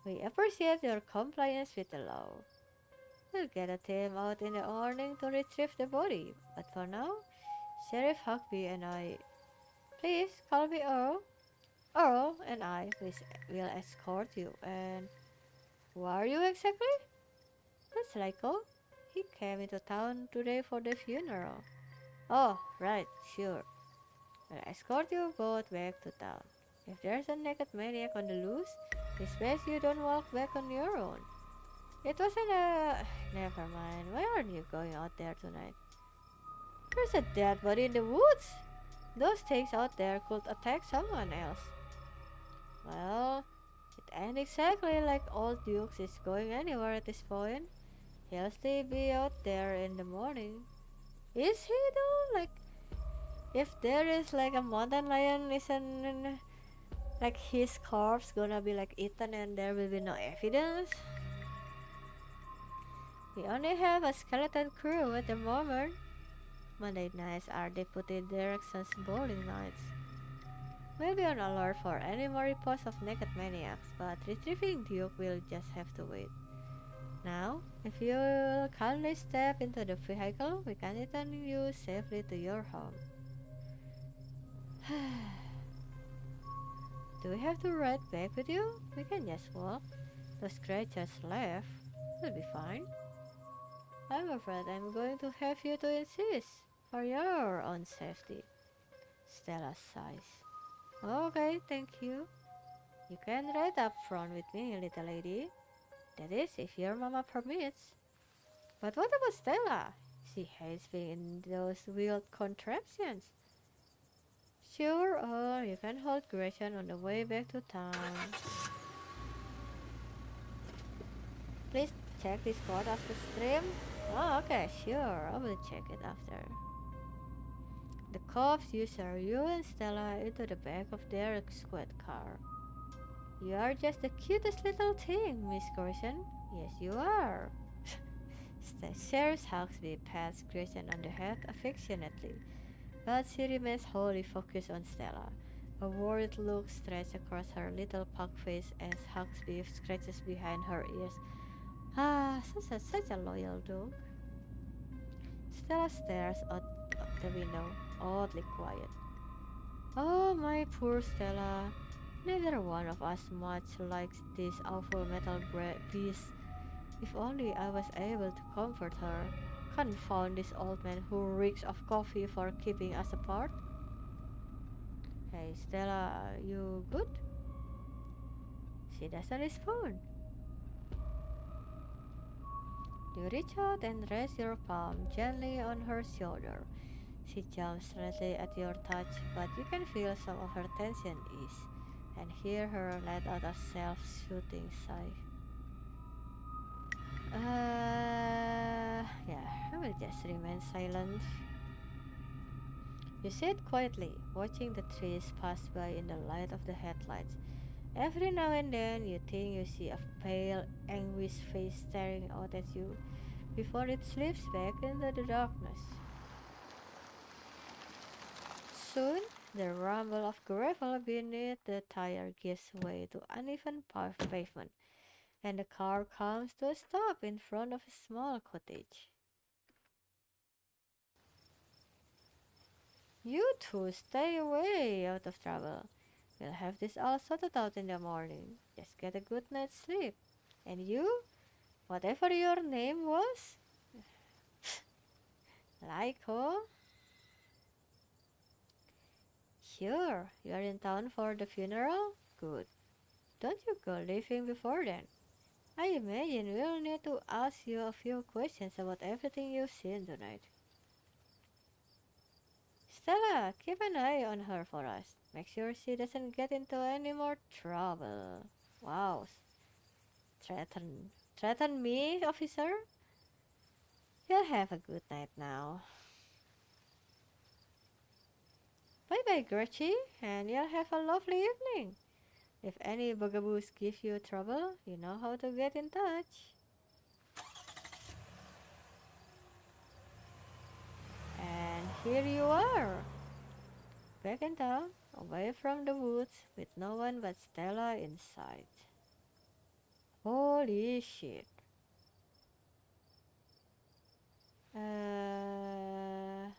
We appreciate your compliance with the law. We'll get a team out in the morning to retrieve the body, but for now, Sheriff Hugby and I... Please call me Earl. Earl and I will escort you. And who are you exactly? That's Lyko. He came into town today for the funeral. Oh, right, sure. I'll escort you both back to town. If there's a naked maniac on the loose, it's best you don't walk back on your own. It wasn't a... Never mind. Why aren't you going out there tonight? There's a dead body in the woods. Those things out there could attack someone else. Well, it ain't exactly like old Dukes is going anywhere at this point. He'll still be out there in the morning. Is he though? Like, if there is like a mountain lion, isn't like his corpse gonna be like eaten and there will be no evidence? We only have a skeleton crew at the moment. Monday nights are deputy directions bowling nights. We'll be on alert for any more reports of naked maniacs, but retrieving Duke will just have to wait. Now, if you'll kindly step into the vehicle, we can return you safely to your home. Do we have to ride back with you? We can just walk. Those creatures left. We'll be fine. I'm afraid I'm going to have you to insist, for your own safety. Stella sighs. Okay, thank you. You can ride up front with me, little lady. That is, if your mama permits. But what about Stella? She hates being in those weird contraptions. Sure, or you can hold Gretchen on the way back to town. Please check this code after stream. Oh, okay, sure, I will check it after. The cops usher you and Stella into the back of their squad car. You are just the cutest little thing, Miss Gretchen. Yes, you are. Sheriff Huxley pats Gretchen on the head affectionately, but she remains wholly focused on Stella. A worried look stretches across her little pug face as Huxley scratches behind her ears. Ah, such a loyal dog. Stella stares out the window, oddly quiet. Oh, my poor Stella. Neither one of us much likes this awful metal beast. If only I was able to comfort her. Confound this old man who reeks of coffee for keeping us apart. Hey Stella, you good? She doesn't respond. You reach out and rest your palm gently on her shoulder. She jumps slightly at your touch, but you can feel some of her tension ease, and hear her let out a self-soothing sigh. Yeah, I will just remain silent. You sit quietly, watching the trees pass by in the light of the headlights. Every now and then, you think you see a pale, anguished face staring out at you before it slips back into the darkness. Soon, the rumble of gravel beneath the tire gives way to uneven pavement, and the car comes to a stop in front of a small cottage. You two stay away out of trouble. We'll have this all sorted out in the morning. Just get a good night's sleep. And you, whatever your name was, Laiko? Sure, you're in town for the funeral? Good. Don't you go leaving before then. I imagine we'll need to ask you a few questions about everything you've seen tonight. Stella, keep an eye on her for us. Make sure she doesn't get into any more trouble. Wow. Threaten me, officer? You'll have a good night now. Bye bye, Gretchen, and you'll have a lovely evening. If any bugaboos give you trouble, you know how to get in touch. And here you are, back in town, away from the woods, with no one but Stella in sight. Holy shit. Uh...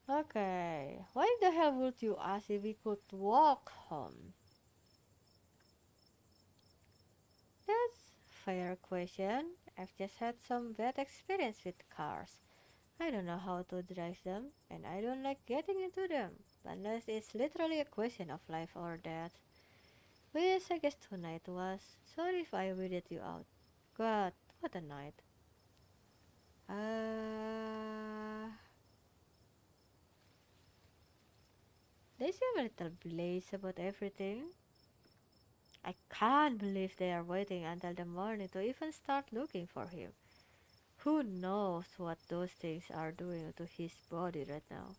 Okay, why the hell would you ask if we could walk home? fair question. I've just had some bad experience with cars. I don't know how to drive them, and I don't like getting into them, unless it's literally a question of life or death. Which I guess tonight was. Sorry if I weirded you out. God, what a night. Uh, they seem a little blaze about everything. I can't believe they are waiting until the morning to even start looking for him. Who knows what those things are doing to his body right now?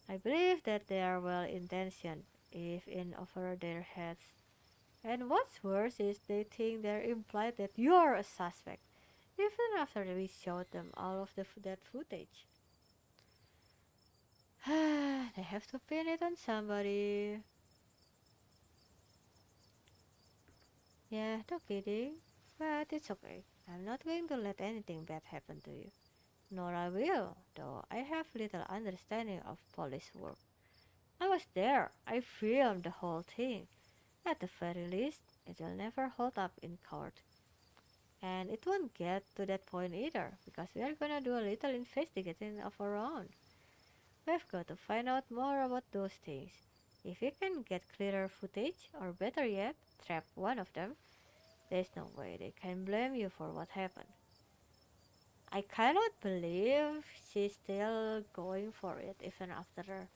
I believe that they are well intentioned, if in over their heads. And what's worse is they think they're implied that you're a suspect, even after we showed them all of that footage. They have to pin it on somebody. Yeah, no kidding. But it's okay. I'm not going to let anything bad happen to you. Nor I will, though I have little understanding of police work. I was there. I filmed the whole thing. At the very least, it will never hold up in court. And it won't get to that point either, because we are gonna do a little investigating of our own. We've got to find out more about those things. If we can get clearer footage, or better yet, trap one of them, there's no way they can blame you for what happened. I cannot believe she's still going for it even after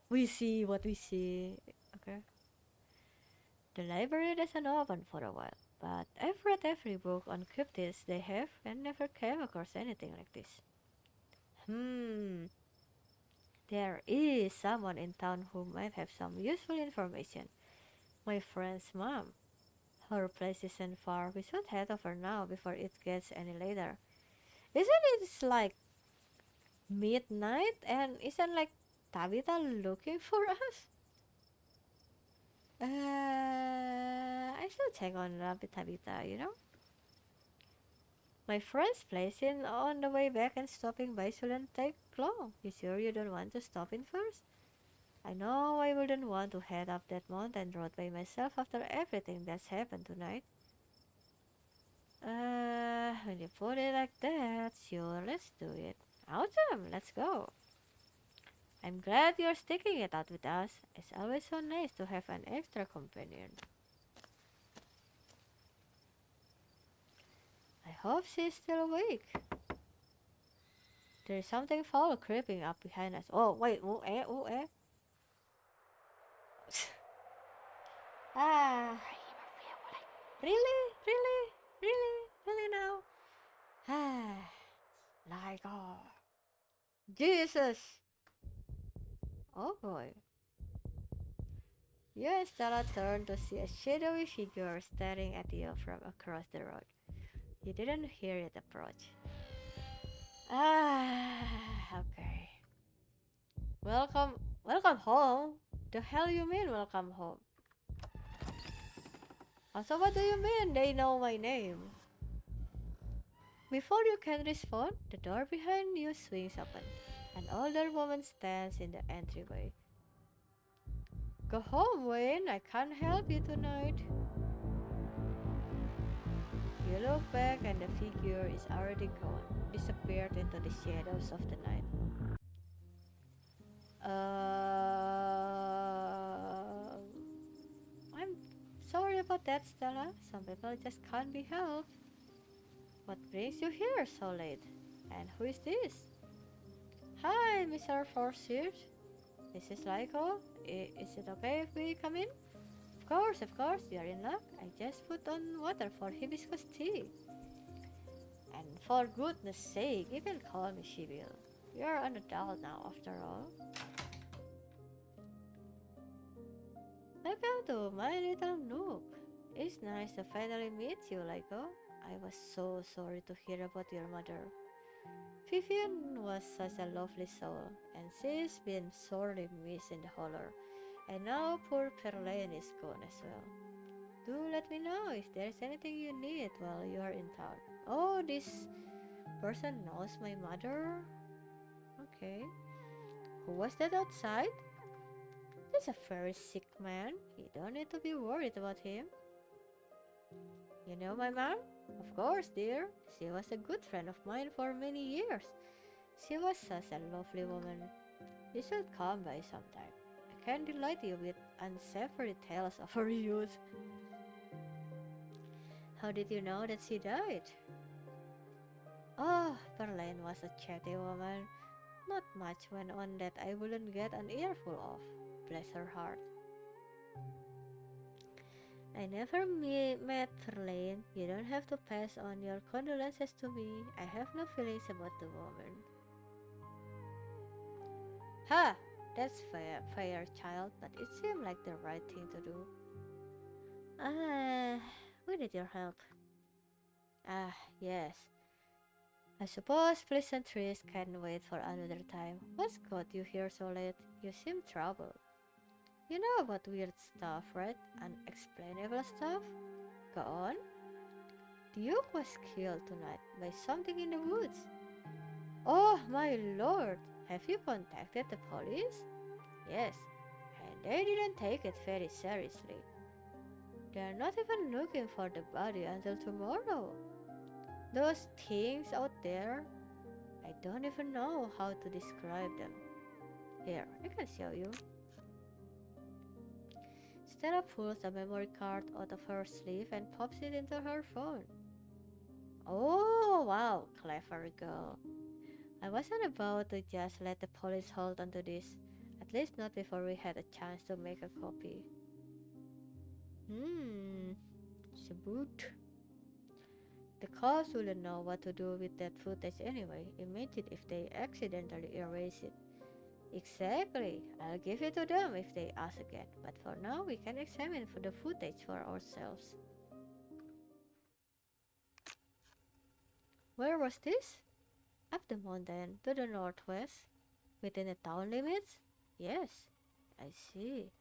we see what we see. Okay. The library doesn't open for a while, but I've read every book on cryptids they have and never came across anything like this. Hmm, there is someone in town who might have some useful information. My friend's mom. Her place isn't far. We should head over now before it gets any later. Isn't it like midnight and isn't like Tabitha looking for us? I should check on Rabbit Tabitha. My friend's place in on the way back and stopping by shouldn't take long. You sure you don't want to stop in first? I know I wouldn't want to head up that mountain road by myself after everything that's happened tonight. When you put it like that, sure, let's do it. Awesome, let's go. I'm glad you're sticking it out with us. It's always so nice to have an extra companion. I hope she's still awake. There's something foul creeping up behind us. Oh, wait, oh. Ah, really? Really? Really? Really now? Ah, like, oh. Jesus! Oh boy. You and Stella turned to see a shadowy figure staring at you from across the road. You didn't hear it approach. Okay. Welcome home? The hell you mean welcome home? Also, what do you mean they know my name? Before you can respond, the door behind you swings open. An older woman stands in the entryway. Go home, Wayne. I can't help you tonight. You look back and the figure is already gone, disappeared into the shadows of the night. I'm sorry about that, Stella. Some people just can't be helped. What brings you here so late? And who is this? Hi, Mr. Forsyth. This is Lyko. Is it okay if we come in? Of course, you're in luck. I just put on water for hibiscus tea. And for goodness sake, you can call me Shibil. You're an adult now, after all. Welcome to my little nook. It's nice to finally meet you, Lyko. I was so sorry to hear about your mother. Vivian was such a lovely soul, and she's been sorely missed in the holler. And now poor Perlaine is gone as well. Do let me know if there's anything you need while you are in town. Oh, this person knows my mother? Okay. Who was that outside? He's a very sick man. You don't need to be worried about him. You know my mom? Of course, dear. She was a good friend of mine for many years. She was such a lovely woman. You should come by sometime. I can delight you with unsavory tales of her youth. How did you know that she died? Oh, Verlaine was a chatty woman. Not much went on that I wouldn't get an earful of. Bless her heart. I never met Verlaine. You don't have to pass on your condolences to me. I have no feelings about the woman. Ha! That's fair, child, but it seemed like the right thing to do. Ah, we need your help. Ah, yes. I suppose pleasantries can wait for another time. What's got you here so late? You seem troubled. You know about weird stuff, right? Unexplainable stuff? Go on. Duke was killed tonight by something in the woods. Oh my lord! Have you contacted the police? Yes, and they didn't take it very seriously. They're not even looking for the body until tomorrow. Those things out there, I don't even know how to describe them. Here, I can show you. Stella pulls a memory card out of her sleeve and pops it into her phone. Oh, wow, clever girl. I wasn't about to just let the police hold onto this, at least not before we had a chance to make a copy. Sabut. The cops wouldn't know what to do with that footage anyway. Imagine if they accidentally erase it. Exactly. I'll give it to them if they ask again. But for now, we can examine the footage for ourselves. Where was this? Up the mountain to the northwest. Within the town limits? Yes, I see.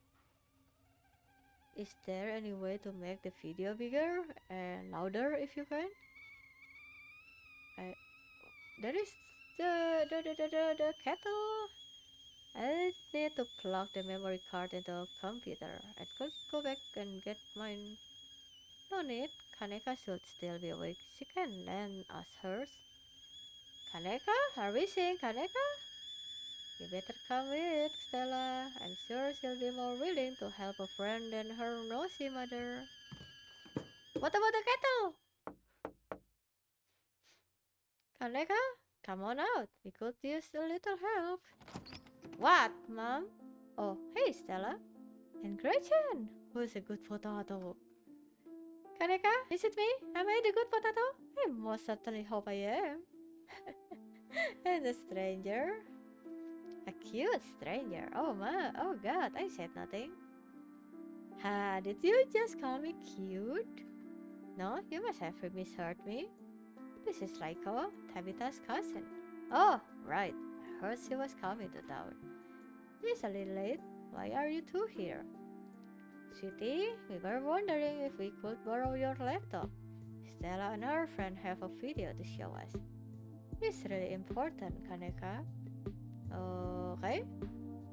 Is there any way to make the video bigger and louder if you can? There is the kettle. I need to plug the memory card into a computer. I could go back and get mine. No need. Kaneka should still be awake. She can lend us hers. Kaneka? Are we seeing Kaneka? You better come with, Stella. I'm sure she'll be more willing to help a friend than her nosy mother. What about the kettle? Kaneka, come on out. We could use a little help. What, Mom? Oh, hey, Stella. And Gretchen, who's a good potato? Kaneka, is it me? Am I the good potato? I most certainly hope I am. And a stranger? A cute stranger. Oh god, I said nothing. Ha, did you just call me cute? No, you must have misheard me. This is Raiko, Tabitha's cousin. Oh, right. I heard she was coming to town. It's a little late. Why are you two here? Sweetie, we were wondering if we could borrow your laptop. Stella and her friend have a video to show us. It's really important, Kaneka. Okay.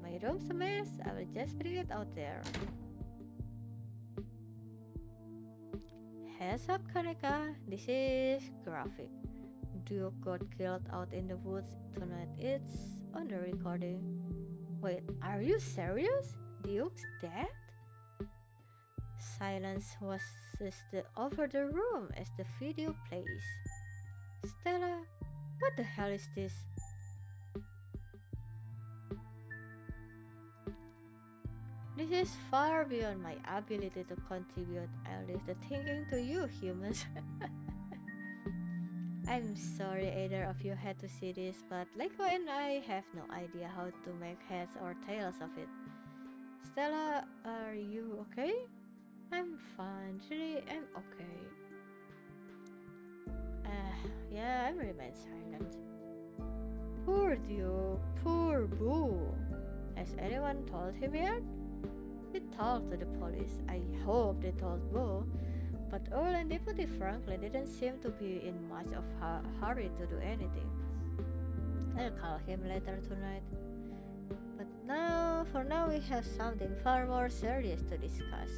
My room's a mess. I will just bring it out there. Heads up, Kaneka. This is graphic. Duke got killed out in the woods tonight. It's on the recording. Wait, are you serious? Duke's dead? Silence was over the room as the video plays. Stella, what the hell is this? This is far beyond my ability to contribute. I'll leave the thinking to you, humans. I'm sorry either of you had to see this, but Leiko and I have no idea how to make heads or tails of it. Stella, are you okay? I'm fine, really, I'm okay. Yeah, I remain silent. Poor Duke, poor Boo. Has anyone told him yet? We talked to the police. I hope they told Boo, but Earl and Deputy Franklin didn't seem to be in much of a hurry to do anything. I'll call him later tonight. But now, for now, we have something far more serious to discuss.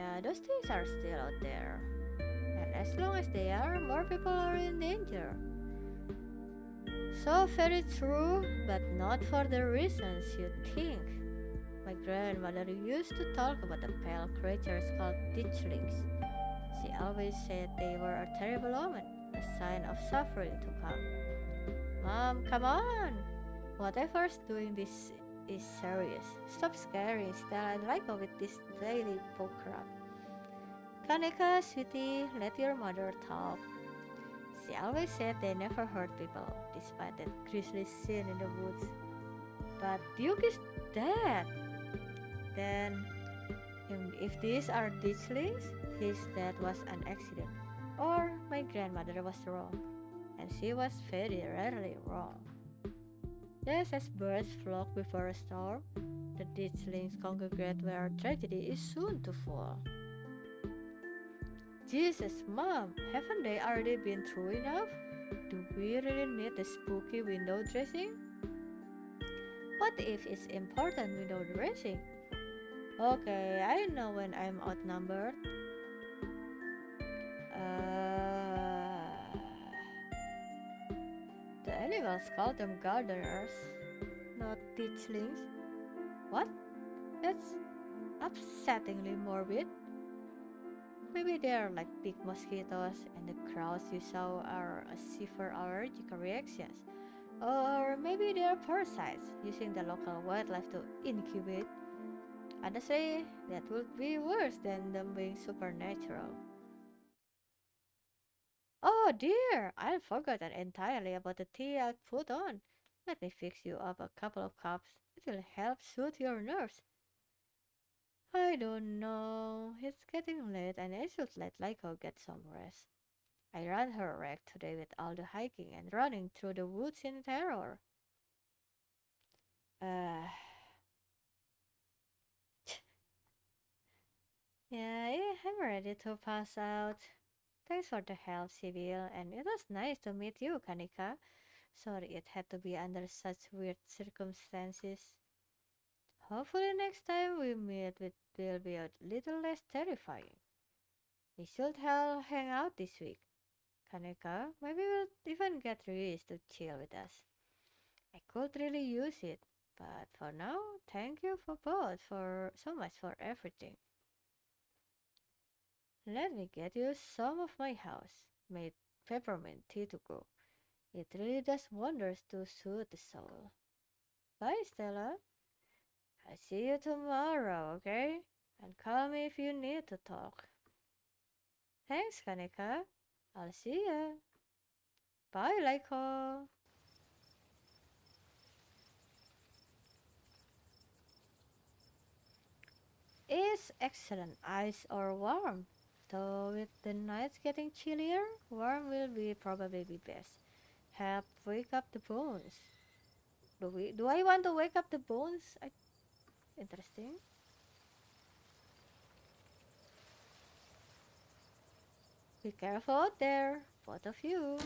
Yeah, those things are still out there. And as long as they are, more people are in danger. So very true, but not for the reasons you think. My grandmother used to talk about the pale creatures called ditchlings. She always said they were a terrible omen, a sign of suffering to come. Mom, come on! Whatever's doing this is serious. Stop scaring Stella and Raiko with this daily book crap. Kaneka, sweetie, let your mother talk. She always said they never hurt people, despite that grisly scene in the woods. But Duke is dead. Then, if these are ditchlings, his death was an accident. Or my grandmother was wrong, and she was very rarely wrong. Just as birds flock before a storm, the ditchlings congregate where tragedy is soon to fall. Jesus, Mom, haven't they already been through enough? Do we really need the spooky window dressing? What if it's important window dressing? Okay, I know when I'm outnumbered. The animals call them gardeners, not ditchlings. What? That's upsettingly morbid. Maybe they're like big mosquitoes, and the crows you saw are a severe allergic reactions. Or maybe they're parasites using the local wildlife to incubate. Honestly, that would be worse than them being supernatural. Oh dear, I've forgotten entirely about the tea I put on. Let me fix you up a couple of cups. It will help soothe your nerves. I don't know. It's getting late and I should let Lyko get some rest. I ran her wreck today with all the hiking and running through the woods in terror. Uh, yeah, I'm ready to pass out. Thanks for the help, Sibyl, and it was nice to meet you, Kanika. Sorry it had to be under such weird circumstances. Hopefully next time we meet it will be a little less terrifying. We should hang out this week. Kaneka, maybe we'll even get Reese to chill with us. I could really use it. But for now, thank you for both for so much for everything. Let me get you some of my house made peppermint tea to go. It really does wonders to soothe the soul. Bye, Stella. I'll see you tomorrow, okay? And call me if you need to talk. Thanks, Kaneka. I'll see ya. Bye, Laiko. Is excellent, ice or warm? Though with the nights getting chillier, warm will be probably be best. Help wake up the bones. Do I want to wake up the bones? Interesting. Be careful out there, both of you.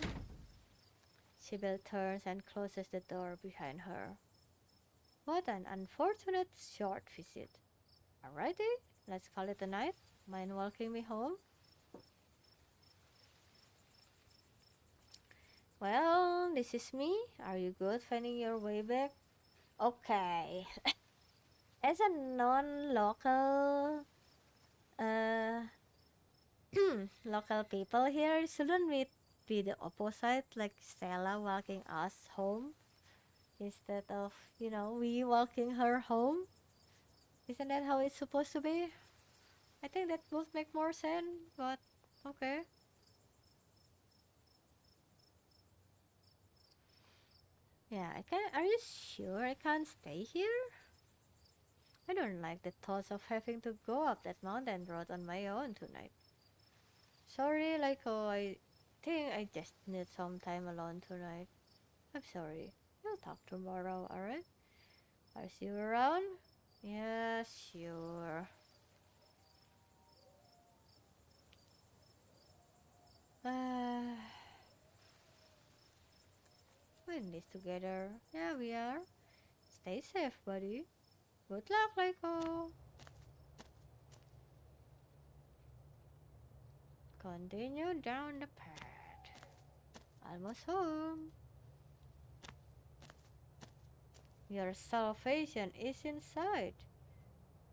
Sybil turns and closes the door behind her. What an unfortunate short visit. Alrighty, let's call it a night. Mind walking me home? Well, this is me. Are you good finding your way back? Okay. As a non-local, uh, local people here, shouldn't we be the opposite, like Stella walking us home instead of, we walking her home? Isn't that how it's supposed to be? I think that would make more sense, but okay. Yeah, I can. Are you sure I can't stay here? I don't like the thoughts of having to go up that mountain road on my own tonight. Sorry, like, I think I just need some time alone tonight. I'm sorry. We'll talk tomorrow, alright? I'll see you around? Yeah, sure. We're in this together. Yeah, we are. Stay safe, buddy. Good luck, Lyko. Continue down the path. Almost home. Your salvation is inside.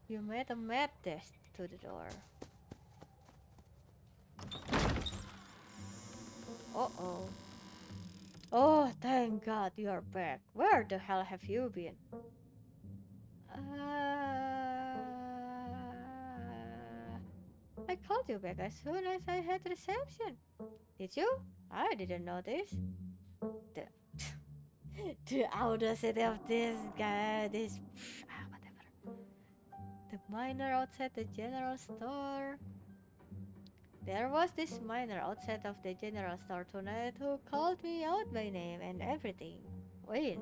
You made a mad dash to the door. Uh-oh. Oh, thank God you're back. Where the hell have you been? I called you back as soon as I had reception. Did you? I didn't notice. The, the audacity of this guy, whatever. The miner outside the general store. There was this miner outside of the general store tonight who called me out by name and everything. Wayne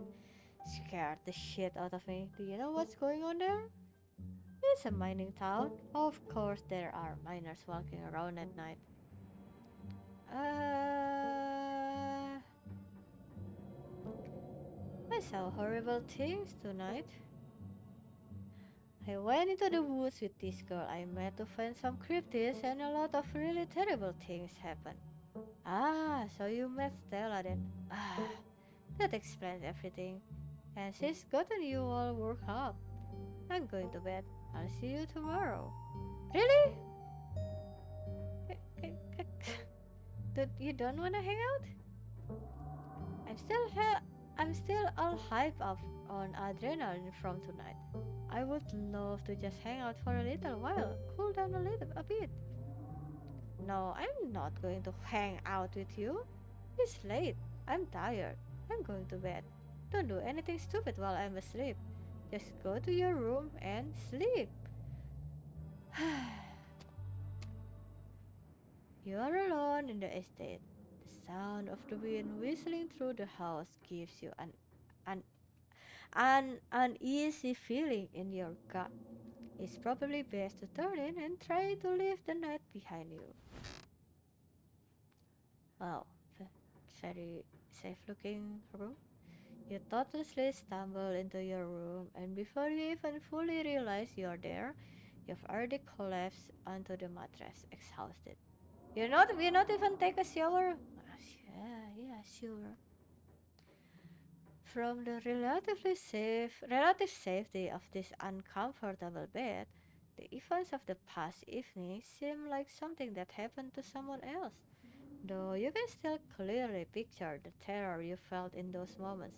scared the shit out of me. Do you know what's going on there? It's a mining town. Of course, there are miners walking around at night. I saw horrible things tonight. I went into the woods with this girl I met to find some cryptids, and a lot of really terrible things happened. Ah, so you met Stella then. Ah, that explains everything. And she's gotten you all worked up. I'm going to bed. I'll see you tomorrow. Really? You don't wanna hang out? I'm still I'm still all hyped up on adrenaline from tonight. I would love to just hang out for a little while, cool down a bit. No, I'm not going to hang out with you. It's late. I'm tired. I'm going to bed. Don't do anything stupid while I'm asleep. Just go to your room and sleep. You are alone in the estate. The sound of the wind whistling through the house gives you an an uneasy feeling in your gut. It's probably best to turn in and try to leave the night behind you. Wow, very safe looking room. You thoughtlessly stumble into your room, and before you even fully realize you're there, you've already collapsed onto the mattress, exhausted. You not even take a shower? Yeah, sure. From the relative safety of this uncomfortable bed, the events of the past evening seem like something that happened to someone else, though you can still clearly picture the terror you felt in those moments.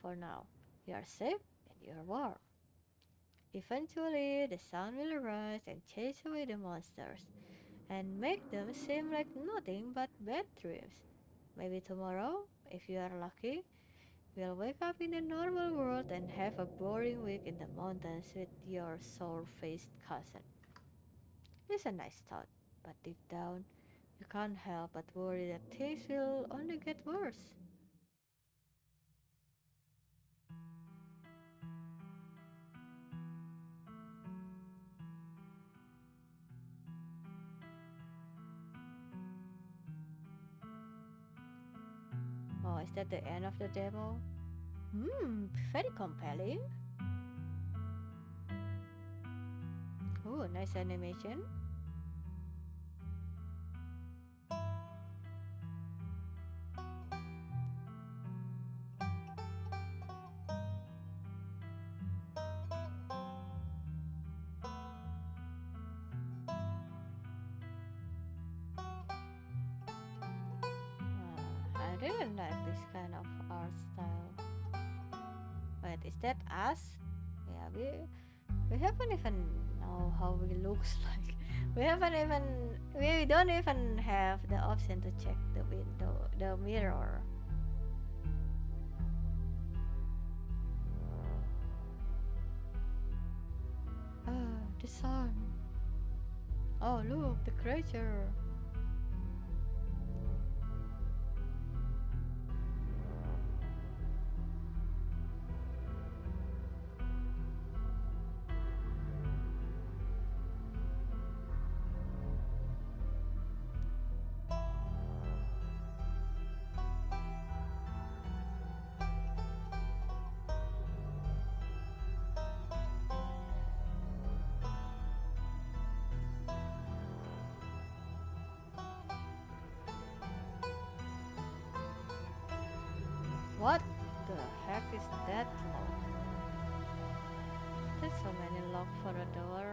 For now, you are safe and you are warm. Eventually, the sun will rise and chase away the monsters, and make them seem like nothing but bad dreams. Maybe tomorrow, if you are lucky, we'll wake up in the normal world and have a boring week in the mountains with your sour-faced cousin. It's a nice thought, but deep down, you can't help but worry that things will only get worse. Oh, is that the end of the demo? Very compelling. Oh, nice animation. I really like this kind of art style. Wait, is that us? Yeah, we haven't even know how we looks like. We don't even have the option to check the mirror. The sun. Oh, look, the creature. What the heck is that lock? There's so many locks for a door.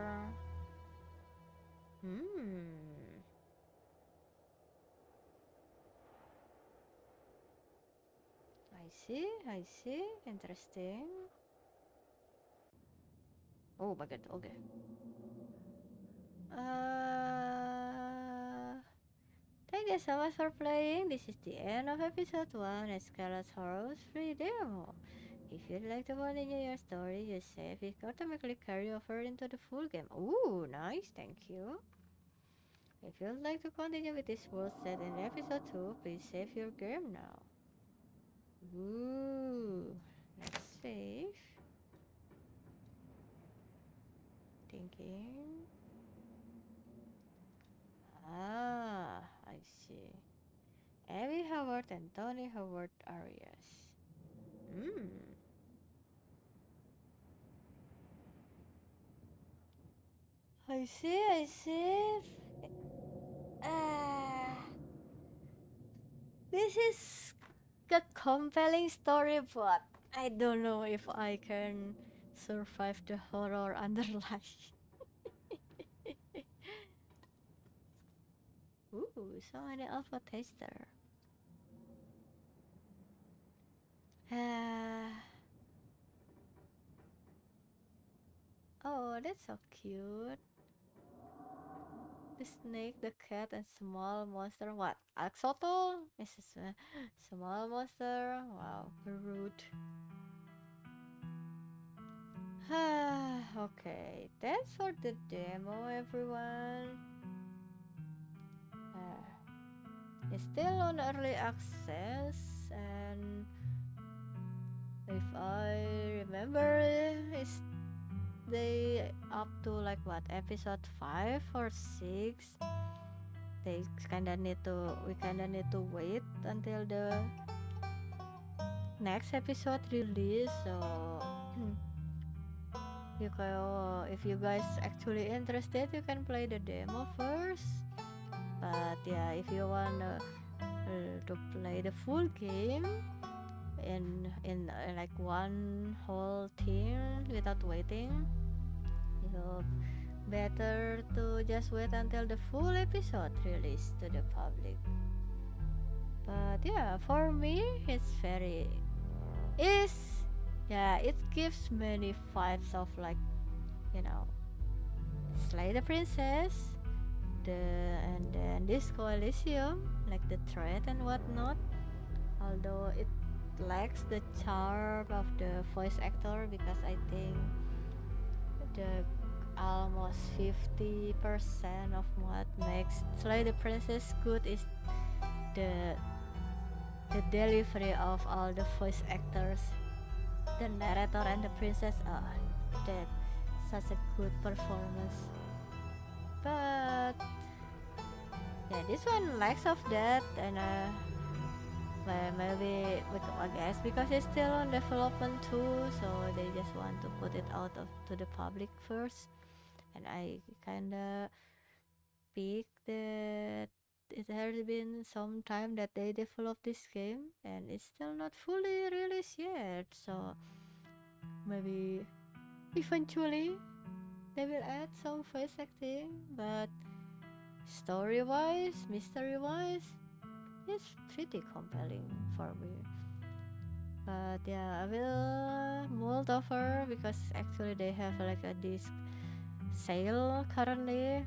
I see. Interesting. Oh my god, okay. Thank you so much for playing. This is the end of episode 1 of Scarlet Hollow free demo. If you'd like to continue your story, you save it automatically carry over into the full game. Ooh, nice, thank you. If you'd like to continue with this world set in episode 2, please save your game now. Ooh, let's save. Thinking. I see. Abby Howard and Tony Howard areas. I see. This is a compelling story, but I don't know if I can survive the horror underlying. Ooh, so many alpha taster. Oh, that's so cute. The snake, the cat, and small monster. What? Axolotl? This is a small monster. Wow, rude. Okay, that's for the demo, everyone. It's still on early access, and if I remember, it's they up to like what episode 5 or 6. We kinda need to wait until the next episode release. So if you guys actually interested, you can play the demo first. But yeah, if you wanna to play the full game in like one whole thing without waiting, you better to just wait until the full episode released to the public. But yeah, for me it gives many vibes of like, you know, Slay the Princess, and then Disco Elysium, like the threat and whatnot. Although it lacks the charm of the voice actor, because I think the almost 50% of what makes Slay the Princess good is the delivery of all the voice actors. The narrator and the princess, that such a good performance. But yeah, this one lacks of that, and maybe I guess because it's still on development too, so they just want to put it out to the public first. And I kinda picked that it has been some time that they developed this game, and it's still not fully released yet. So maybe eventually they will add some voice acting, but story-wise, mystery-wise, it's pretty compelling for me. But yeah, I will mull over, because actually they have like a disc sale currently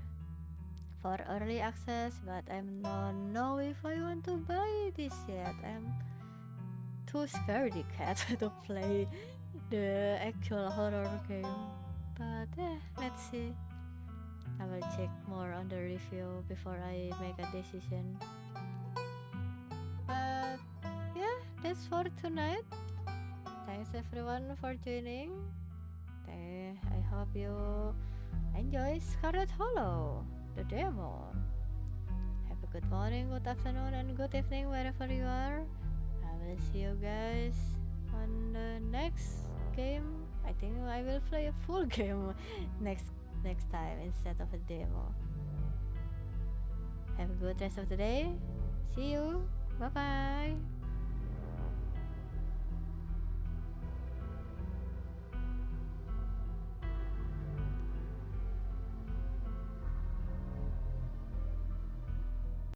for early access, but I don't know if I want to buy this yet. I'm too scaredy cat to play the actual horror game. But let's see. I will check more on the review before I make a decision. But yeah, that's for tonight. Thanks everyone for joining. I hope you enjoy Scarlet Hollow, the demo. Have a good morning, good afternoon, and good evening wherever you are. I will see you guys on the next game. I think I will play a full game next time instead of a demo. Have a good rest of the day. See you. Bye bye.